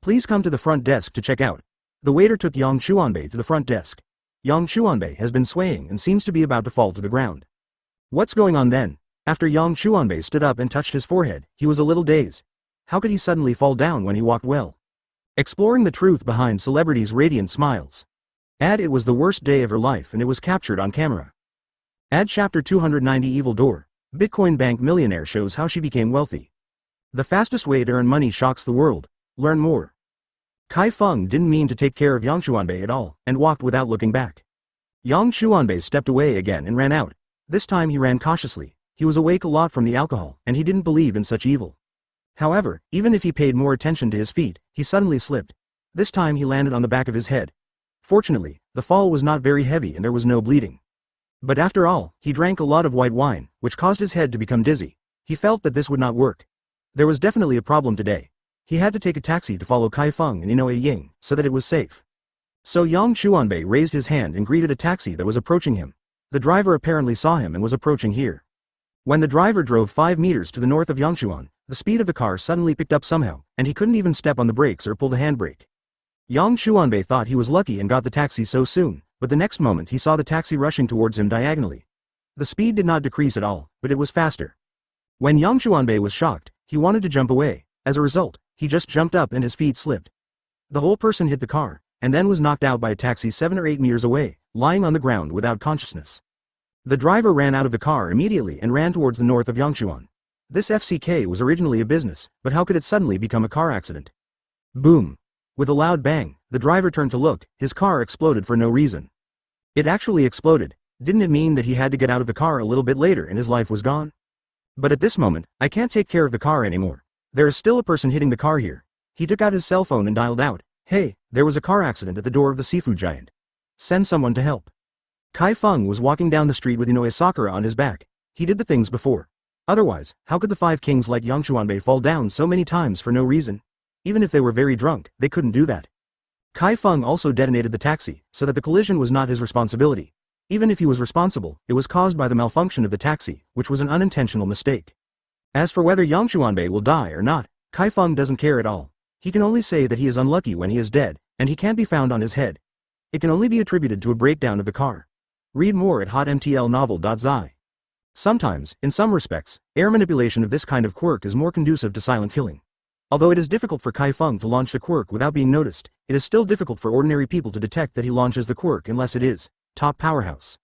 Please come to the front desk to check out. The waiter took Yang Xuanbei to the front desk. Yang Xuanbei has been swaying and seems to be about to fall to the ground. What's going on then? After Yang Xuanbei stood up and touched his forehead, he was a little dazed. How could he suddenly fall down when he walked well? Exploring the truth behind celebrities' radiant smiles. It was the worst day of her life and it was captured on camera. Chapter 290 Evil Door. Bitcoin bank millionaire shows how she became wealthy. The fastest way to earn money shocks the world. Learn more. Chi Feng didn't mean to take care of Yang Chuanbei at all, and walked without looking back. Yang Chuanbei stepped away again and ran out. This time he ran cautiously. He was awake a lot from the alcohol, and he didn't believe in such evil. However, even if he paid more attention to his feet, he suddenly slipped. This time he landed on the back of his head. Fortunately, the fall was not very heavy and there was no bleeding. But after all, he drank a lot of white wine, which caused his head to become dizzy. He felt that this would not work. There was definitely a problem today. He had to take a taxi to follow Chi Feng and Inoue Ying, so that it was safe. So Yang Chuanbei raised his hand and greeted a taxi that was approaching him. The driver apparently saw him and was approaching here. When the driver drove 5 meters to the north of Yangchuan, the speed of the car suddenly picked up somehow, and he couldn't even step on the brakes or pull the handbrake. Yang Chuanbei thought he was lucky and got the taxi so soon, but the next moment he saw the taxi rushing towards him diagonally. The speed did not decrease at all, but it was faster. When Yang Chuanbei was shocked, he wanted to jump away. As a result, he just jumped up and his feet slipped. The whole person hit the car, and then was knocked out by a taxi 7 or 8 meters away, lying on the ground without consciousness. The driver ran out of the car immediately and ran towards the north of Yangchuan. This FCK was originally a business, but how could it suddenly become a car accident? Boom! With a loud bang, the driver turned to look. His car exploded for no reason. It actually exploded. Didn't it mean that he had to get out of the car a little bit later and his life was gone? But at this moment, I can't take care of the car anymore. There is still a person hitting the car here. He took out his cell phone and dialed out, "Hey, there was a car accident at the door of the seafood giant. Send someone to help." Chi Feng was walking down the street with Inoue Sakura on his back. He did the things before. Otherwise, how could the 5 kings like Yang Chuanbei fall down so many times for no reason? Even if they were very drunk, they couldn't do that. Chi Feng also detonated the taxi, so that the collision was not his responsibility. Even if he was responsible, it was caused by the malfunction of the taxi, which was an unintentional mistake. As for whether Yang Chuanbei will die or not, Chi Feng doesn't care at all. He can only say that he is unlucky when he is dead, and he can't be found on his head. It can only be attributed to a breakdown of the car. Read more at hotmtlnovel.zi. Sometimes, in some respects, air manipulation of this kind of quirk is more conducive to silent killing. Although it is difficult for Chi Feng to launch the quirk without being noticed, it is still difficult for ordinary people to detect that he launches the quirk unless it is top powerhouse.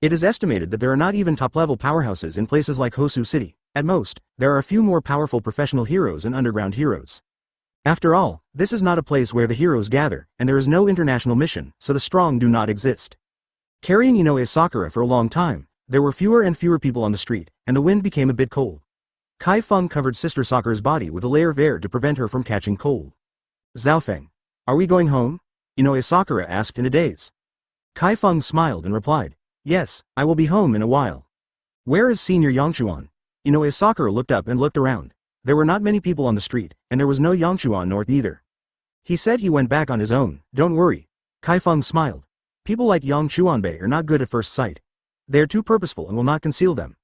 It is estimated that there are not even top-level powerhouses in places like Hosu City. At most, there are a few more powerful professional heroes and underground heroes. After all, this is not a place where the heroes gather, and there is no international mission, so the strong do not exist. Carrying Inoue Sakura for a long time, there were fewer and fewer people on the street, and the wind became a bit cold. Chi Feng covered Sister Sakura's body with a layer of air to prevent her from catching cold. "Zhaofeng, are we going home?" Inoue Sakura asked in a daze. Chi Feng smiled and replied, "Yes, I will be home in a while." "Where is Senior Yangchuan?" Inoue Sakura looked up and looked around. There were not many people on the street, and there was no Yangchuan north either. He said he went back on his own. "Don't worry." Chi Feng smiled. People like Yang Chuanbei are not good at first sight. They are too purposeful and will not conceal them.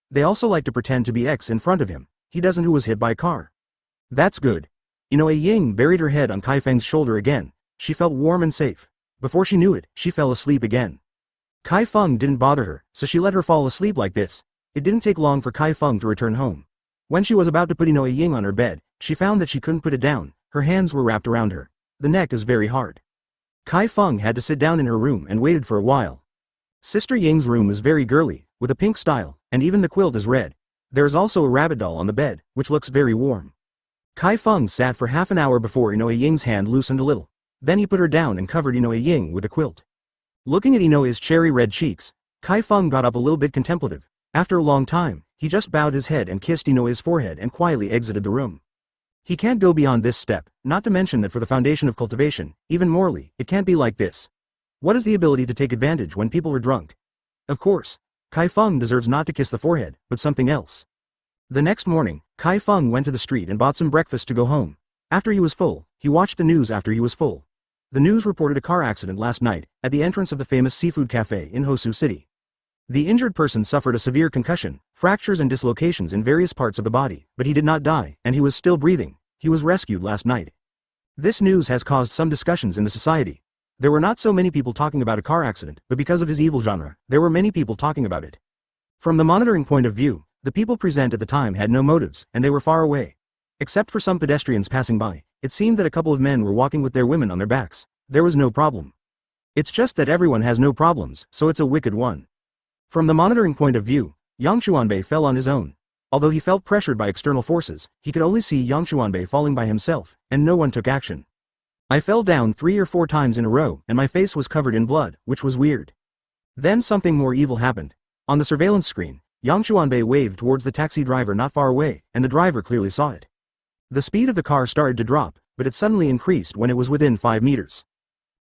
They also like to pretend to be X in front of him. He doesn't who was hit by a car. "That's good." Inoue Ying buried her head on Chi Feng's shoulder again. She felt warm and safe. Before she knew it, she fell asleep again. Chi Feng didn't bother her, so she let her fall asleep like this. It didn't take long for Chi Feng to return home. When she was about to put Inoue Ying on her bed, she found that she couldn't put it down. Her hands were wrapped around her. The neck is very hard. Chi Feng had to sit down in her room and waited for a while. Sister Ying's room is very girly, with a pink style, and even the quilt is red. There is also a rabbit doll on the bed, which looks very warm. Chi Feng sat for half an hour before Inoue Ying's hand loosened a little. Then he put her down and covered Inoue Ying with a quilt. Looking at Inoue's cherry red cheeks, Chi Feng got up a little bit contemplative. After a long time, he just bowed his head and kissed Inoue's forehead and quietly exited the room. He can't go beyond this step, not to mention that for the foundation of cultivation, even morally, it can't be like this. What is the ability to take advantage when people are drunk? Of course, Chi Feng deserves not to kiss the forehead, but something else. The next morning, Chi Feng went to the street and bought some breakfast to go home. After he was full, he watched the news after he was full. The news reported a car accident last night, at the entrance of the famous seafood cafe in Hosu City. The injured person suffered a severe concussion, fractures and dislocations in various parts of the body, but he did not die, and he was still breathing. He was rescued last night. This news has caused some discussions in the society. There were not so many people talking about a car accident, but because of his evil genre, there were many people talking about it. From the monitoring point of view, the people present at the time had no motives, and they were far away. Except for some pedestrians passing by, It seemed that a couple of men were walking with their women on their backs. There was no problem. It's just that everyone has no problems, so it's a wicked one. From the monitoring point of view, Yang Xuanbei fell on his own. Although he felt pressured by external forces, he could only see Yang Xuanbei falling by himself, and no one took action. I fell down 3 or 4 times in a row and my face was covered in blood, which was weird. Then something more evil happened. On the surveillance screen, Yang Xuanbei waved towards the taxi driver not far away, and the driver clearly saw it. The speed of the car started to drop, but it suddenly increased when it was within 5 meters.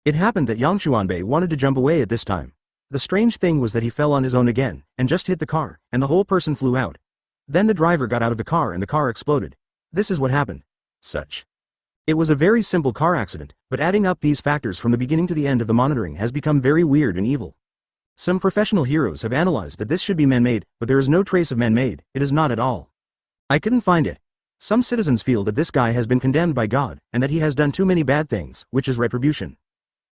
It happened that Yang Xuanbei wanted to jump away at this time. The strange thing was that he fell on his own again, and just hit the car, and the whole person flew out. Then the driver got out of the car and the car exploded. This is what happened. It was a very simple car accident, but adding up these factors from the beginning to the end of the monitoring has become very weird and evil. Some professional heroes have analyzed that this should be man-made, but there is no trace of man-made, it is not at all. I couldn't find it. Some citizens feel that this guy has been condemned by God, and that he has done too many bad things, which is retribution.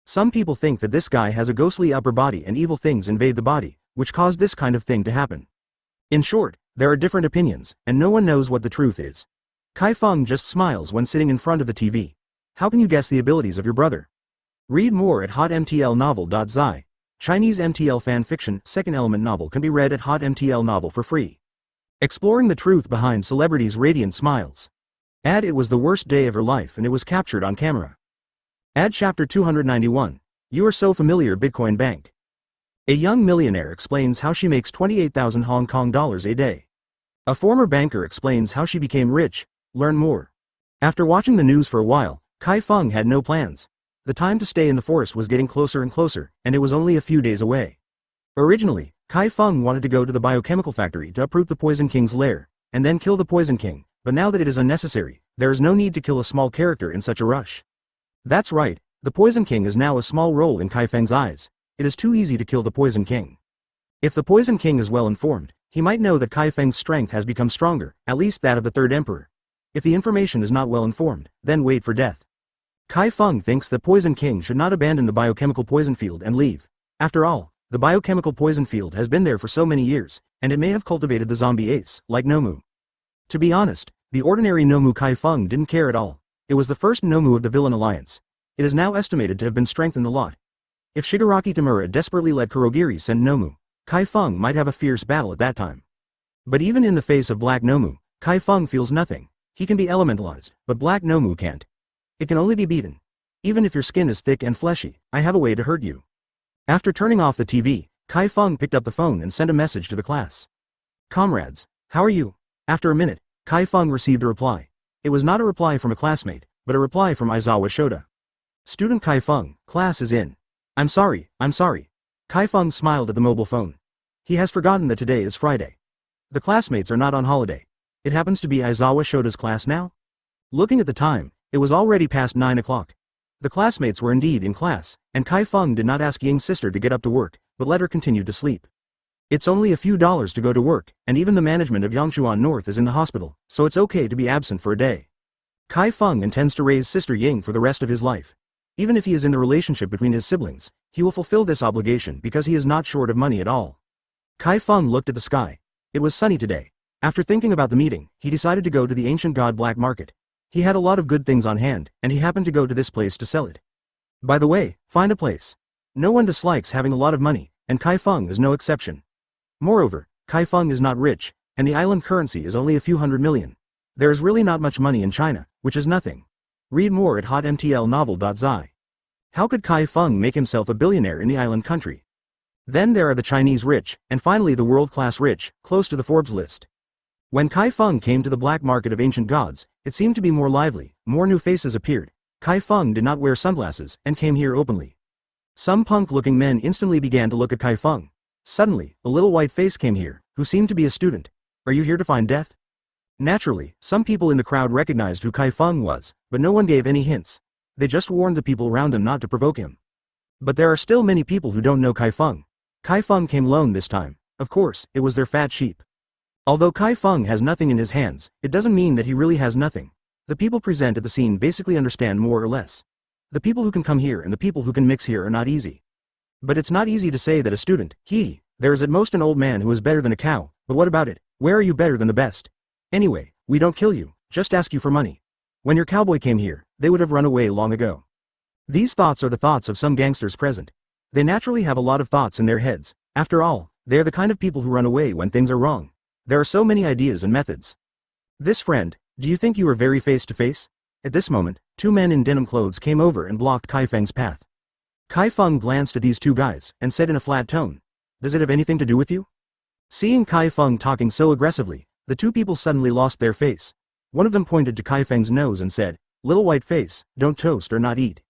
Some people think that this guy has a ghostly upper body and evil things invade the body, which caused this kind of thing to happen. In short, there are different opinions, and no one knows what the truth is. Chi Feng just smiles when sitting in front of the TV. How can you guess the abilities of your brother? Read more at hotmtlnovel.zi. Chinese MTL fan fiction, second element novel can be read at hotmtl novel for free. Exploring the truth behind celebrities' radiant smiles. Add it was the worst day of her life and it was captured on camera. Add chapter 291. You are so familiar Bitcoin Bank. A young millionaire explains how she makes 28,000 Hong Kong dollars a day. A former banker explains how she became rich. Learn more. After watching the news for a while, Chi Feng had no plans. The time to stay in the forest was getting closer and closer, and it was only a few days away. Originally, Chi Feng wanted to go to the biochemical factory to uproot the Poison King's lair, and then kill the Poison King, but now that it is unnecessary, there is no need to kill a small character in such a rush. That's right, the Poison King is now a small role in Chi Feng's eyes. It is too easy to kill the Poison King. If the Poison King is well informed, he might know that Chi Feng's strength has become stronger, at least that of the third emperor. If the information is not well informed, then wait for death. Chi Feng thinks that Poison King should not abandon the biochemical poison field and leave. After all, the biochemical poison field has been there for so many years, and it may have cultivated the zombie ace, like Nomu. To be honest, the ordinary Nomu Chi Feng didn't care at all. It was the first Nomu of the villain alliance. It is now estimated to have been strengthened a lot. If Shigaraki Tamura desperately let Kurogiri send Nomu, Chi Feng might have a fierce battle at that time. But even in the face of Black Nomu, Chi Feng feels nothing. He can be elementalized, but Black Nomu can't. It can only be beaten. Even if your skin is thick and fleshy, I have a way to hurt you. After turning off the TV, Chi Feng picked up the phone and sent a message to the class. Comrades, how are you? After a minute, Chi Feng received a reply. It was not a reply from a classmate, but a reply from Aizawa Shota. Student Chi Feng, class is in. I'm sorry. Chi Feng smiled at the mobile phone. He has forgotten that today is Friday. The classmates are not on holiday. It happens to be Aizawa Shota's class now? Looking at the time, it was already past 9 o'clock. The classmates were indeed in class, and Chi Feng did not ask Ying's sister to get up to work, but let her continue to sleep. It's only a few dollars to go to work, and even the management of Yangshuan North is in the hospital, so it's okay to be absent for a day. Chi Feng intends to raise Sister Ying for the rest of his life. Even if he is in the relationship between his siblings, he will fulfill this obligation because he is not short of money at all. Chi Feng looked at the sky. It was sunny today. After thinking about the meeting, he decided to go to the ancient god black market. He had a lot of good things on hand, and he happened to go to this place to sell it. By the way, find a place. No one dislikes having a lot of money, and Chi Feng is no exception. Moreover, Chi Feng is not rich, and the island currency is only a few hundred million. There is really not much money in China, which is nothing. Read more at hotmtlnovel.zi. How could Chi Feng make himself a billionaire in the island country? Then there are the Chinese rich, and finally the world-class rich, close to the Forbes list. When Chi Feng came to the black market of ancient gods, it seemed to be more lively, more new faces appeared. Chi Feng did not wear sunglasses, and came here openly. Some punk-looking men instantly began to look at Chi Feng. Suddenly, a little white face came here, who seemed to be a student. Are you here to find death? Naturally, some people in the crowd recognized who Chi Feng was, but no one gave any hints. They just warned the people around him not to provoke him. But there are still many people who don't know Chi Feng. Chi Feng came alone this time. Of course, it was their fat sheep. Although Chi Feng has nothing in his hands, it doesn't mean that he really has nothing. The people present at the scene basically understand more or less. The people who can come here and the people who can mix here are not easy. But it's not easy to say that a student, there is at most an old man who is better than a cow, but what about it? Where are you better than the best? Anyway, we don't kill you, just ask you for money. When your cowboy came here, they would have run away long ago. These thoughts are the thoughts of some gangsters present. They naturally have a lot of thoughts in their heads. After all, they are the kind of people who run away when things are wrong. There are so many ideas and methods. This friend, do you think you are very face to face? At this moment, two men in denim clothes came over and blocked Chi Feng's path. Chi Feng glanced at these two guys and said in a flat tone, "Does it have anything to do with you?" Seeing Chi Feng talking so aggressively, the two people suddenly lost their face. One of them pointed to Chi Feng's nose and said, "Little white face, don't toast or not eat."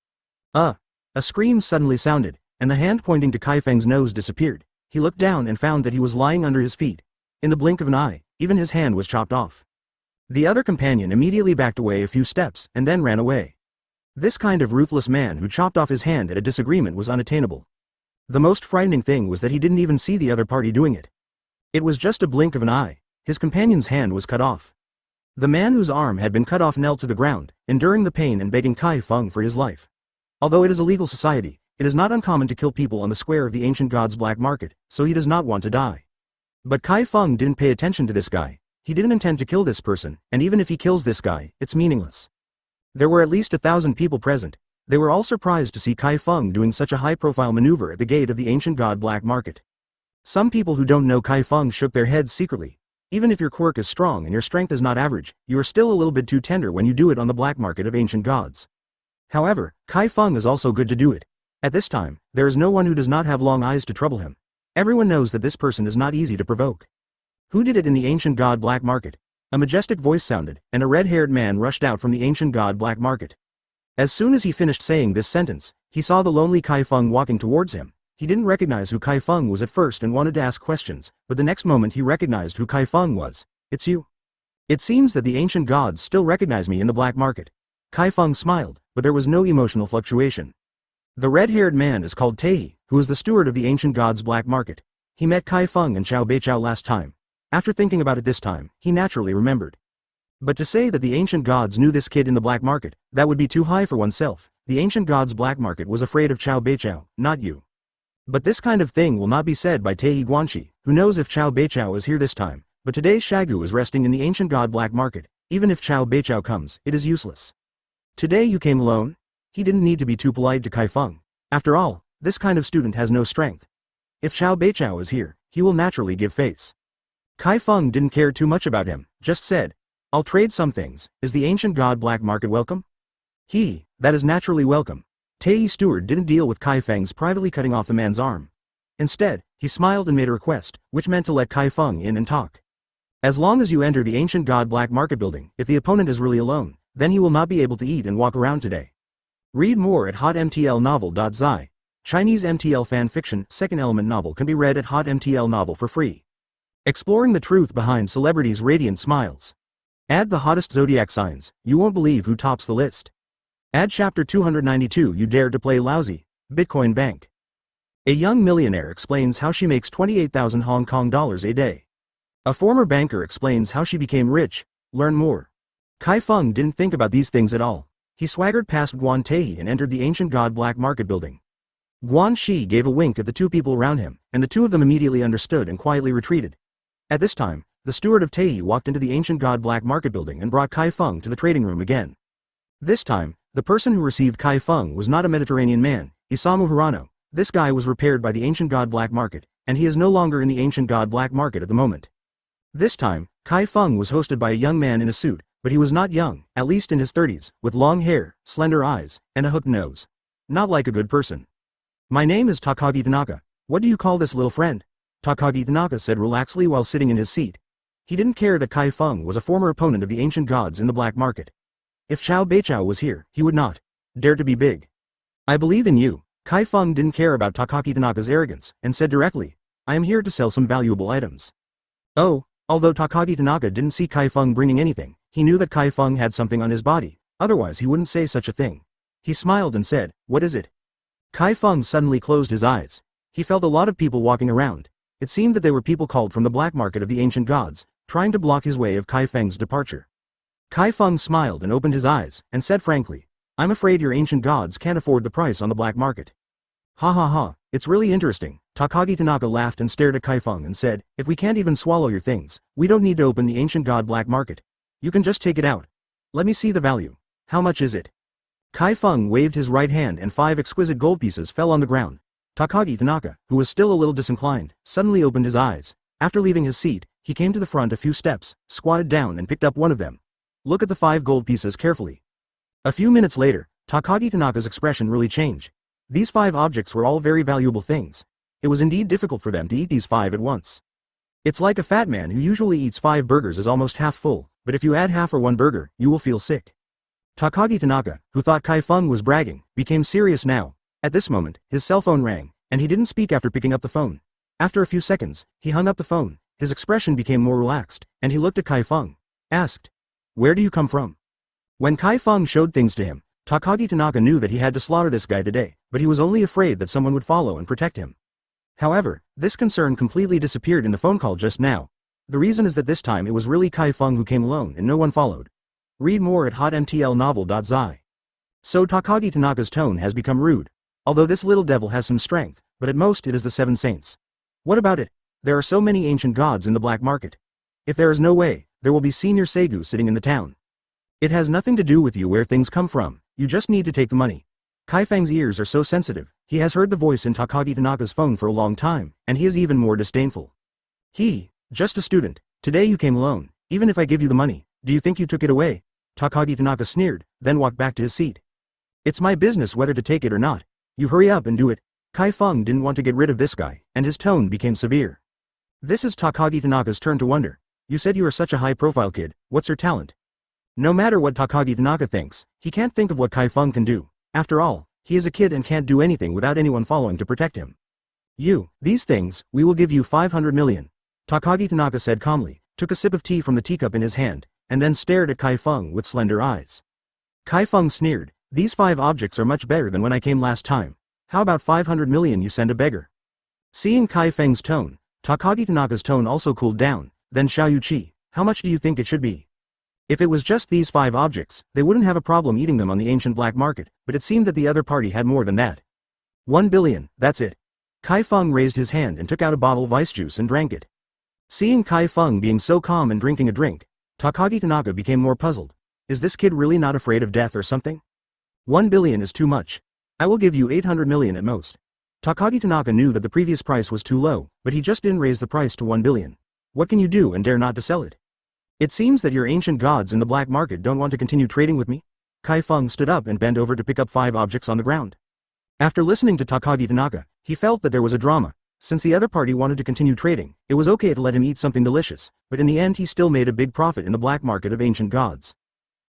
A scream suddenly sounded, and the hand pointing to Chi Feng's nose disappeared. He looked down and found that he was lying under his feet. In the blink of an eye, even his hand was chopped off. The other companion immediately backed away a few steps and then ran away. This kind of ruthless man who chopped off his hand at a disagreement was unattainable. The most frightening thing was that he didn't even see the other party doing it. It was just a blink of an eye. His companion's hand was cut off. The man whose arm had been cut off knelt to the ground, enduring the pain and begging Chi Feng for his life. Although it is a legal society, it is not uncommon to kill people on the square of the ancient god's black market, so he does not want to die. But Chi Feng didn't pay attention to this guy. He didn't intend to kill this person, and even if he kills this guy, it's meaningless. There were at least 1,000 people present. They were all surprised to see Chi Feng doing such a high-profile maneuver at the gate of the ancient god black market. Some people who don't know Chi Feng shook their heads secretly. Even if your quirk is strong and your strength is not average, you are still a little bit too tender when you do it on the black market of ancient gods. However, Chi Feng is also good to do it. At this time, there is no one who does not have long eyes to trouble him. Everyone knows that this person is not easy to provoke. Who did it in the ancient god black market? A majestic voice sounded, and a red-haired man rushed out from the ancient god black market. As soon as he finished saying this sentence, he saw the lonely Chi Feng walking towards him. He didn't recognize who Chi Feng was at first and wanted to ask questions, but the next moment he recognized who Chi Feng was. "It's you." "It seems that the ancient gods still recognize me in the black market." Chi Feng smiled, but there was no emotional fluctuation. The red-haired man is called Tae, who is the steward of the ancient god's black market. He met Chi Feng and Chao Beichao last time. After thinking about it this time, he naturally remembered. But to say that the ancient gods knew this kid in the black market, that would be too high for oneself. The ancient god's black market was afraid of Chao Beichao, not you. But this kind of thing will not be said by Tae Guanxi, who knows if Chao Beichao is here this time. But today's Shagu is resting in the ancient god black market. Even if Chao Beichao comes, it is useless. Today you came alone? He didn't need to be too polite to Chi Feng. After all, this kind of student has no strength. If Chao Beichao is here, he will naturally give face. Chi Feng didn't care too much about him, just said, "I'll trade some things. Is the ancient god black market welcome?" That is naturally welcome. Tae Steward didn't deal with Chi Feng's privately cutting off the man's arm. Instead, he smiled and made a request, which meant to let Chi Feng in and talk. As long as you enter the ancient god black market building, if the opponent is really alone, then he will not be able to eat and walk around today. Read more at hotmtlnovel.zi. Chinese MTL fan fiction, second element novel can be read at hotmtl novel for free. Exploring the truth behind celebrities' radiant smiles. Add the hottest zodiac signs, you won't believe who tops the list. Add chapter 292. You dared to play lousy. Bitcoin Bank. A young millionaire explains how she makes 28,000 Hong Kong dollars a day. A former banker explains how she became rich. Learn more. Chi Feng didn't think about these things at all. He swaggered past Guan Tae and entered the ancient god black market building. Guan Shi gave a wink at the two people around him, and the two of them immediately understood and quietly retreated. At this time, the steward of Tae walked into the ancient god black market building and brought Chi Feng to the trading room again. This time, the person who received Chi Feng was not a Mediterranean man, Isamu Hirano. This guy was repaired by the ancient god black market, and he is no longer in the ancient god black market at the moment. This time, Chi Feng was hosted by a young man in a suit, but he was not young, at least in his 30s, with long hair, slender eyes, and a hooked nose. Not like a good person. "My name is Takagi Tanaka. What do you call this little friend?" Takagi Tanaka said relaxedly while sitting in his seat. He didn't care that Chi Feng was a former opponent of the ancient gods in the black market. If Chao Beichao was here, he would not dare to be big. "I believe in you." Chi Feng didn't care about Takagi Tanaka's arrogance, and said directly, "I am here to sell some valuable items." Although Takagi Tanaka didn't see Chi Feng bringing anything, he knew that Chi Feng had something on his body, otherwise he wouldn't say such a thing. He smiled and said, "What is it?" Chi Feng suddenly closed his eyes. He felt a lot of people walking around. It seemed that they were people called from the black market of the ancient gods, trying to block his way of Chi Feng's departure. Chi Feng smiled and opened his eyes, and said frankly, "I'm afraid your ancient gods can't afford the price on the black market." "Ha ha ha, it's really interesting." Takagi Tanaka laughed and stared at Chi Feng and said, "If we can't even swallow your things, we don't need to open the ancient god black market. You can just take it out. Let me see the value." How much is it? Chi Feng waved his right hand and 5 exquisite gold pieces fell on the ground. Takagi Tanaka, who was still a little disinclined, suddenly opened his eyes. After leaving his seat, he came to the front a few steps, squatted down and picked up one of them. Look at the 5 gold pieces carefully. A few minutes later, Takagi Tanaka's expression really changed. These 5 objects were all very valuable things. It was indeed difficult for them to eat these 5 at once. It's like a fat man who usually eats 5 burgers is almost half full, but if you add half or 1 burger, you will feel sick. Takagi Tanaka, who thought Chi Feng was bragging, became serious now. At this moment, his cell phone rang, and he didn't speak after picking up the phone. After a few seconds, he hung up the phone. His expression became more relaxed, and he looked at Chi Feng. Asked, "Where do you come from?" When Chi Feng showed things to him, Takagi Tanaka knew that he had to slaughter this guy today, but he was only afraid that someone would follow and protect him. However, this concern completely disappeared in the phone call just now. The reason is that this time it was really Chi Feng who came alone and no one followed. Read more at hotmtlnovel.zi. So Takagi Tanaka's tone has become rude. Although this little devil has some strength, but at most it is the 7 saints. What about it? There are so many ancient gods in the black market. If there is no way, there will be Senior Seigu sitting in the town. It has nothing to do with you where things come from, you just need to take the money. Chi Feng's ears are so sensitive, he has heard the voice in Takagi Tanaka's phone for a long time, and he is even more disdainful. Just a student, today you came alone, even if I give you the money, do you think you took it away? Takagi Tanaka sneered, then walked back to his seat. It's my business whether to take it or not. You hurry up and do it. Chi Feng didn't want to get rid of this guy, and his tone became severe. This is Takagi Tanaka's turn to wonder. You said you are such a high-profile kid, what's your talent? No matter what Takagi Tanaka thinks, he can't think of what Chi Feng can do. After all, he is a kid and can't do anything without anyone following to protect him. These things, we will give you 500 million. Takagi Tanaka said calmly, took a sip of tea from the teacup in his hand, and then stared at Chi Feng with slender eyes. Chi Feng sneered, these 5 objects are much better than when I came last time. How about 500 million you send a beggar? Seeing Chi Feng's tone, Takagi Tanaka's tone also cooled down, then Xiao, how much do you think it should be? If it was just these 5 objects, they wouldn't have a problem eating them on the ancient black market, but it seemed that the other party had more than that. 1 billion, that's it. Chi Feng raised his hand and took out a bottle of ice juice and drank it. Seeing Chi Feng being so calm and drinking a drink, Takagi Tanaka became more puzzled. Is this kid really not afraid of death or something? 1 billion is too much. I will give you 800 million at most. Takagi Tanaka knew that the previous price was too low, but he just didn't raise the price to 1 billion. What can you do and dare not to sell it? It seems that your ancient gods in the black market don't want to continue trading with me. Chi Feng stood up and bent over to pick up 5 objects on the ground. After listening to Takagi Tanaka, he felt that there was a drama. Since the other party wanted to continue trading, it was okay to let him eat something delicious, but in the end he still made a big profit in the black market of ancient gods.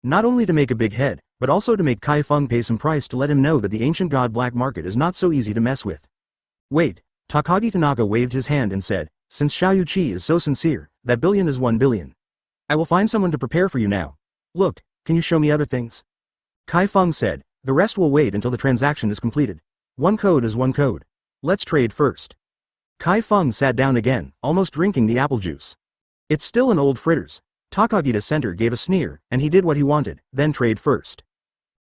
Not only to make a big head, but also to make Chi Feng pay some price to let him know that the ancient god black market is not so easy to mess with. Wait, Takagi Tanaka waved his hand and said, since Xiao is so sincere, that billion is 1 billion. I will find someone to prepare for you now. Look, can you show me other things? Chi Feng said, the rest will wait until the transaction is completed. 1 code is 1 code. Let's trade first. Chi Feng sat down again, almost drinking the apple juice. It's still an old fritters. Takagi Center gave a sneer, and he did what he wanted, then trade first.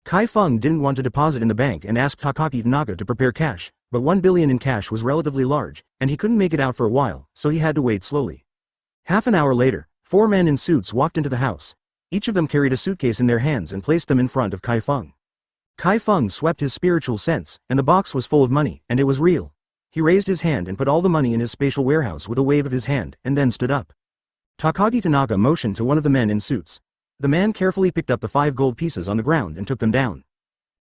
Chi Feng didn't want to deposit in the bank and asked Takagi Tanaka to prepare cash, but 1 billion in cash was relatively large, and he couldn't make it out for a while, so he had to wait slowly. Half an hour later, 4 men in suits walked into the house. Each of them carried a suitcase in their hands and placed them in front of Chi Feng. Chi Feng swept his spiritual sense, and the box was full of money, and it was real. He raised his hand and put all the money in his spatial warehouse with a wave of his hand, and then stood up. Takagi Tanaka motioned to one of the men in suits. The man carefully picked up the 5 gold pieces on the ground and took them down.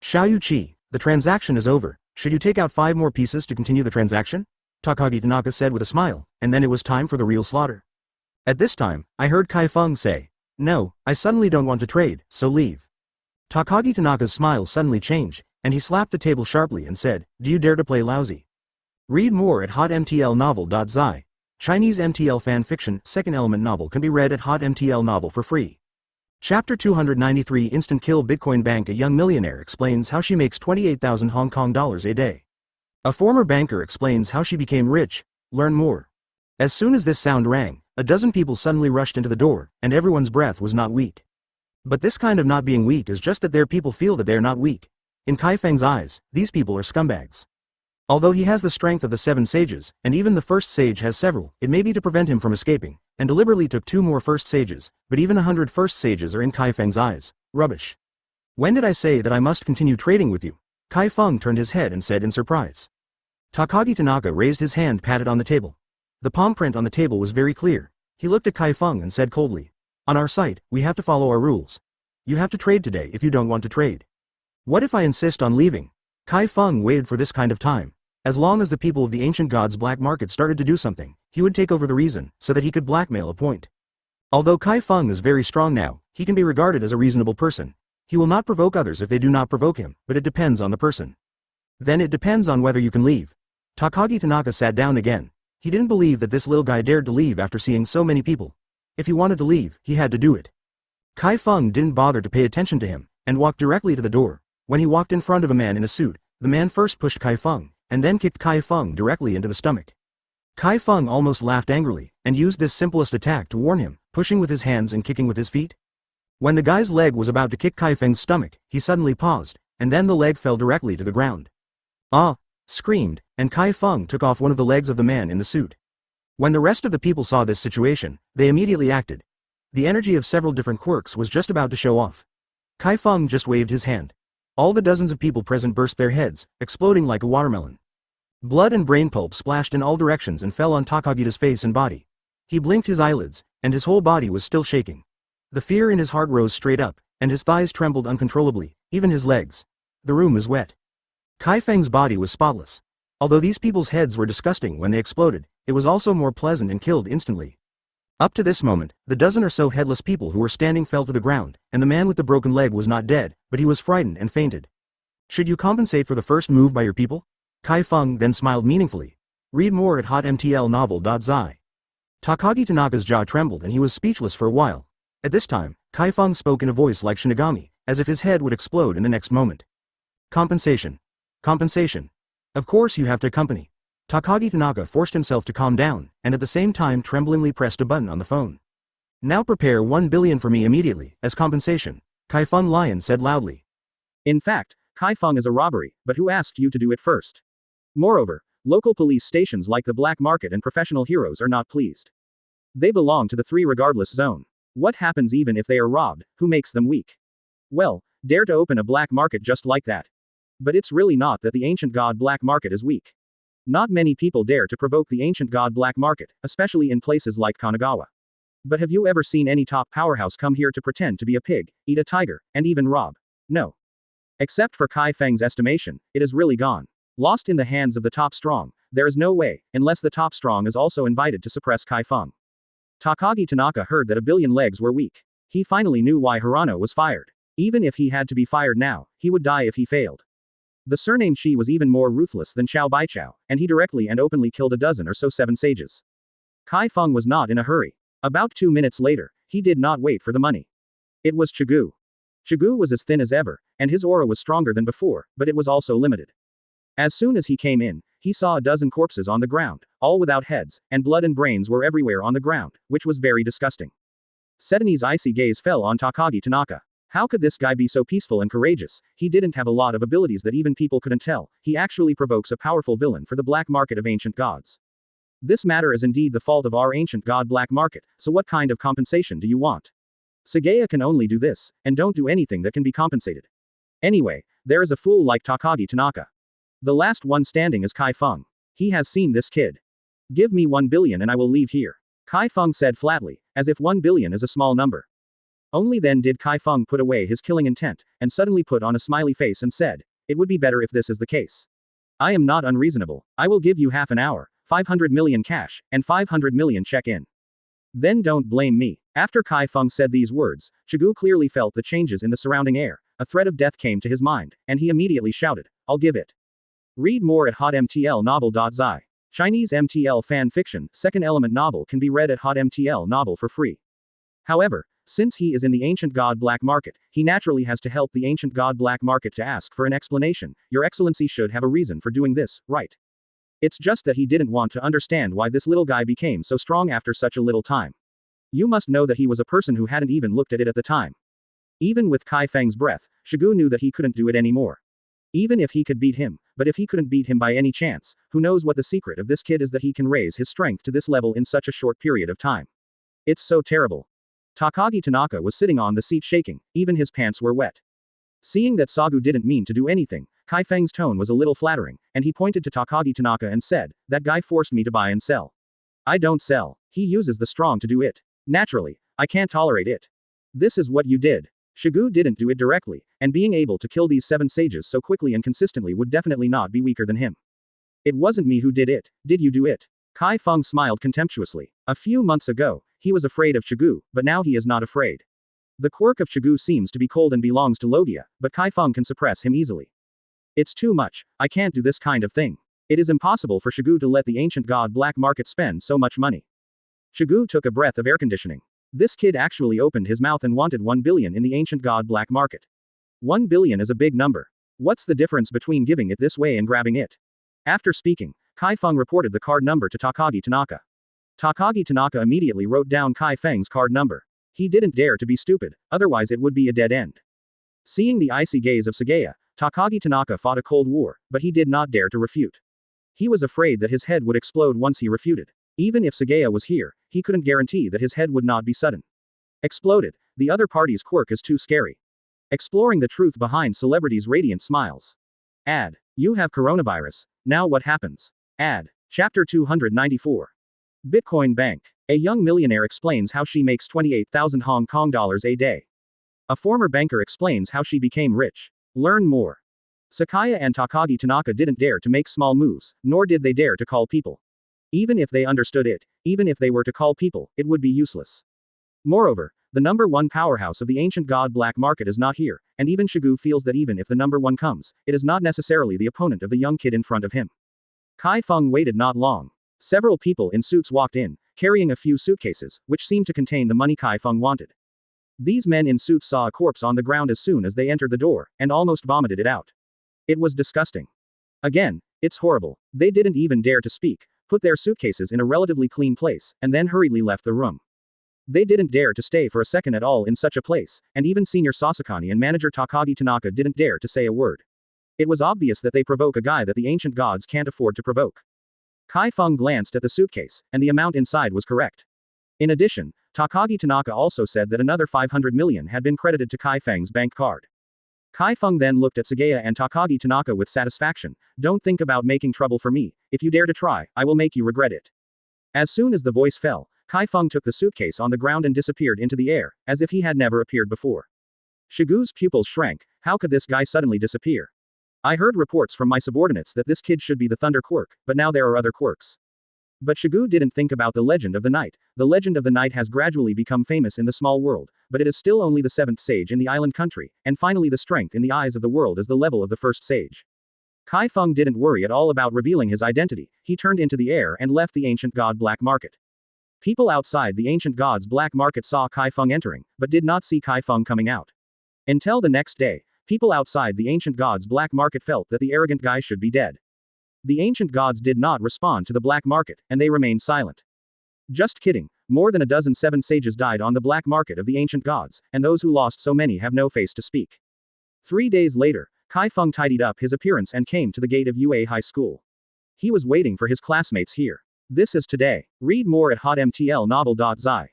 Xiao, the transaction is over. Should you take out 5 more pieces to continue the transaction? Takagi Tanaka said with a smile, and then it was time for the real slaughter. At this time, I heard Chi Feng say, no, I suddenly don't want to trade, so leave. Takagi Tanaka's smile suddenly changed, and he slapped the table sharply and said, do you dare to play lousy? Read more at hotmtlnovel.zi. Chinese MTL fan fiction, second element novel can be read at hotmtl novel for free. Chapter 293 Instant Kill Bitcoin Bank. A young millionaire explains how she makes 28,000 Hong Kong dollars a day. A former banker explains how she became rich. Learn more. As soon as this sound rang, a dozen people suddenly rushed into the door, and everyone's breath was not weak. But this kind of not being weak is just that their people feel that they are not weak. In Chi Feng's eyes, these people are scumbags. Although he has the strength of the 7 sages, and even the first sage has several, it may be to prevent him from escaping, and deliberately took 2 more first sages, but even 100 first sages are in Chi Feng's eyes rubbish. When did I say that I must continue trading with you? Chi Feng turned his head and said in surprise. Takagi Tanaka raised his hand, patted on the table. The palm print on the table was very clear. He looked at Chi Feng and said coldly. On our site, we have to follow our rules. You have to trade today if you don't want to trade. What if I insist on leaving? Chi Feng waited for this kind of time. As long as the people of the ancient gods' black market started to do something, he would take over the reason, so that he could blackmail a point. Although Chi Feng is very strong now, he can be regarded as a reasonable person. He will not provoke others if they do not provoke him, but it depends on the person. Then it depends on whether you can leave. Takagi Tanaka sat down again. He didn't believe that this little guy dared to leave after seeing so many people. If he wanted to leave, he had to do it. Chi Feng didn't bother to pay attention to him, and walked directly to the door. When he walked in front of a man in a suit, the man first pushed Chi Feng, and then kicked Chi Feng directly into the stomach. Chi Feng almost laughed angrily, and used this simplest attack to warn him, pushing with his hands and kicking with his feet. When the guy's leg was about to kick Chi Feng's stomach, he suddenly paused, and then the leg fell directly to the ground. Ah! Screamed, and Chi Feng took off one of the legs of the man in the suit. When the rest of the people saw this situation, they immediately acted. The energy of several different quirks was just about to show off. Chi Feng just waved his hand. All the dozens of people present burst their heads, exploding like a watermelon. Blood and brain pulp splashed in all directions and fell on Takagita's face and body. He blinked his eyelids, and his whole body was still shaking. The fear in his heart rose straight up, and his thighs trembled uncontrollably, even his legs. The room is wet. Chi Feng's body was spotless. Although these people's heads were disgusting when they exploded, it was also more pleasant and killed instantly. Up to this moment, the dozen or so headless people who were standing fell to the ground, and the man with the broken leg was not dead, but he was frightened and fainted. Should you compensate for the first move by your people? Chi Feng then smiled meaningfully. Read more at hotmtlnovel.zi. Takagi Tanaka's jaw trembled and he was speechless for a while. At this time, Chi Feng spoke in a voice like Shinigami, as if his head would explode in the next moment. Compensation. Compensation. Of course you have to accompany. Takagi Tanaka forced himself to calm down, and at the same time tremblingly pressed a button on the phone. Now prepare 1 billion for me immediately, as compensation, Chi Feng Lion said loudly. In fact, Chi Feng is a robbery, but who asked you to do it first? Moreover, local police stations like the black market and professional heroes are not pleased. They belong to the three regardless zone. What happens even if they are robbed? Who makes them weak? Well, dare to open a black market just like that. But it's really not that the ancient god black market is weak. Not many people dare to provoke the ancient god black market, especially in places like Kanagawa. But have you ever seen any top powerhouse come here to pretend to be a pig, eat a tiger, and even rob? No. Except for Chi Feng's estimation, it is really gone. Lost in the hands of the top strong, there is no way, unless the top strong is also invited to suppress Chi Feng. Takagi Tanaka heard that 1 billion legs were weak. He finally knew why Hirano was fired. Even if he had to be fired now, he would die if he failed. The surname Chi was even more ruthless than Xiao Baichao, and he directly and openly killed a dozen or so 7 sages. Chi Feng was not in a hurry. About 2 minutes later, he did not wait for the money. It was Chigu. Chigu was as thin as ever, and his aura was stronger than before, but it was also limited. As soon as he came in, he saw a dozen corpses on the ground, all without heads, and blood and brains were everywhere on the ground, which was very disgusting. Setani's icy gaze fell on Takagi Tanaka. How could this guy be so peaceful and courageous? He didn't have a lot of abilities that even people couldn't tell. He actually provokes a powerful villain for the black market of ancient gods. This matter is indeed the fault of our ancient god black market, so what kind of compensation do you want? Sagaya can only do this, and don't do anything that can be compensated. Anyway, there is a fool like Takagi Tanaka. The last one standing is Chi Feng. He has seen this kid. Give me 1 billion and I will leave here. Chi Feng said flatly, as if 1 billion is a small number. Only then did Chi Feng put away his killing intent, and suddenly put on a smiley face and said, it would be better if this is the case. I am not unreasonable. I will give you half an hour, 500 million cash, and 500 million check-in. Then don't blame me. After Chi Feng said these words, Chigu clearly felt the changes in the surrounding air. A threat of death came to his mind, and he immediately shouted, I'll give it. Read more at hotmtlnovel.zi. Chinese MTL fan fiction, second element novel can be read at hotmtl novel for free. However, since he is in the ancient god black market, he naturally has to help the ancient god black market to ask for an explanation. Your Excellency should have a reason for doing this, right? It's just that he didn't want to understand why this little guy became so strong after such a little time. You must know that he was a person who hadn't even looked at it at the time. Even with Chi Feng's breath, Shigu knew that he couldn't do it anymore. Even if he could beat him, but if he couldn't beat him by any chance, who knows what the secret of this kid is that he can raise his strength to this level in such a short period of time. It's so terrible. Takagi Tanaka was sitting on the seat shaking, even his pants were wet. Seeing that Sagu didn't mean to do anything, Chi Feng's tone was a little flattering, and he pointed to Takagi Tanaka and said, "That guy forced me to buy and sell. I don't sell. He uses the strong to do it. Naturally, I can't tolerate it. This is what you did." Shigu didn't do it directly, and being able to kill these 7 sages so quickly and consistently would definitely not be weaker than him. "It wasn't me who did it, did you do it?" Chi Feng smiled contemptuously. A few months ago, he was afraid of Shigu, but now he is not afraid. The quirk of Shigu seems to be cold and belongs to Logia, but Chi Feng can suppress him easily. "It's too much, I can't do this kind of thing. It is impossible for Shigu to let the ancient god black market spend so much money." Shigu took a breath of air conditioning. This kid actually opened his mouth and wanted 1 billion in the ancient god black market. 1 billion is a big number. What's the difference between giving it this way and grabbing it? After speaking, Chi Feng reported the card number to Takagi Tanaka. Takagi Tanaka immediately wrote down Chi Feng's card number. He didn't dare to be stupid, otherwise it would be a dead end. Seeing the icy gaze of Sagaya, Takagi Tanaka fought a cold war, but he did not dare to refute. He was afraid that his head would explode once he refuted. Even if Sagaya was here, he couldn't guarantee that his head would not be sudden. Exploded. The other party's quirk is too scary. Exploring the truth behind celebrities' radiant smiles. Ad. You have coronavirus. Now what happens? Ad. Chapter 294. Bitcoin Bank. A young millionaire explains how she makes 28,000 Hong Kong dollars a day. A former banker explains how she became rich. Learn more. Sakaya and Takagi Tanaka didn't dare to make small moves, nor did they dare to call people. Even if they understood it, even if they were to call people, it would be useless. Moreover, the number 1 powerhouse of the ancient god black market is not here, and even Shigu feels that even if the number 1 comes, it is not necessarily the opponent of the young kid in front of him. Chi Feng waited not long. Several people in suits walked in, carrying a few suitcases, which seemed to contain the money Chi Feng wanted. These men in suits saw a corpse on the ground as soon as they entered the door, and almost vomited it out. It was disgusting. Again, it's horrible. They didn't even dare to speak, put their suitcases in a relatively clean place, and then hurriedly left the room. They didn't dare to stay for a second at all in such a place, and even Senior Sasakani and Manager Takagi Tanaka didn't dare to say a word. It was obvious that they provoke a guy that the ancient gods can't afford to provoke. Chi Feng glanced at the suitcase, and the amount inside was correct. In addition, Takagi Tanaka also said that another 500 million had been credited to Chi Feng's bank card. Chi Feng then looked at Sagaya and Takagi Tanaka with satisfaction. "Don't think about making trouble for me. If you dare to try, I will make you regret it." As soon as the voice fell, Chi Feng took the suitcase on the ground and disappeared into the air, as if he had never appeared before. Shigu's pupils shrank. How could this guy suddenly disappear? I heard reports from my subordinates that this kid should be the Thunder Quirk, but now there are other quirks. But Shigu didn't think about the Legend of the Night. The Legend of the Night has gradually become famous in the small world, but it is still only the 7th sage in the island country, and finally the strength in the eyes of the world is the level of the 1st sage. Chi Feng didn't worry at all about revealing his identity. He turned into the air and left the ancient god black market. People outside the ancient god's black market saw Chi Feng entering, but did not see Chi Feng coming out. Until the next day, people outside the ancient god's black market felt that the arrogant guy should be dead. The ancient gods did not respond to the black market, and they remained silent. Just kidding, more than a dozen 7 sages died on the black market of the ancient gods, and those who lost so many have no face to speak. 3 days later, Chi Feng tidied up his appearance and came to the gate of UA High School. He was waiting for his classmates here. This is today. Read more at hotmtlnovel.zi.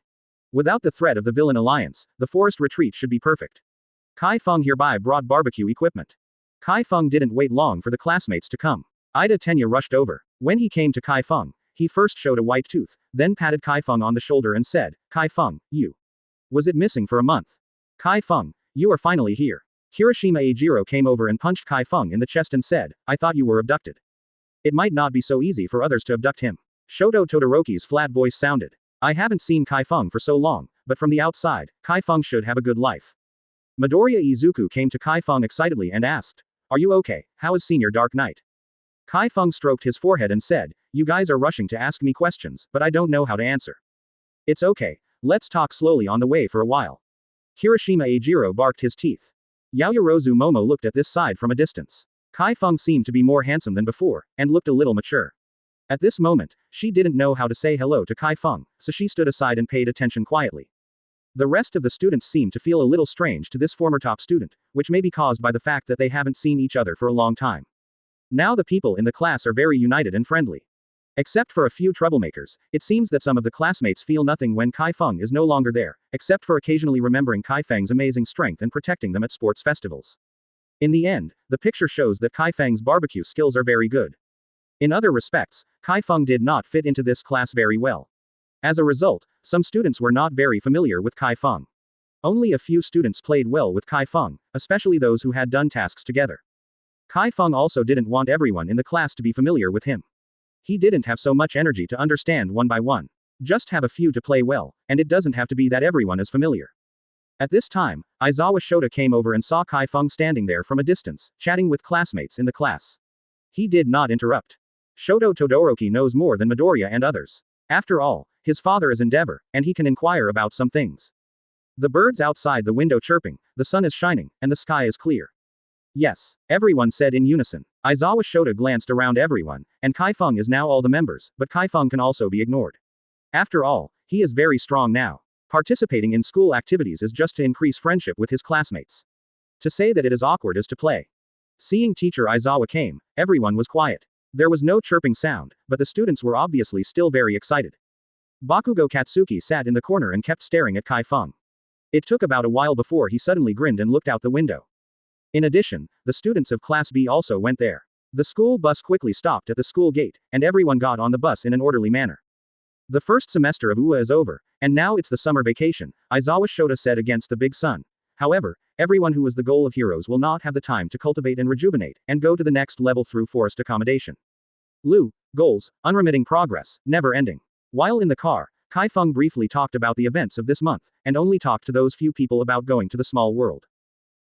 Without the threat of the villain alliance, the forest retreat should be perfect. Chi Feng hereby brought barbecue equipment. Chi Feng didn't wait long for the classmates to come. Ida Tenya rushed over. When he came to Chi Feng, he first showed a white tooth, then patted Chi Feng on the shoulder and said, "Chi Feng, you. Was it missing for a month? Chi Feng, you are finally here." Hiroshima Eijiro came over and punched Chi Feng in the chest and said, "I thought you were abducted." It might not be so easy for others to abduct him. Shoto Todoroki's flat voice sounded. I haven't seen Chi Feng for so long, but from the outside, Chi Feng should have a good life. Midoriya Izuku came to Chi Feng excitedly and asked, "Are you okay? How is Senior Dark Knight?" Chi Feng stroked his forehead and said, "You guys are rushing to ask me questions, but I don't know how to answer. It's okay, let's talk slowly on the way for a while." Hiroshima Eijiro barked his teeth. Yaoyorozu Momo looked at this side from a distance. Chi Feng seemed to be more handsome than before, and looked a little mature. At this moment, she didn't know how to say hello to Chi Feng, so she stood aside and paid attention quietly. The rest of the students seemed to feel a little strange to this former top student, which may be caused by the fact that they haven't seen each other for a long time. Now the people in the class are very united and friendly. Except for a few troublemakers, it seems that some of the classmates feel nothing when Chi Feng is no longer there, except for occasionally remembering Chi Feng's amazing strength and protecting them at sports festivals. In the end, the picture shows that Chi Feng's barbecue skills are very good. In other respects, Chi Feng did not fit into this class very well. As a result, some students were not very familiar with Chi Feng. Only a few students played well with Chi Feng, especially those who had done tasks together. Chi Feng also didn't want everyone in the class to be familiar with him. He didn't have so much energy to understand one by one. Just have a few to play well, and it doesn't have to be that everyone is familiar. At this time, Aizawa Shota came over and saw Chi Feng standing there from a distance, chatting with classmates in the class. He did not interrupt. Shoto Todoroki knows more than Midoriya and others. After all, his father is Endeavor, and he can inquire about some things. The birds outside the window chirping, the sun is shining, and the sky is clear. Yes, everyone said in unison. Aizawa Shota glanced around everyone, and Chi Feng is now all the members, but Chi Feng can also be ignored. After all, he is very strong now. Participating in school activities is just to increase friendship with his classmates. To say that it is awkward is to play. Seeing teacher Aizawa came, everyone was quiet. There was no chirping sound, but the students were obviously still very excited. Bakugo Katsuki sat in the corner and kept staring at Chi Feng. It took about a while before he suddenly grinned and looked out the window. In addition, the students of Class B also went there. The school bus quickly stopped at the school gate, and everyone got on the bus in an orderly manner. The first semester of UA is over, and now it's the summer vacation, Aizawa Shota said against the big sun. However, everyone who is the goal of heroes will not have the time to cultivate and rejuvenate, and go to the next level through forced accommodation. Goals, unremitting progress, never ending. While in the car, Chi Feng briefly talked about the events of this month, and only talked to those few people about going to the small world.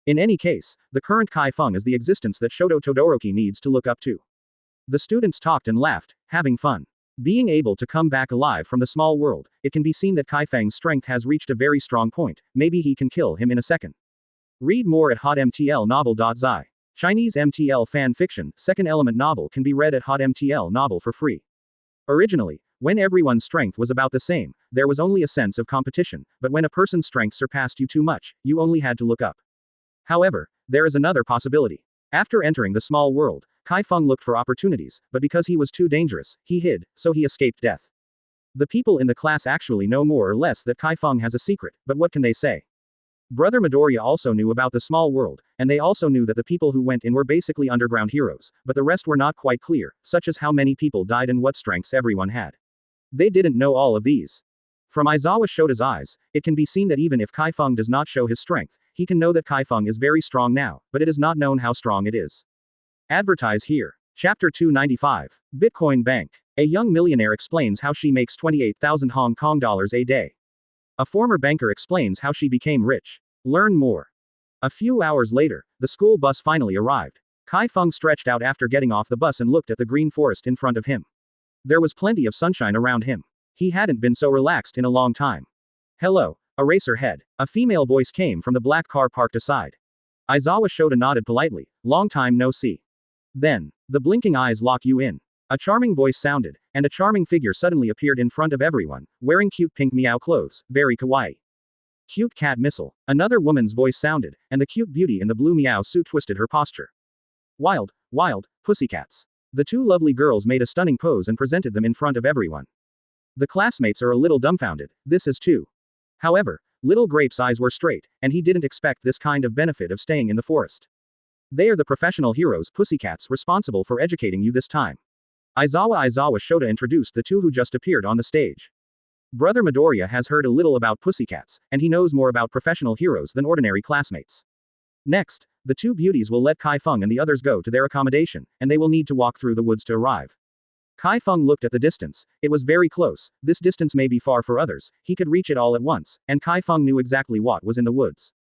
In any case, the current Chi Feng is the existence that Shoto Todoroki needs to look up to. The students talked and laughed, having fun. Being able to come back alive from the small world, it can be seen that Chi Feng's strength has reached a very strong point, maybe he can kill him in a second. Read more at hotmtlnovel.zi. Chinese MTL fan fiction, second element novel can be read at hotmtl novel for free. Originally, when everyone's strength was about the same, there was only a sense of competition, but when a person's strength surpassed you too much, you only had to look up. However, there is another possibility. After entering the small world, Chi Feng looked for opportunities, but because he was too dangerous, he hid, so he escaped death. The people in the class actually know more or less that Chi Feng has a secret, but what can they say? Brother Midoriya also knew about the small world, and they also knew that the people who went in were basically underground heroes, but the rest were not quite clear, such as how many people died and what strengths everyone had. They didn't know all of these. From Aizawa Shota's eyes, it can be seen that even if Chi Feng does not show his strength, he can know that Chi Feng is very strong now, but it is not known how strong it is. Advertise here. Chapter 295. Bitcoin Bank. A young millionaire explains how she makes 28,000 Hong Kong dollars a day. A former banker explains how she became rich. Learn more. A few hours later, the school bus finally arrived. Chi Feng stretched out after getting off the bus and looked at the green forest in front of him. There was plenty of sunshine around him. He hadn't been so relaxed in a long time. Hello, Eraser Head. A female voice came from the black car parked aside. Aizawa Shota nodded politely. Long time no see. Then, the blinking eyes lock you in. A charming voice sounded, and a charming figure suddenly appeared in front of everyone, wearing cute pink meow clothes, very kawaii. Cute cat missile. Another woman's voice sounded, and the cute beauty in the blue meow suit twisted her posture. Wild, pussycats. The two lovely girls made a stunning pose and presented them in front of everyone. The classmates are a little dumbfounded, this is too. However, Little Grape's eyes were straight, and he didn't expect this kind of benefit of staying in the forest. They are the professional heroes pussycats responsible for educating you this time. Aizawa Shota introduced the two who just appeared on the stage. Brother Midoriya has heard a little about pussycats, and he knows more about professional heroes than ordinary classmates. Next, the two beauties will let Chi Feng and the others go to their accommodation, and they will need to walk through the woods to arrive. Chi Feng looked at the distance. It was very close. This distance may be far for others, he could reach it all at once, and Chi Feng knew exactly what was in the woods.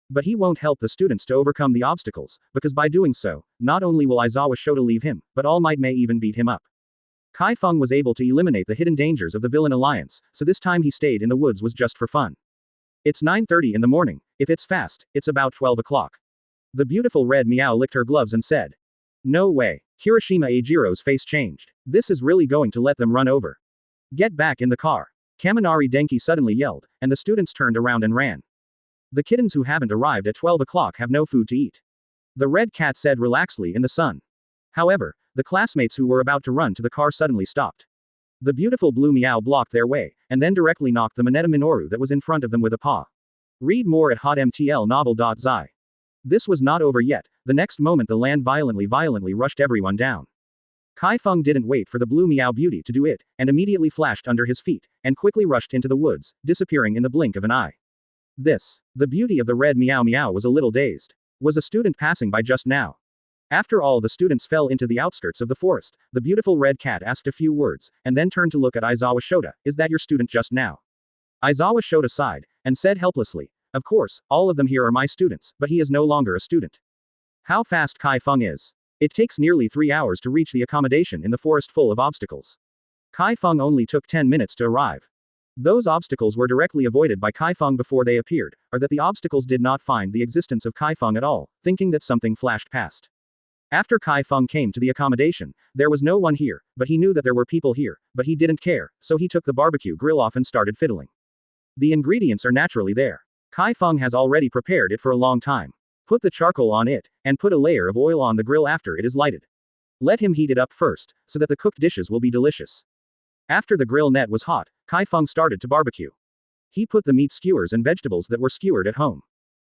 But he won't help the students to overcome the obstacles, because by doing so, not only will Aizawa Shota leave him, but All Might may even beat him up. Chi Feng was able to eliminate the hidden dangers of the villain alliance, so this time he stayed in the woods was just for fun. It's 9:30 in the morning. If it's fast, it's about 12 o'clock. The beautiful red meow licked her gloves and said. No way. Hiroshima Eijiro's face changed. This is really going to let them run over. Get back in the car. Kaminari Denki suddenly yelled, and the students turned around and ran. The kittens who haven't arrived at 12 o'clock have no food to eat. The red cat said relaxedly in the sun. However, the classmates who were about to run to the car suddenly stopped. The beautiful blue meow blocked their way, and then directly knocked the Mineta Minoru that was in front of them with a paw. Read more at hotmtlnovel.zi. This was not over yet. The next moment the land violently rushed everyone down. Chi Feng didn't wait for the blue Meow Beauty to do it, and immediately flashed under his feet, and quickly rushed into the woods, disappearing in the blink of an eye. The beauty of the red Meow Meow was a little dazed. Was a student passing by just now? After all the students fell into the outskirts of the forest, the beautiful red cat asked a few words, and then turned to look at Aizawa Shota. Is that your student just now? Aizawa Shota sighed, and said helplessly, of course, all of them here are my students, but he is no longer a student. How fast Chi Feng is. It takes nearly 3 hours to reach the accommodation in the forest full of obstacles. Chi Feng only took 10 minutes to arrive. Those obstacles were directly avoided by Chi Feng before they appeared, or that the obstacles did not find the existence of Chi Feng at all, thinking that something flashed past. After Chi Feng came to the accommodation, there was no one here, but he knew that there were people here, but he didn't care, so he took the barbecue grill off and started fiddling. The ingredients are naturally there. Chi Feng has already prepared it for a long time. Put the charcoal on it, and put a layer of oil on the grill after it is lighted. Let him heat it up first, so that the cooked dishes will be delicious. After the grill net was hot, Chi Feng started to barbecue. He put the meat skewers and vegetables that were skewered at home.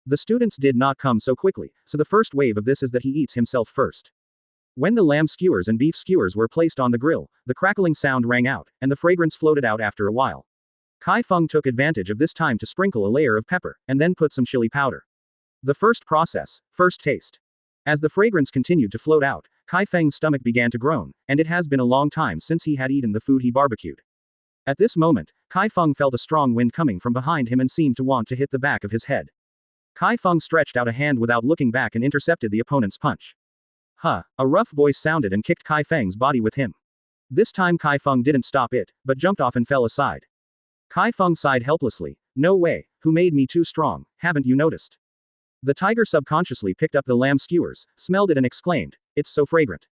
The students did not come so quickly, so the first wave of this is that he eats himself first. When the lamb skewers and beef skewers were placed on the grill, the crackling sound rang out, and the fragrance floated out after a while. Chi Feng took advantage of this time to sprinkle a layer of pepper, and then put some chili powder. The first process, first taste. As the fragrance continued to float out, Chi Feng's stomach began to groan, and it has been a long time since he had eaten the food he barbecued. At this moment, Chi Feng felt a strong wind coming from behind him and seemed to want to hit the back of his head. Chi Feng stretched out a hand without looking back and intercepted the opponent's punch. Huh, a rough voice sounded and kicked Chi Feng's body with him. This time Chi Feng didn't stop it, but jumped off and fell aside. Chi Feng sighed helplessly, no way, who made me too strong, haven't you noticed? The tiger subconsciously picked up the lamb skewers, smelled it and exclaimed, it's so fragrant.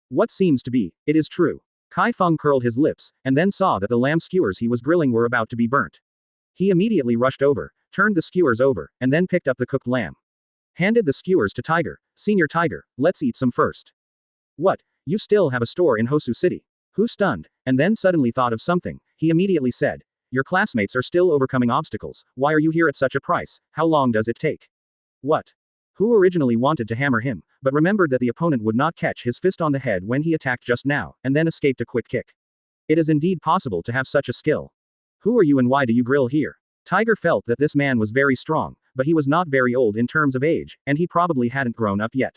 What seems to be, it is true. Chi Feng curled his lips, and then saw that the lamb skewers he was grilling were about to be burnt. He immediately rushed over, turned the skewers over, and then picked up the cooked lamb. Handed the skewers to Tiger. Senior Tiger, let's eat some first. What, you still have a store in Hosu City? Who stunned, and then suddenly thought of something, he immediately said, your classmates are still overcoming obstacles, why are you here at such a price, how long does it take? What? Who originally wanted to hammer him, but remembered that the opponent would not catch his fist on the head when he attacked just now, and then escaped a quick kick. It is indeed possible to have such a skill. Who are you and why do you grill here? Tiger felt that this man was very strong, but he was not very old in terms of age, and he probably hadn't grown up yet.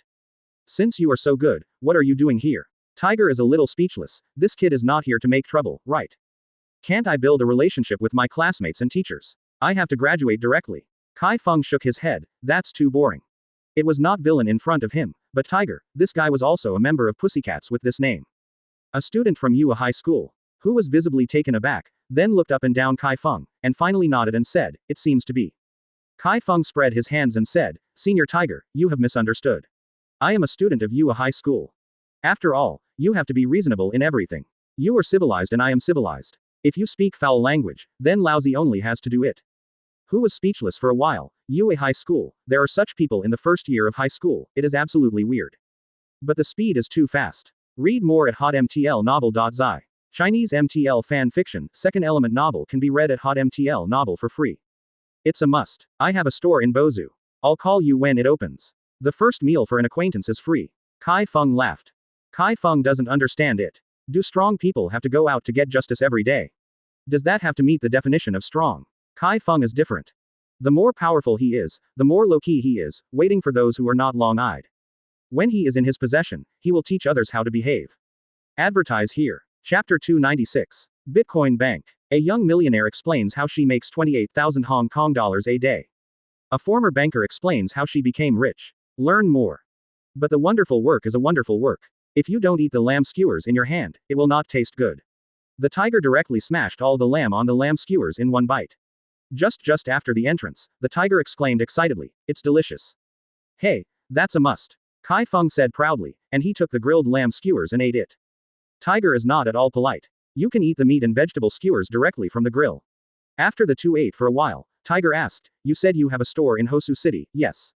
Since you are so good, what are you doing here? Tiger is a little speechless, this kid is not here to make trouble, right? Can't I build a relationship with my classmates and teachers? I have to graduate directly. Chi Feng shook his head, that's too boring. It was not villain in front of him, but Tiger, this guy was also a member of Pussycats with this name. A student from Yua High School, who was visibly taken aback, then looked up and down Chi Feng, and finally nodded and said, it seems to be. Chi Feng spread his hands and said, Senior Tiger, you have misunderstood. I am a student of Yua High School. After all, you have to be reasonable in everything. You are civilized and I am civilized. If you speak foul language, then lousy only has to do it. Who was speechless for a while, Yua High School, there are such people in the first year of high school, it is absolutely weird. But the speed is too fast. Read more at hotmtlnovel.zi. Chinese MTL fan fiction, second element novel can be read at hotmtl novel for free. It's a must. I have a store in Bozu. I'll call you when it opens. The first meal for an acquaintance is free. Chi Feng laughed. Chi Feng doesn't understand it. Do strong people have to go out to get justice every day? Does that have to meet the definition of strong? Chi Feng is different. The more powerful he is, the more low-key he is, waiting for those who are not long-eyed. When he is in his possession, he will teach others how to behave. Advertise here. Chapter 296. Bitcoin Bank. A young millionaire explains how she makes 28,000 Hong Kong dollars a day. A former banker explains how she became rich. Learn more. But the wonderful work is a wonderful work. If you don't eat the lamb skewers in your hand, it will not taste good. The tiger directly smashed all the lamb on the lamb skewers in one bite. Just after the entrance, the tiger exclaimed excitedly, it's delicious. Hey, that's a must. Chi Feng said proudly, and he took the grilled lamb skewers and ate it. Tiger is not at all polite. You can eat the meat and vegetable skewers directly from the grill. After the two ate for a while, Tiger asked, you said you have a store in Hosu City, yes.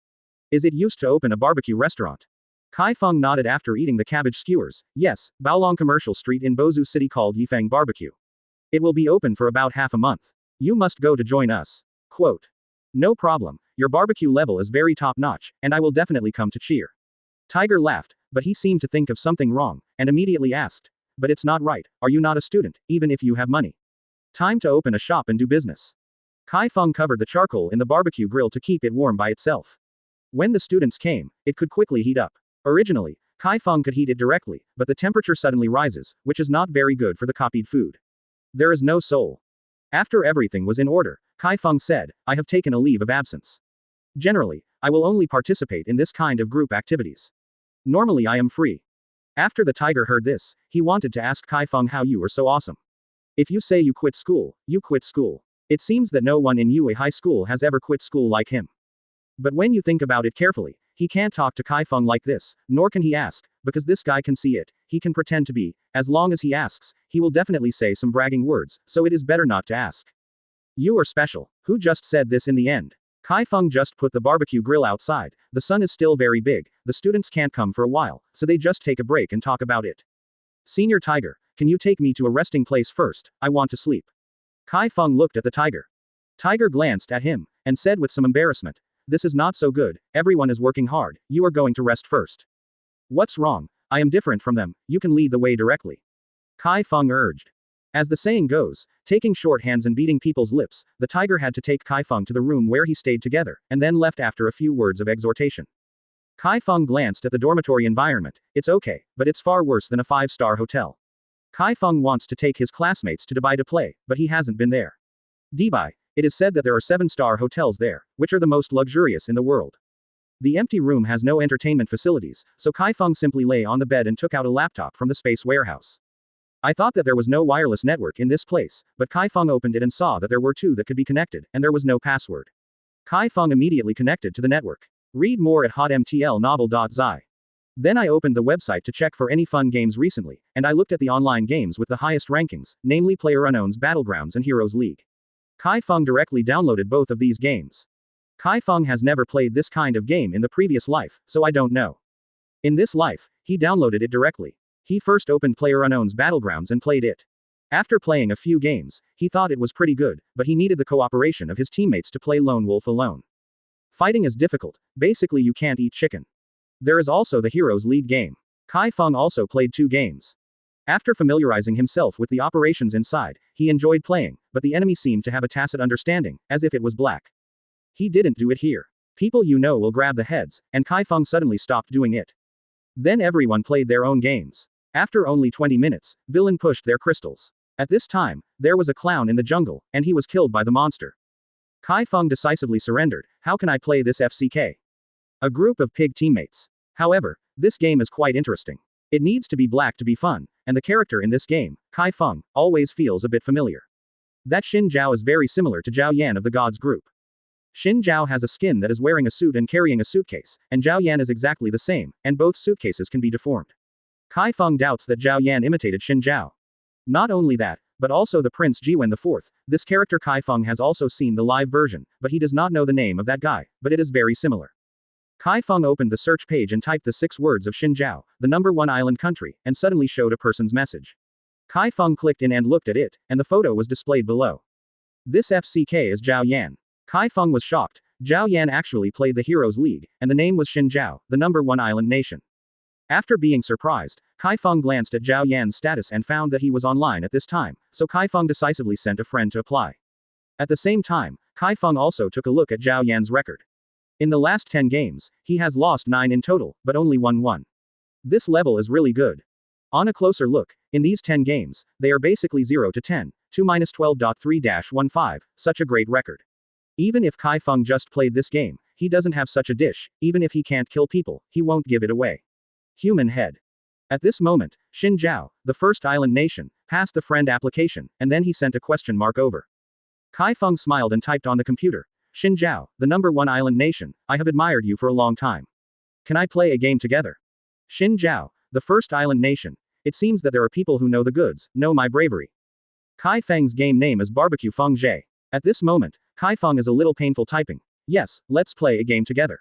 Is it used to open a barbecue restaurant? Chi Feng nodded after eating the cabbage skewers, yes, Baolong Commercial Street in Bozu City called Yifeng Barbecue. It will be open for about half a month. You must go to join us. Quote. No problem, your barbecue level is very top-notch, and I will definitely come to cheer. Tiger laughed, but he seemed to think of something wrong, and immediately asked, "But it's not right, are you not a student, even if you have money? Time to open a shop and do business." Chi Feng covered the charcoal in the barbecue grill to keep it warm by itself. When the students came, it could quickly heat up. Originally, Chi Feng could heat it directly, but the temperature suddenly rises, which is not very good for the copied food. There is no soul. After everything was in order, Chi Feng said, "I have taken a leave of absence. Generally, I will only participate in this kind of group activities. Normally I am free." After the tiger heard this, he wanted to ask Chi Feng how you are so awesome. If you say you quit school, you quit school. It seems that no one in Yue High School has ever quit school like him. But when you think about it carefully, he can't talk to Chi Feng like this, nor can he ask, because this guy can see it, he can pretend to be, as long as he asks, he will definitely say some bragging words, so it is better not to ask. You are special. Who just said this in the end? Chi Feng just put the barbecue grill outside, the sun is still very big, the students can't come for a while, so they just take a break and talk about it. Senior Tiger, can you take me to a resting place first, I want to sleep. Chi Feng looked at the tiger. Tiger glanced at him, and said with some embarrassment, "This is not so good, everyone is working hard, you are going to rest first." "What's wrong? I am different from them, you can lead the way directly." Chi Feng urged. As the saying goes, taking shorthands and beating people's lips, the tiger had to take Chi Feng to the room where he stayed together, and then left after a few words of exhortation. Chi Feng glanced at the dormitory environment, it's okay, but it's far worse than a 5-star hotel. Chi Feng wants to take his classmates to Dubai to play, but he hasn't been there. Dubai, it is said that there are 7-star hotels there, which are the most luxurious in the world. The empty room has no entertainment facilities, so Chi Feng simply lay on the bed and took out a laptop from the space warehouse. I thought that there was no wireless network in this place, but Chi Feng opened it and saw that there were 2 that could be connected, and there was no password. Chi Feng immediately connected to the network. Read more at hotmtlnovel.zi. Then I opened the website to check for any fun games recently, and I looked at the online games with the highest rankings, namely PlayerUnknown's Battlegrounds and Heroes League. Chi Feng directly downloaded both of these games. Chi Feng has never played this kind of game in the previous life, so I don't know. In this life, he downloaded it directly. He first opened PlayerUnknown's Battlegrounds and played it. After playing a few games, he thought it was pretty good, but he needed the cooperation of his teammates to play Lone Wolf alone. Fighting is difficult, basically you can't eat chicken. There is also the Heroes League game. Chi Feng also played 2 games. After familiarizing himself with the operations inside, he enjoyed playing, but the enemy seemed to have a tacit understanding, as if it was black. He didn't do it here. People you know will grab the heads, and Chi Feng suddenly stopped doing it. Then everyone played their own games. After only 20 minutes, villain pushed their crystals. At this time, there was a clown in the jungle, and he was killed by the monster. Chi Feng decisively surrendered, how can I play this FCK? A group of pig teammates. However, this game is quite interesting. It needs to be black to be fun, and the character in this game, Chi Feng, always feels a bit familiar. That Xin Zhao is very similar to Zhao Yan of the Gods group. Xin Zhao has a skin that is wearing a suit and carrying a suitcase, and Zhao Yan is exactly the same, and both suitcases can be deformed. Chi Feng doubts that Zhao Yan imitated Xin Zhao. Not only that, but also the Prince Jiwen IV, this character Chi Feng has also seen the live version, but he does not know the name of that guy, but it is very similar. Chi Feng opened the search page and typed the 6 words of Xin Zhao, the number 1 island country, and suddenly showed a person's message. Chi Feng clicked in and looked at it, and the photo was displayed below. This FCK is Zhao Yan. Chi Feng was shocked, Zhao Yan actually played the Heroes League, and the name was Xin Zhao, the number 1 island nation. After being surprised, Chi Feng glanced at Zhao Yan's status and found that he was online at this time, so Chi Feng decisively sent a friend to apply. At the same time, Chi Feng also took a look at Zhao Yan's record. In the last 10 games, he has lost 9 in total, but only won. This level is really good. On a closer look, in these 10 games, they are basically 0 to 10, 2-12.3-15, such a great record. Even if Chi Feng just played this game, he doesn't have such a dish, even if he can't kill people, he won't give it away. Human head. At this moment, Xin Zhao, the first island nation, passed the friend application, and then he sent a question mark over. Chi Feng smiled and typed on the computer. Xin Zhao, the number 1 island nation, I have admired you for a long time. Can I play a game together? Xin Zhao, the first island nation. It seems that there are people who know the goods, know my bravery. Chi Feng's game name is Barbecue Feng Jie. At this moment, Chi Feng is a little painful typing. Yes, let's play a game together.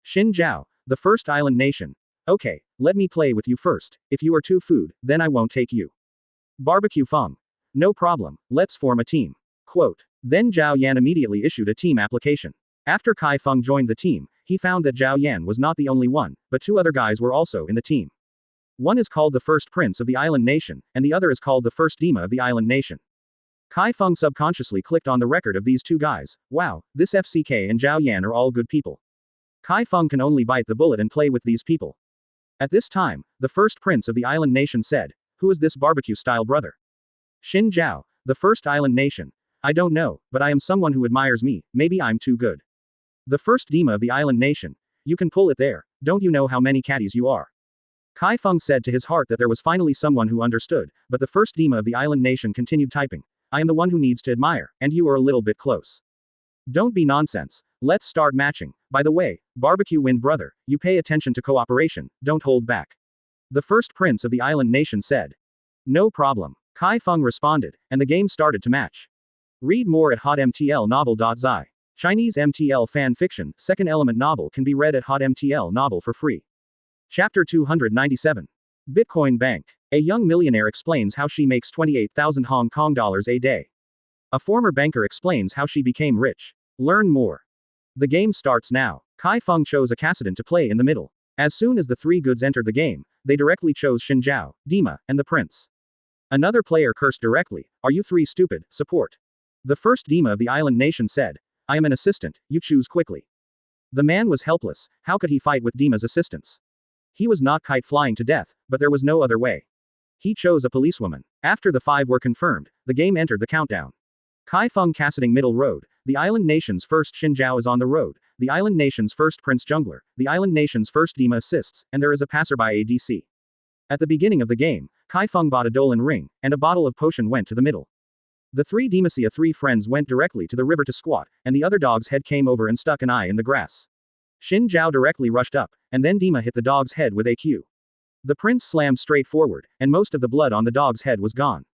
Xin Zhao, the first island nation. Okay, let me play with you first. If you are too food, then I won't take you. Barbecue Feng. No problem, let's form a team. Quote. Then Zhao Yan immediately issued a team application. After Chi Feng joined the team, he found that Zhao Yan was not the only one, but two other guys were also in the team. One is called the First Prince of the Island Nation, and the other is called the First Dima of the Island Nation. Chi Feng subconsciously clicked on the record of these two guys. Wow, this FCK and Zhao Yan are all good people. Chi Feng can only bite the bullet and play with these people. At this time, the First Prince of the Island Nation said, "Who is this barbecue-style brother?" Xin Zhao, the First Island Nation. "I don't know, but I am someone who admires me, maybe I'm too good." The First Dima of the Island Nation. "You can pull it there, don't you know how many caddies you are?" Chi Feng said to his heart that there was finally someone who understood, but the First Dima of the Island Nation continued typing. "I am the one who needs to admire, and you are a little bit close. Don't be nonsense. Let's start matching. By the way, barbecue wind brother, you pay attention to cooperation, don't hold back." The First Prince of the Island Nation said. "No problem." Chi Feng responded, and the game started to match. Read more at hotmtlnovel.zi. Chinese MTL fan fiction, second element novel can be read at hotmtl novel for free. Chapter 297. Bitcoin Bank. A young millionaire explains how she makes 28,000 Hong Kong dollars a day. A former banker explains how she became rich. Learn more. The game starts now. Chi Feng chose a Cassidon to play in the middle. As soon as the three goods entered the game, they directly chose Xin Zhao, Dima, and the prince. Another player cursed directly, "Are you three stupid, support?" The First Dima of the Island Nation said, "I am an assistant, you choose quickly." The man was helpless, how could he fight with Dima's assistance? He was not kite flying to death, but there was no other way. He chose a policewoman. After the five were confirmed, the game entered the countdown. Chi Feng Cassiding Middle Road, the Island Nation's first Xin Zhao is on the road, the Island Nation's first Prince Jungler, the Island Nation's first Dima assists, and there is a passerby ADC. At the beginning of the game, Chi Feng bought a Dolan ring, and a bottle of potion went to the middle. The three Demacia three friends went directly to the river to squat, and the other dog's head came over and stuck an eye in the grass. Xin Zhao directly rushed up, and then Dima hit the dog's head with a Q. The prince slammed straight forward, and most of the blood on the dog's head was gone.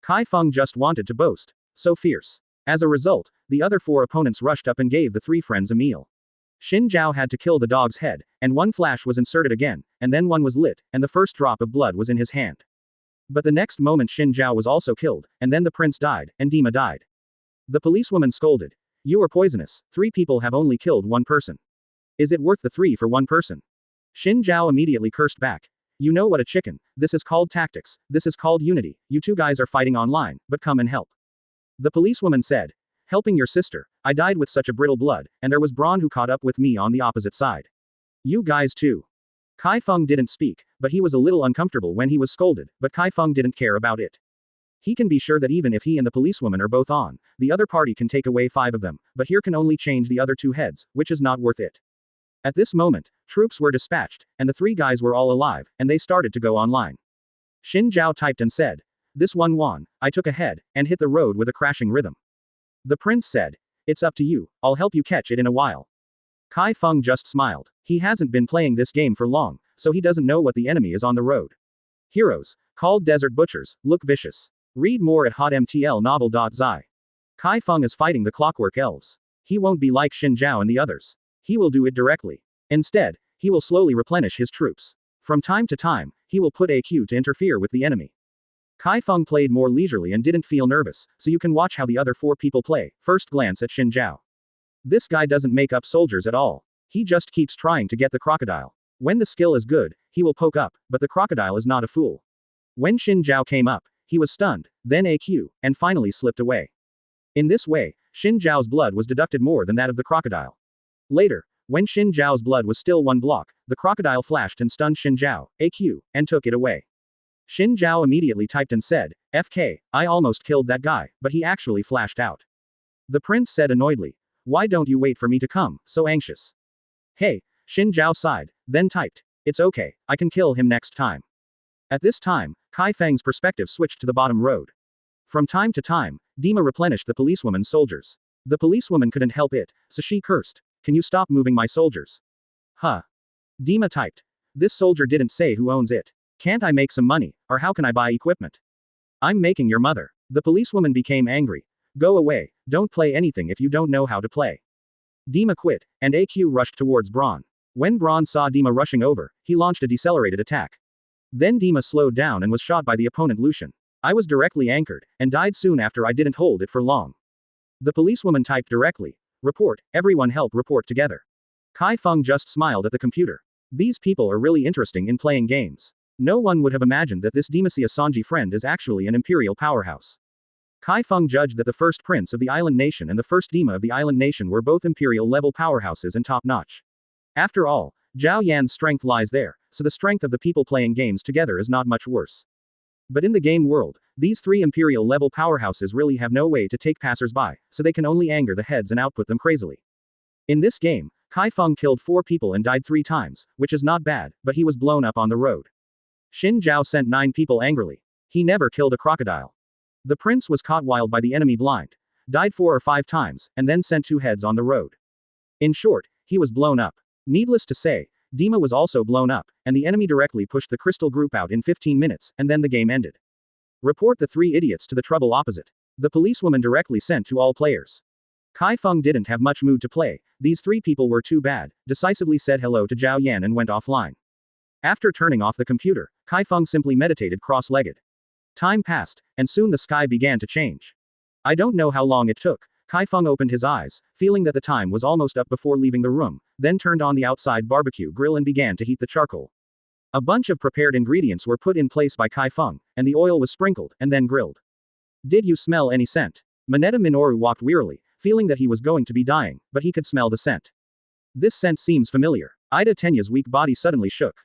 Chi Feng just wanted to boast. So fierce. As a result, the other four opponents rushed up and gave the three friends a meal. Xin Zhao had to kill the dog's head, and one flash was inserted again, and then one was lit, and the first drop of blood was in his hand. But the next moment Xin Zhao was also killed, and then the prince died, and Dima died. The policewoman scolded. "You are poisonous, 3 people have only killed 1 person. Is it worth the 3 for 1 person?" Xin Zhao immediately cursed back. "You know what a chicken, this is called tactics, this is called unity, you two guys are fighting online, but come and help." The policewoman said, "Helping your sister, I died with such a brittle blood, and there was Braun who caught up with me on the opposite side. You guys too." Chi Feng didn't speak, but he was a little uncomfortable when he was scolded, but Chi Feng didn't care about it. He can be sure that even if he and the policewoman are both on, the other party can take away 5 of them, but here can only change the other 2 heads, which is not worth it. At this moment, troops were dispatched, and the 3 guys were all alive, and they started to go online. Xin Zhao typed and said, "This one won, I took a head, and hit the road with a crashing rhythm." The prince said, "It's up to you, I'll help you catch it in a while." Chi Feng just smiled. He hasn't been playing this game for long, so he doesn't know what the enemy is on the road. Heroes, called desert butchers, look vicious. Read more at hotmtlnovel.zi. Chi Feng is fighting the clockwork elves. He won't be like Xin Zhao and the others. He will do it directly. Instead, he will slowly replenish his troops. From time to time, he will put AQ to interfere with the enemy. Chi Feng played more leisurely and didn't feel nervous, so you can watch how the other 4 people play. First glance at Xin Zhao. This guy doesn't make up soldiers at all. He just keeps trying to get the crocodile. When the skill is good, he will poke up, but the crocodile is not a fool. When Xin Zhao came up, he was stunned, then AQ, and finally slipped away. In this way, Xin Zhao's blood was deducted more than that of the crocodile. Later, when Xin Zhao's blood was still 1 block, the crocodile flashed and stunned Xin Zhao, AQ, and took it away. Xin Zhao immediately typed and said, "FK, I almost killed that guy, but he actually flashed out." The prince said annoyedly, "Why don't you wait for me to come, so anxious?" "Hey," Xin Zhao sighed, then typed, "It's okay, I can kill him next time." At this time, Chi Feng's perspective switched to the bottom road. From time to time, Dima replenished the policewoman's soldiers. The policewoman couldn't help it, so she cursed, "Can you stop moving my soldiers?" "Huh." Dima typed, "This soldier didn't say who owns it. Can't I make some money, or how can I buy equipment? I'm making your mother." The policewoman became angry. "Go away, don't play anything if you don't know how to play." Dima quit, and AQ rushed towards Braun. When Braun saw Dima rushing over, he launched a decelerated attack. Then Dima slowed down and was shot by the opponent Lucian. "I was directly anchored, and died soon after I didn't hold it for long." The policewoman typed directly, "Report, everyone help report together." Chi Feng just smiled at the computer. These people are really interesting in playing games. No one would have imagined that this Demacia Sanji friend is actually an imperial powerhouse. Chi Feng judged that the first prince of the island nation and the first Dema of the island nation were both imperial-level powerhouses and top-notch. After all, Zhao Yan's strength lies there, so the strength of the people playing games together is not much worse. But in the game world, these three imperial-level powerhouses really have no way to take passers-by, so they can only anger the heads and output them crazily. In this game, Chi Feng killed 4 people and died 3 times, which is not bad, but he was blown up on the road. Xin Zhao sent 9 people angrily. He never killed a crocodile. The prince was caught wild by the enemy blind, died 4 or 5 times, and then sent 2 heads on the road. In short, he was blown up. Needless to say, Dima was also blown up, and the enemy directly pushed the crystal group out in 15 minutes, and then the game ended. Report the 3 idiots to the trouble opposite. The policewoman directly sent to all players. Chi Feng didn't have much mood to play, these 3 people were too bad, decisively said hello to Zhao Yan and went offline. After turning off the computer, Chi Feng simply meditated cross-legged. Time passed, and soon the sky began to change. I don't know how long it took. Chi Feng opened his eyes, feeling that the time was almost up before leaving the room, then turned on the outside barbecue grill and began to heat the charcoal. A bunch of prepared ingredients were put in place by Chi Feng, and the oil was sprinkled, and then grilled. Did you smell any scent? Mineta Minoru walked wearily, feeling that he was going to be dying, but he could smell the scent. This scent seems familiar. Ida Tenya's weak body suddenly shook.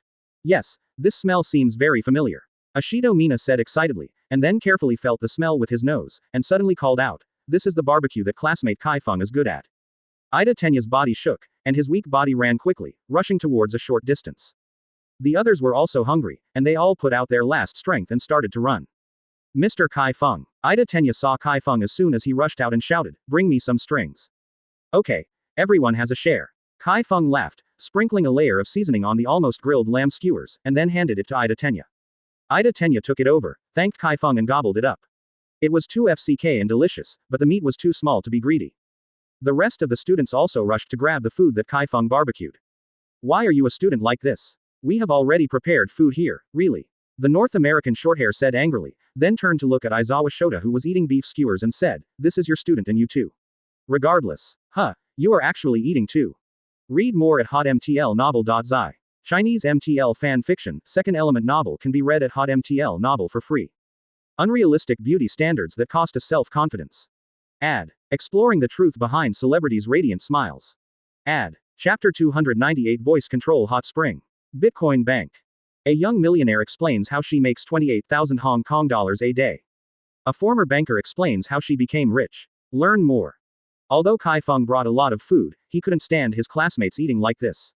Yes, this smell seems very familiar. Ashido Mina said excitedly, and then carefully felt the smell with his nose, and suddenly called out, this is the barbecue that classmate Chi Feng is good at. Ida Tenya's body shook, and his weak body ran quickly, rushing towards a short distance. The others were also hungry, and they all put out their last strength and started to run. Mr. Chi Feng. Ida Tenya saw Chi Feng as soon as he rushed out and shouted, bring me some strings. Okay. Everyone has a share. Chi Feng laughed, sprinkling a layer of seasoning on the almost grilled lamb skewers, and then handed it to Ida Tenya. Ida Tenya took it over, thanked Chi Feng and gobbled it up. It was too FCK and delicious, but the meat was too small to be greedy. The rest of the students also rushed to grab the food that Chi Feng barbecued. Why are you a student like this? We have already prepared food here, really. The North American shorthair said angrily, then turned to look at Aizawa Shota who was eating beef skewers and said, this is your student and you too. Regardless. You are actually eating too. Read more at hotmtlnovel.zi. Chinese MTL fan fiction, second element novel can be read at hotmtl novel for free. Unrealistic beauty standards that cost us self-confidence. Ad. Exploring the truth behind celebrities' radiant smiles. Ad. Chapter 298 Voice Control Hot Spring. Bitcoin Bank. A young millionaire explains how she makes 28,000 Hong Kong dollars a day. A former banker explains how she became rich. Learn more. Although Chi Feng brought a lot of food, he couldn't stand his classmates eating like this.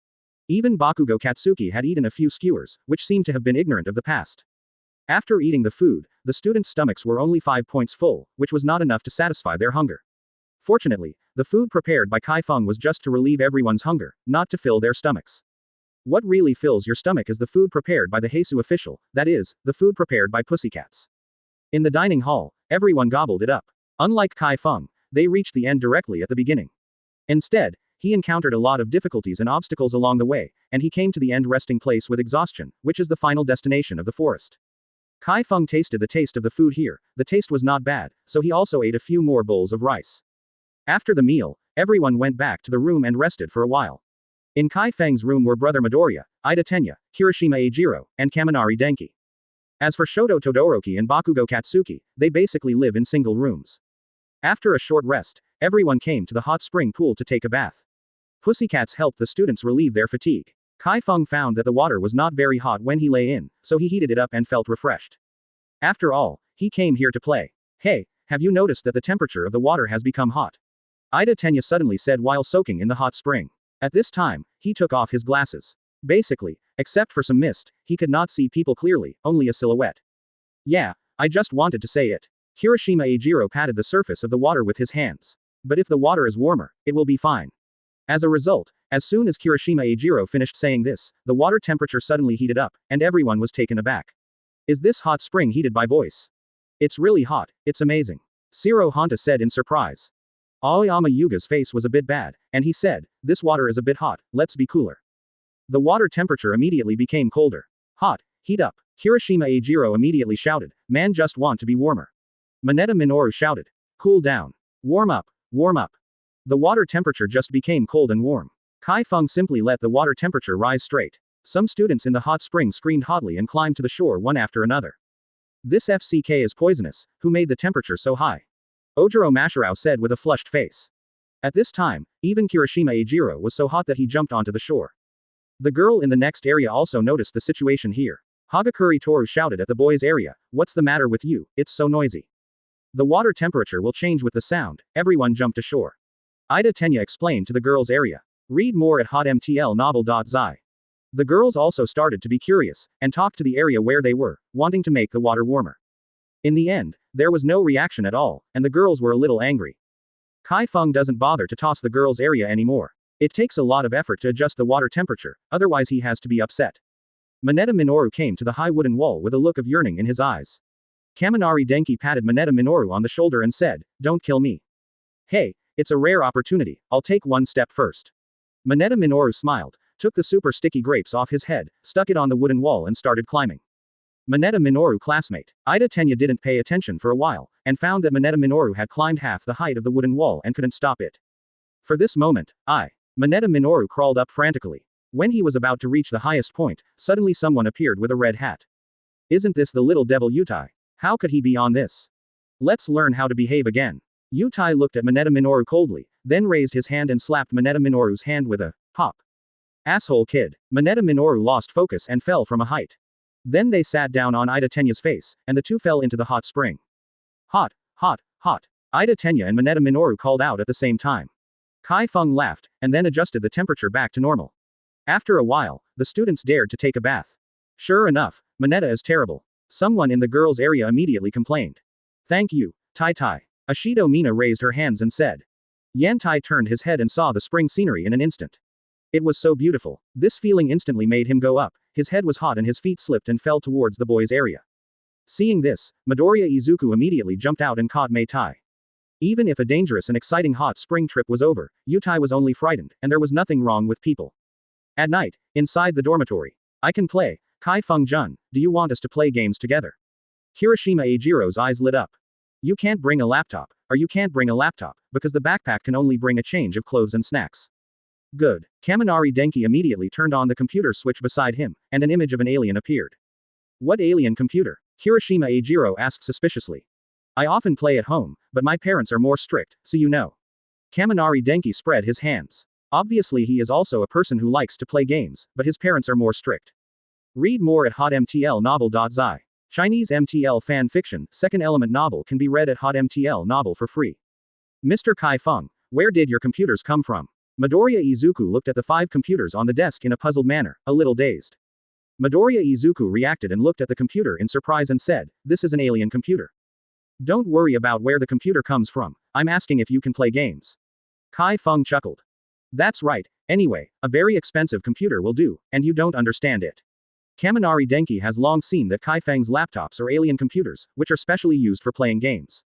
Even Bakugo Katsuki had eaten a few skewers, which seemed to have been ignorant of the past. After eating the food, the students' stomachs were only 5 points full, which was not enough to satisfy their hunger. Fortunately, the food prepared by Chi Feng was just to relieve everyone's hunger, not to fill their stomachs. What really fills your stomach is the food prepared by the Heisu official, that is, the food prepared by pussycats. In the dining hall, everyone gobbled it up. Unlike Chi Feng, they reached the end directly at the beginning. Instead, he encountered a lot of difficulties and obstacles along the way, and he came to the end resting place with exhaustion, which is the final destination of the forest. Chi Feng tasted the taste of the food here, the taste was not bad, so he also ate a few more bowls of rice. After the meal, everyone went back to the room and rested for a while. In Chi Feng's room were Brother Midoriya, Ida Tenya, Hiroshima Eijiro, and Kaminari Denki. As for Shoto Todoroki and Bakugo Katsuki, they basically live in single rooms. After a short rest, everyone came to the hot spring pool to take a bath. Pussycats helped the students relieve their fatigue. Chi Feng found that the water was not very hot when he lay in, so he heated it up and felt refreshed. After all, he came here to play. Hey, have you noticed that the temperature of the water has become hot? Ida Tenya suddenly said while soaking in the hot spring. At this time, he took off his glasses. Basically, except for some mist, he could not see people clearly, only a silhouette. Yeah, I just wanted to say it. Hiroshima Eijiro patted the surface of the water with his hands. But if the water is warmer, it will be fine. As a result, as soon as Kirishima Eijiro finished saying this, the water temperature suddenly heated up, and everyone was taken aback. Is this hot spring heated by voice? It's really hot, it's amazing. Shiro Honta said in surprise. Aoyama Yuga's face was a bit bad, and he said, this water is a bit hot, let's be cooler. The water temperature immediately became colder. Hot, heat up. Kirishima Eijiro immediately shouted, man just want to be warmer. Mineta Minoru shouted, cool down. Warm up, warm up. The water temperature just became cold and warm. Chi Feng simply let the water temperature rise straight. Some students in the hot spring screamed hotly and climbed to the shore one after another. This FCK is poisonous. Who made the temperature so high? Ojiro Mashirao said with a flushed face. At this time, even Kirishima Eijiro was so hot that he jumped onto the shore. The girl in the next area also noticed the situation here. Hagakure Toru shouted at the boys' area, "What's the matter with you? It's so noisy. The water temperature will change with the sound." Everyone jumped ashore. Ida Tenya explained to the girls' area. Read more at hotmtlnovel.zi. The girls also started to be curious, and talked to the area where they were, wanting to make the water warmer. In the end, there was no reaction at all, and the girls were a little angry. Chi Feng doesn't bother to toss the girls' area anymore. It takes a lot of effort to adjust the water temperature, otherwise he has to be upset. Mineta Minoru came to the high wooden wall with a look of yearning in his eyes. Kaminari Denki patted Mineta Minoru on the shoulder and said, "Don't kill me. Hey, it's a rare opportunity, I'll take one step first." Mineta Minoru smiled, took the super sticky grapes off his head, stuck it on the wooden wall and started climbing. Mineta Minoru classmate. Ida Tenya didn't pay attention for a while, and found that Mineta Minoru had climbed half the height of the wooden wall and couldn't stop it. For this moment, Mineta Minoru crawled up frantically. When he was about to reach the highest point, suddenly someone appeared with a red hat. Isn't this the little devil Yutai? How could he be on this? Let's learn how to behave again. Yutai looked at Mineta Minoru coldly, then raised his hand and slapped Mineta Minoru's hand with a pop. Asshole kid. Mineta Minoru lost focus and fell from a height. Then they sat down on Ida Tenya's face, and the two fell into the hot spring. Hot, hot, hot. Ida Tenya and Mineta Minoru called out at the same time. Chi Feng laughed, and then adjusted the temperature back to normal. After a while, the students dared to take a bath. Sure enough, Mineta is terrible. Someone in the girls' area immediately complained. Thank you, Tai Tai. Ashido Mina raised her hands and said. Yantai turned his head and saw the spring scenery in an instant. It was so beautiful. This feeling instantly made him go up. His head was hot and his feet slipped and fell towards the boys' area. Seeing this, Midoriya Izuku immediately jumped out and caught Mei Tai. Even if a dangerous and exciting hot spring trip was over, Yutai was only frightened, and there was nothing wrong with people. At night, inside the dormitory. I can play. Chi Feng-jun, do you want us to play games together? Kirishima Eijiro's eyes lit up. You can't bring a laptop, because the backpack can only bring a change of clothes and snacks. Good. Kaminari Denki immediately turned on the computer switch beside him, and an image of an alien appeared. What alien computer? Kirishima Eijiro asked suspiciously. I often play at home, but my parents are more strict, so you know. Kaminari Denki spread his hands. Obviously he is also a person who likes to play games, but his parents are more strict. Read more at hotmtlnovel.zi. Chinese MTL fan fiction, second element novel can be read at hotmtl novel for free. Mr. Chi Feng, where did your computers come from? Midoriya Izuku looked at the 5 computers on the desk in a puzzled manner, a little dazed. Midoriya Izuku reacted and looked at the computer in surprise and said, this is an alien computer. Don't worry about where the computer comes from, I'm asking if you can play games. Chi Feng chuckled. That's right, anyway, a very expensive computer will do, and you don't understand it. Kaminari Denki has long seen that Chi Feng's laptops are alien computers, which are specially used for playing games.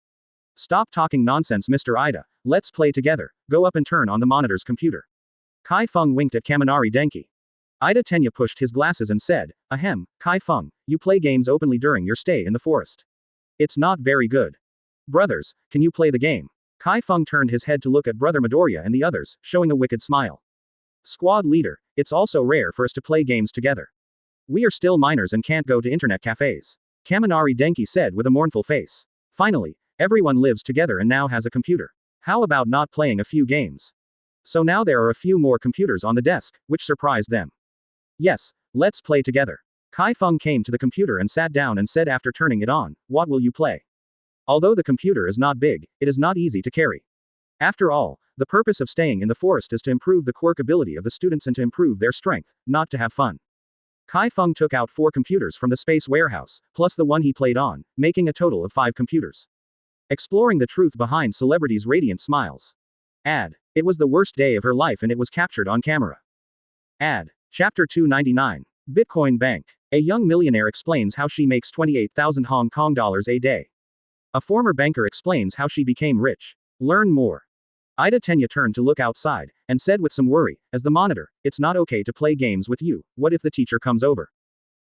Stop talking nonsense, Mr. Ida, let's play together, go up and turn on the monitor's computer. Chi Feng winked at Kaminari Denki. Ida Tenya pushed his glasses and said, Ahem, Chi Feng, you play games openly during your stay in the forest. It's not very good. Brothers, can you play the game? Chi Feng turned his head to look at Brother Midoriya and the others, showing a wicked smile. Squad leader, it's also rare for us to play games together. We are still minors and can't go to internet cafes. Kaminari Denki said with a mournful face. Finally, everyone lives together and now has a computer. How about not playing a few games? So now there are a few more computers on the desk, which surprised them. Yes, let's play together. Chi Feng came to the computer and sat down and said after turning it on, what will you play? Although the computer is not big, it is not easy to carry. After all, the purpose of staying in the forest is to improve the quirk ability of the students and to improve their strength, not to have fun. Chi Feng took out 4 computers from the space warehouse, plus the one he played on, making a total of 5 computers. Exploring the truth behind celebrities' radiant smiles. Ad. It was the worst day of her life and it was captured on camera. Ad. Chapter 299. Bitcoin Bank. A young millionaire explains how she makes 28,000 Hong Kong dollars a day. A former banker explains how she became rich. Learn more. Ida Tenya turned to look outside, and said with some worry, as the monitor, it's not okay to play games with you, what if the teacher comes over?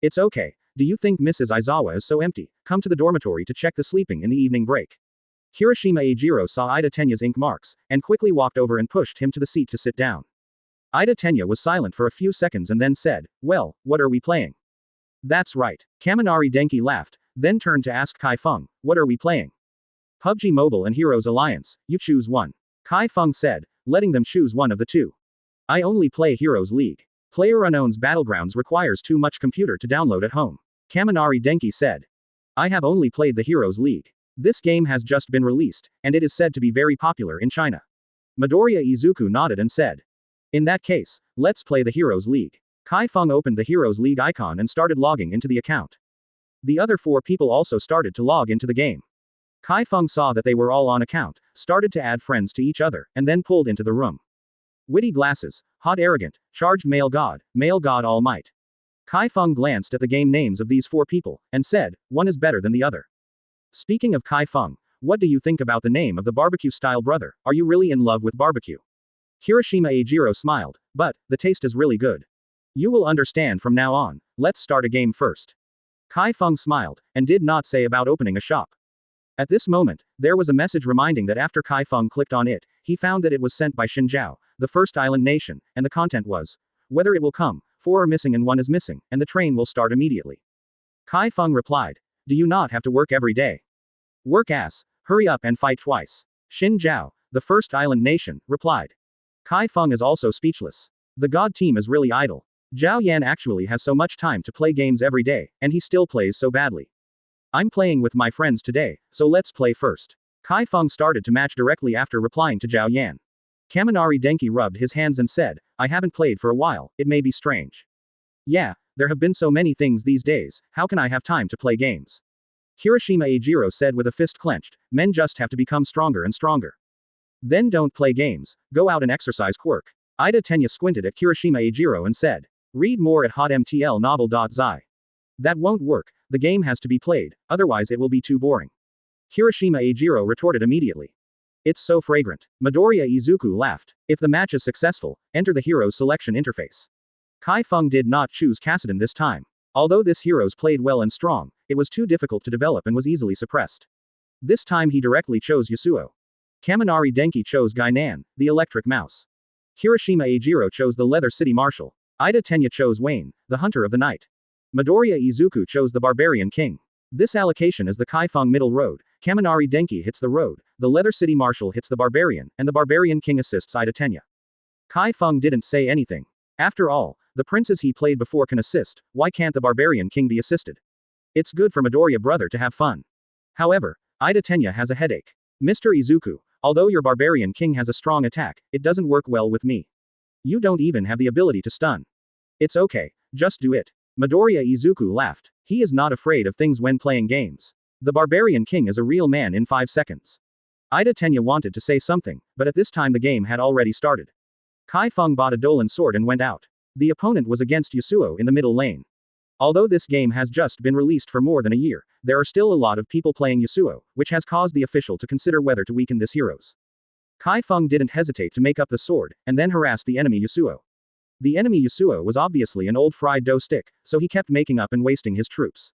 It's okay, do you think Mrs. Aizawa is so empty? Come to the dormitory to check the sleeping in the evening break. Kirishima Eijiro saw Ida Tenya's ink marks, and quickly walked over and pushed him to the seat to sit down. Ida Tenya was silent for a few seconds and then said, well, what are we playing? That's right. Kaminari Denki laughed, then turned to ask Chi Feng, what are we playing? PUBG Mobile and Heroes Alliance, you choose one. Chi Feng said, letting them choose one of the two. I only play Heroes League. PlayerUnknown's Battlegrounds requires too much computer to download at home. Kaminari Denki said. I have only played the Heroes League. This game has just been released, and it is said to be very popular in China. Midoriya Izuku nodded and said. In that case, let's play the Heroes League. Chi Feng opened the Heroes League icon and started logging into the account. The other 4 people also started to log into the game. Chi Feng saw that they were all on account, started to add friends to each other, and then pulled into the room. Witty glasses, hot arrogant, charged male god all might. Chi Feng glanced at the game names of these 4 people, and said, one is better than the other. Speaking of Chi Feng, what do you think about the name of the barbecue-style brother? Are you really in love with barbecue? Hiroshima Eijiro smiled, but, the taste is really good. You will understand from now on, let's start a game first. Chi Feng smiled, and did not say about opening a shop. At this moment, there was a message reminding that after Chi Feng clicked on it, he found that it was sent by Xinjiao, the first island nation, and the content was, whether it will come, 4 are missing and 1 is missing, and the train will start immediately. Chi Feng replied, do you not have to work every day? Work ass, hurry up and fight twice. Xinjiao, the first island nation, replied. Chi Feng is also speechless. The god team is really idle. Zhao Yan actually has so much time to play games every day, and he still plays so badly. I'm playing with my friends today, so let's play first. Chi Feng started to match directly after replying to Zhao Yan. Kaminari Denki rubbed his hands and said, I haven't played for a while, it may be strange. Yeah, there have been so many things these days, how can I have time to play games? Hiroshima Eijiro said with a fist clenched, men just have to become stronger and stronger. Then don't play games, go out and exercise Quirk. Ida Tenya squinted at Hiroshima Eijiro and said. Read more at hotmtlnovel.zi. That won't work, the game has to be played, otherwise it will be too boring. Hiroshima Eijiro retorted immediately. It's so fragrant. Midoriya Izuku laughed. If the match is successful, enter the hero's selection interface. Chi Feng did not choose Kassadin this time. Although this hero's played well and strong, it was too difficult to develop and was easily suppressed. This time he directly chose Yasuo. Kaminari Denki chose Gainan, the electric mouse. Hiroshima Eijiro chose the Leather City Marshal. Ida Tenya chose Wayne, the Hunter of the Night. Midoriya Izuku chose the Barbarian King. This allocation is the Chi Feng middle road, Kaminari Denki hits the road, the Leather City Marshal hits the Barbarian, and the Barbarian King assists Ida Tenya. Chi Feng didn't say anything. After all, the princes he played before can assist, why can't the Barbarian King be assisted? It's good for Midoriya brother to have fun. However, Ida Tenya has a headache. Mr. Izuku, although your Barbarian King has a strong attack, it doesn't work well with me. You don't even have the ability to stun. It's okay, just do it. Midoriya Izuku laughed. He is not afraid of things when playing games. The Barbarian King is a real man in 5 seconds. Ida Tenya wanted to say something, but at this time the game had already started. Chi Feng bought a Dolan sword and went out. The opponent was against Yasuo in the middle lane. Although this game has just been released for more than a year, there are still a lot of people playing Yasuo, which has caused the official to consider whether to weaken this heroes. Chi Feng didn't hesitate to make up the sword, and then harass the enemy Yasuo. The enemy Yasuo was obviously an old fried dough stick, so he kept making up and wasting his troops.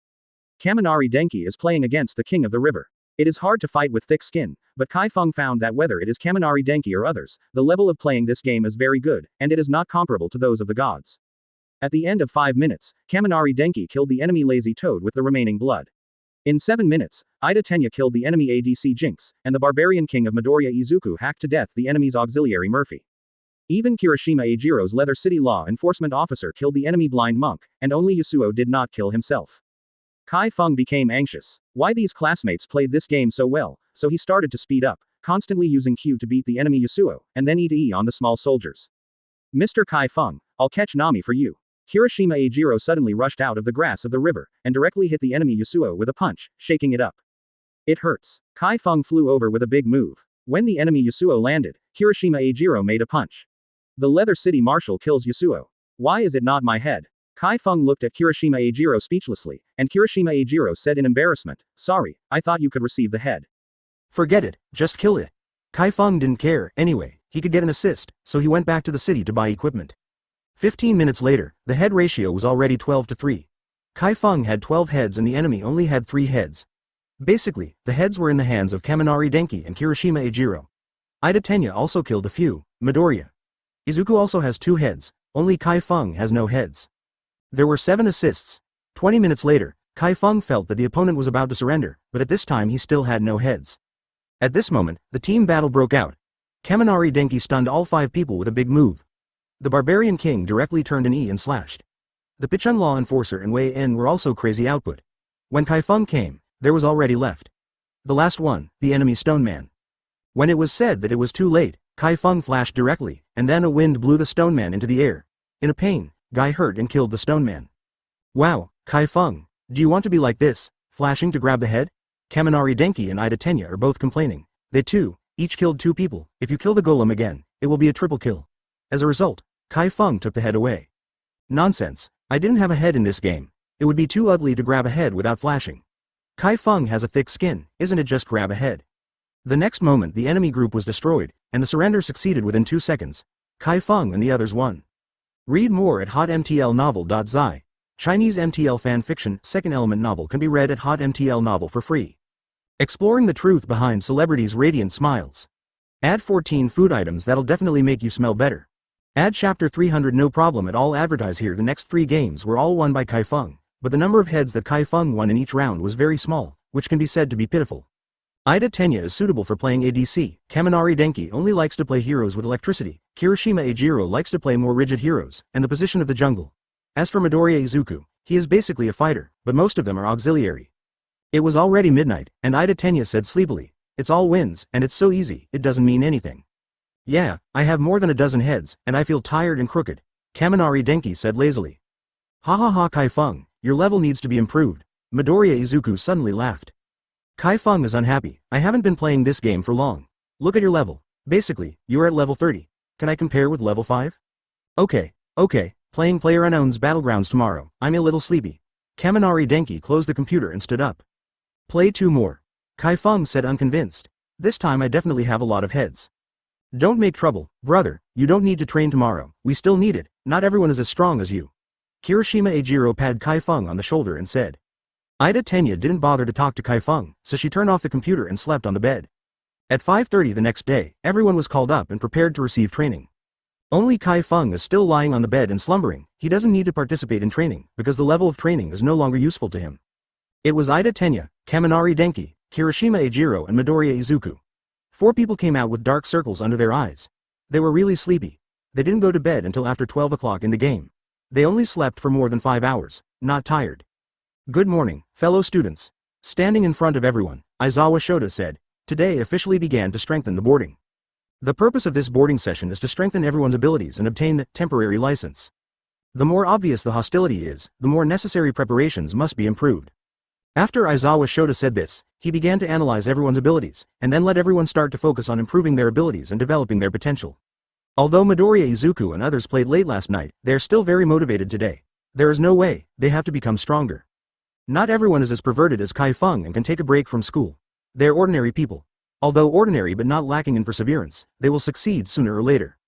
Kaminari Denki is playing against the King of the River. It is hard to fight with thick skin, but Chi Feng found that whether it is Kaminari Denki or others, the level of playing this game is very good, and it is not comparable to those of the gods. At the end of 5 minutes, Kaminari Denki killed the enemy Lazy Toad with the remaining blood. In 7 minutes, Ida Tenya killed the enemy ADC Jinx, and the Barbarian King of Midoriya Izuku hacked to death the enemy's auxiliary Murphy. Even Kirishima Eijiro's Leather City law enforcement officer killed the enemy Blind Monk, and only Yasuo did not kill himself. Chi Feng became anxious. Why these classmates played this game so well, so he started to speed up, constantly using Q to beat the enemy Yasuo, and then E to E on the small soldiers. Mr. Chi Feng, I'll catch Nami for you. Hiroshima Eijiro suddenly rushed out of the grass of the river, and directly hit the enemy Yasuo with a punch, shaking it up. It hurts. Chi Feng flew over with a big move. When the enemy Yasuo landed, Hiroshima Eijiro made a punch. The Leather City Marshal kills Yasuo. Why is it not my head? Chi Feng looked at Kirishima Eijiro speechlessly, and Kirishima Eijiro said in embarrassment, sorry, I thought you could receive the head. Forget it, just kill it. Chi Feng didn't care, anyway, he could get an assist, so he went back to the city to buy equipment. 15 minutes later, the head ratio was already 12-3. Chi Feng had 12 heads and the enemy only had 3 heads. Basically, the heads were in the hands of Kaminari Denki and Kirishima Eijiro. Ida Tenya also killed a few, Midoriya Izuku also has 2 heads, only Chi Feng has no heads. There were 7 assists. 20 minutes later, Chi Feng felt that the opponent was about to surrender, but at this time he still had no heads. At this moment, the team battle broke out. Kaminari Denki stunned all 5 people with a big move. The Barbarian King directly turned an E and slashed. The Pichun Law Enforcer and Wei En were also crazy output. When Chi Feng came, there was already left. The last one, the enemy Stone Man. When it was said that it was too late, Chi Feng flashed directly, and then a wind blew the Stone Man into the air. In a pain, Guy hurt and killed the Stone Man. Wow, Chi Feng, do you want to be like this, flashing to grab the head? Kaminari Denki and Ida Tenya are both complaining. They too, each killed 2 people. If you kill the golem again, it will be a triple kill. As a result, Chi Feng took the head away. Nonsense, I didn't have a head in this game. It would be too ugly to grab a head without flashing. Chi Feng has a thick skin, isn't it just grab a head? The next moment the enemy group was destroyed, and the surrender succeeded within 2 seconds. Chi Feng and the others won. Read more at hotmtlnovel.zi. Chinese MTL fan fiction, second element novel can be read at hotmtl novel for free. Exploring the truth behind celebrities' radiant smiles. Add 14 food items that'll definitely make you smell better. Add chapter 300 no problem at all. Advertise here. The next 3 games were all won by Chi Feng, but the number of heads that Chi Feng won in each round was very small, which can be said to be pitiful. Ida Tenya is suitable for playing ADC, Kaminari Denki only likes to play heroes with electricity, Kirishima Ejiro likes to play more rigid heroes, and the position of the jungle. As for Midoriya Izuku, he is basically a fighter, but most of them are auxiliary. It was already midnight, and Ida Tenya said sleepily, "It's all wins, and it's so easy, it doesn't mean anything." "Yeah, I have more than a dozen heads, and I feel tired and crooked," Kaminari Denki said lazily. "Ha ha ha Chi Feng, your level needs to be improved," Midoriya Izuku suddenly laughed. Chi Feng is unhappy. "I haven't been playing this game for long. Look at your level. Basically, you're at level 30. Can I compare with level 5? Okay, playing PlayerUnknown's Battlegrounds tomorrow. I'm a little sleepy." Kaminari Denki closed the computer and stood up. "Play 2 more. Chi Feng said unconvinced. "This time I definitely have a lot of heads." "Don't make trouble, brother, you don't need to train tomorrow, we still need it, not everyone is as strong as you." Kirishima Ejiro patted Chi Feng on the shoulder and said. Ida Tenya didn't bother to talk to Chi Feng, so she turned off the computer and slept on the bed. At 5:30 the next day, everyone was called up and prepared to receive training. Only Chi Feng is still lying on the bed and slumbering. He doesn't need to participate in training, because the level of training is no longer useful to him. It was Ida Tenya, Kaminari Denki, Kirishima Ejiro and Midoriya Izuku. 4 people came out with dark circles under their eyes. They were really sleepy. They didn't go to bed until after 12 o'clock in the game. They only slept for more than 5 hours, not tired. "Good morning, fellow students." Standing in front of everyone, Aizawa Shota said, "Today officially began to strengthen the boarding. The purpose of this boarding session is to strengthen everyone's abilities and obtain the temporary license. The more obvious the hostility is, the more necessary preparations must be improved." After Aizawa Shota said this, he began to analyze everyone's abilities, and then let everyone start to focus on improving their abilities and developing their potential. Although Midoriya Izuku and others played late last night, they are still very motivated today. There is no way, they have to become stronger. Not everyone is as perverted as Chi Feng and can take a break from school. They are ordinary people. Although ordinary but not lacking in perseverance, they will succeed sooner or later.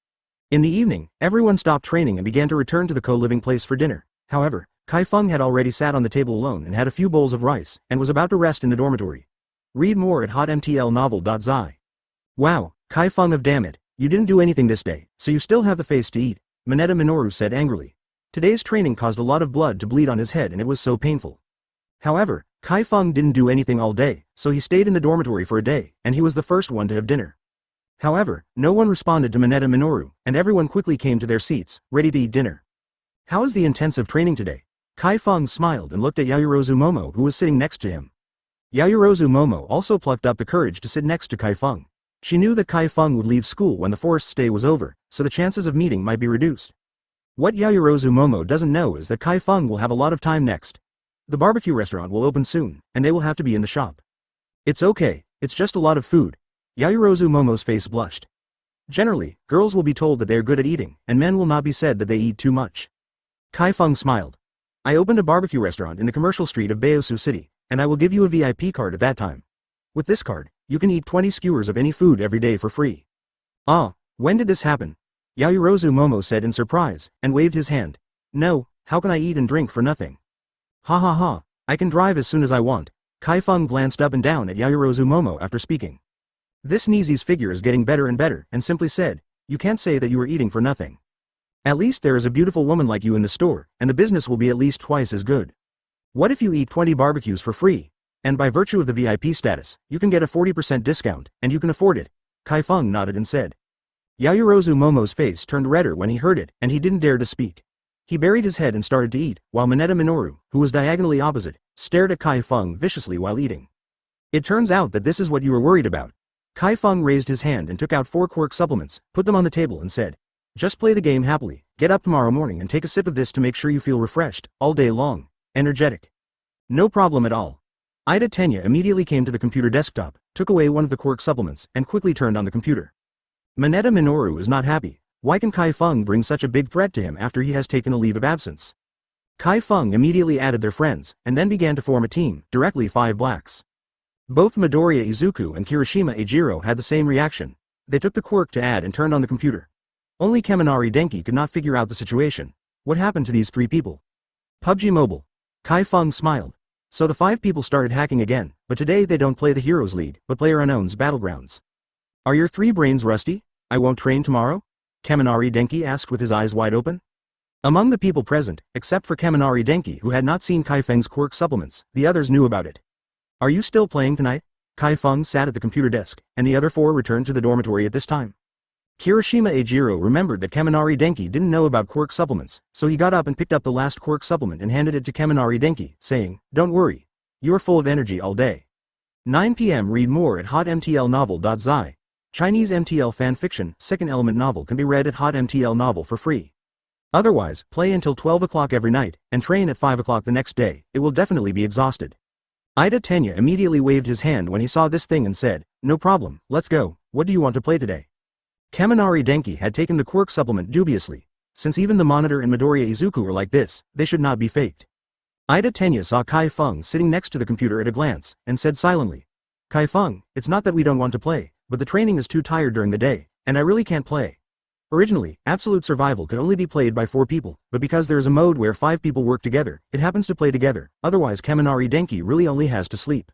In the evening, everyone stopped training and began to return to the co-living place for dinner. However, Chi Feng had already sat on the table alone and had a few bowls of rice, and was about to rest in the dormitory. Read more at hotmtlnovel.zi. "Wow, Chi Feng of damn it, you didn't do anything this day, so you still have the face to eat," Mineta Minoru said angrily. Today's training caused a lot of blood to bleed on his head and it was so painful. However, Chi Feng didn't do anything all day, so he stayed in the dormitory for a day, and he was the first one to have dinner. However, no one responded to Mineta Minoru, and everyone quickly came to their seats, ready to eat dinner. "How is the intensive training today?" Chi Feng smiled and looked at Yayorozu Momo who was sitting next to him. Yayorozu Momo also plucked up the courage to sit next to Chi Feng. She knew that Chi Feng would leave school when the forced stay was over, so the chances of meeting might be reduced. What Yayorozu Momo doesn't know is that Chi Feng will have a lot of time next. The barbecue restaurant will open soon, and they will have to be in the shop. "It's okay, it's just a lot of food." Yayorozu Momo's face blushed. Generally, girls will be told that they are good at eating, and men will not be said that they eat too much. Chi Feng smiled. "I opened a barbecue restaurant in the commercial street of Baosu City, and I will give you a VIP card at that time. With this card, you can eat 20 skewers of any food every day for free." "Ah, when did this happen?" Yayorozu Momo said in surprise, and waved his hand. "No, how can I eat and drink for nothing?" "Ha ha ha, I can drive as soon as I want." Chi Feng glanced up and down at Yayorozu Momo after speaking. This Nizi's figure is getting better and better, and simply said, You can't say that you are eating for nothing. At least there is a beautiful woman like you in the store, and the business will be at least twice as good. What if you eat 20 barbecues for free? And by virtue of the VIP status, you can get a 40% discount, and you can afford it. Chi Feng nodded and said. Yaoyorozu Momo's face turned redder when he heard it, and he didn't dare to speak. He buried his head and started to eat, while Mineta Minoru, who was diagonally opposite, stared at Chi Feng viciously while eating. It turns out that this is what you were worried about. Chi Feng raised his hand and took out 4 Quirk supplements, put them on the table and said, just play the game happily, get up tomorrow morning and take a sip of this to make sure you feel refreshed, all day long, energetic. No problem at all. Ida Tenya immediately came to the computer desktop, took away one of the Quirk supplements, and quickly turned on the computer. Mineta Minoru is not happy. Why can Chi Feng bring such a big threat to him after he has taken a leave of absence? Chi Feng immediately added their friends, and then began to form a team, directly 5 blacks. Both Midoriya Izuku and Kirishima Eijiro had the same reaction. They took the Quirk to add and turned on the computer. Only Kaminari Denki could not figure out the situation. What happened to these 3 people? PUBG Mobile. Chi Feng smiled. So the 5 people started hacking again, but today they don't play the Heroes League, but PlayerUnknown's Battlegrounds. Are your 3 brains rusty? I won't train tomorrow? Kaminari Denki asked with his eyes wide open. Among the people present, except for Kaminari Denki who had not seen Chi Feng's Quirk supplements, the others knew about it. Are you still playing tonight? Chi Feng sat at the computer desk, and the other 4 returned to the dormitory at this time. Kirishima Eijiro remembered that Kaminari Denki didn't know about Quirk supplements, so he got up and picked up the last Quirk supplement and handed it to Kaminari Denki, saying, don't worry. You're full of energy all day. 9 p.m. Read more at hotmtlnovel.zi. Chinese MTL fanfiction, second element novel can be read at Hot MTL Novel for free. Otherwise, play until 12 o'clock every night, and train at 5 o'clock the next day, it will definitely be exhausted. Ida Tenya immediately waved his hand when he saw this thing and said, no problem, let's go, what do you want to play today? Kaminari Denki had taken the Quirk supplement dubiously. Since even the Monitor and Midoriya Izuku are like this, they should not be faked. Ida Tenya saw Chi Feng sitting next to the computer at a glance, and said silently, Chi Feng, it's not that we don't want to play, but the training is too tired during the day, and I really can't play. Originally, Absolute Survival could only be played by 4 people, but because there is a mode where 5 people work together, it happens to play together, otherwise Kaminari Denki really only has to sleep.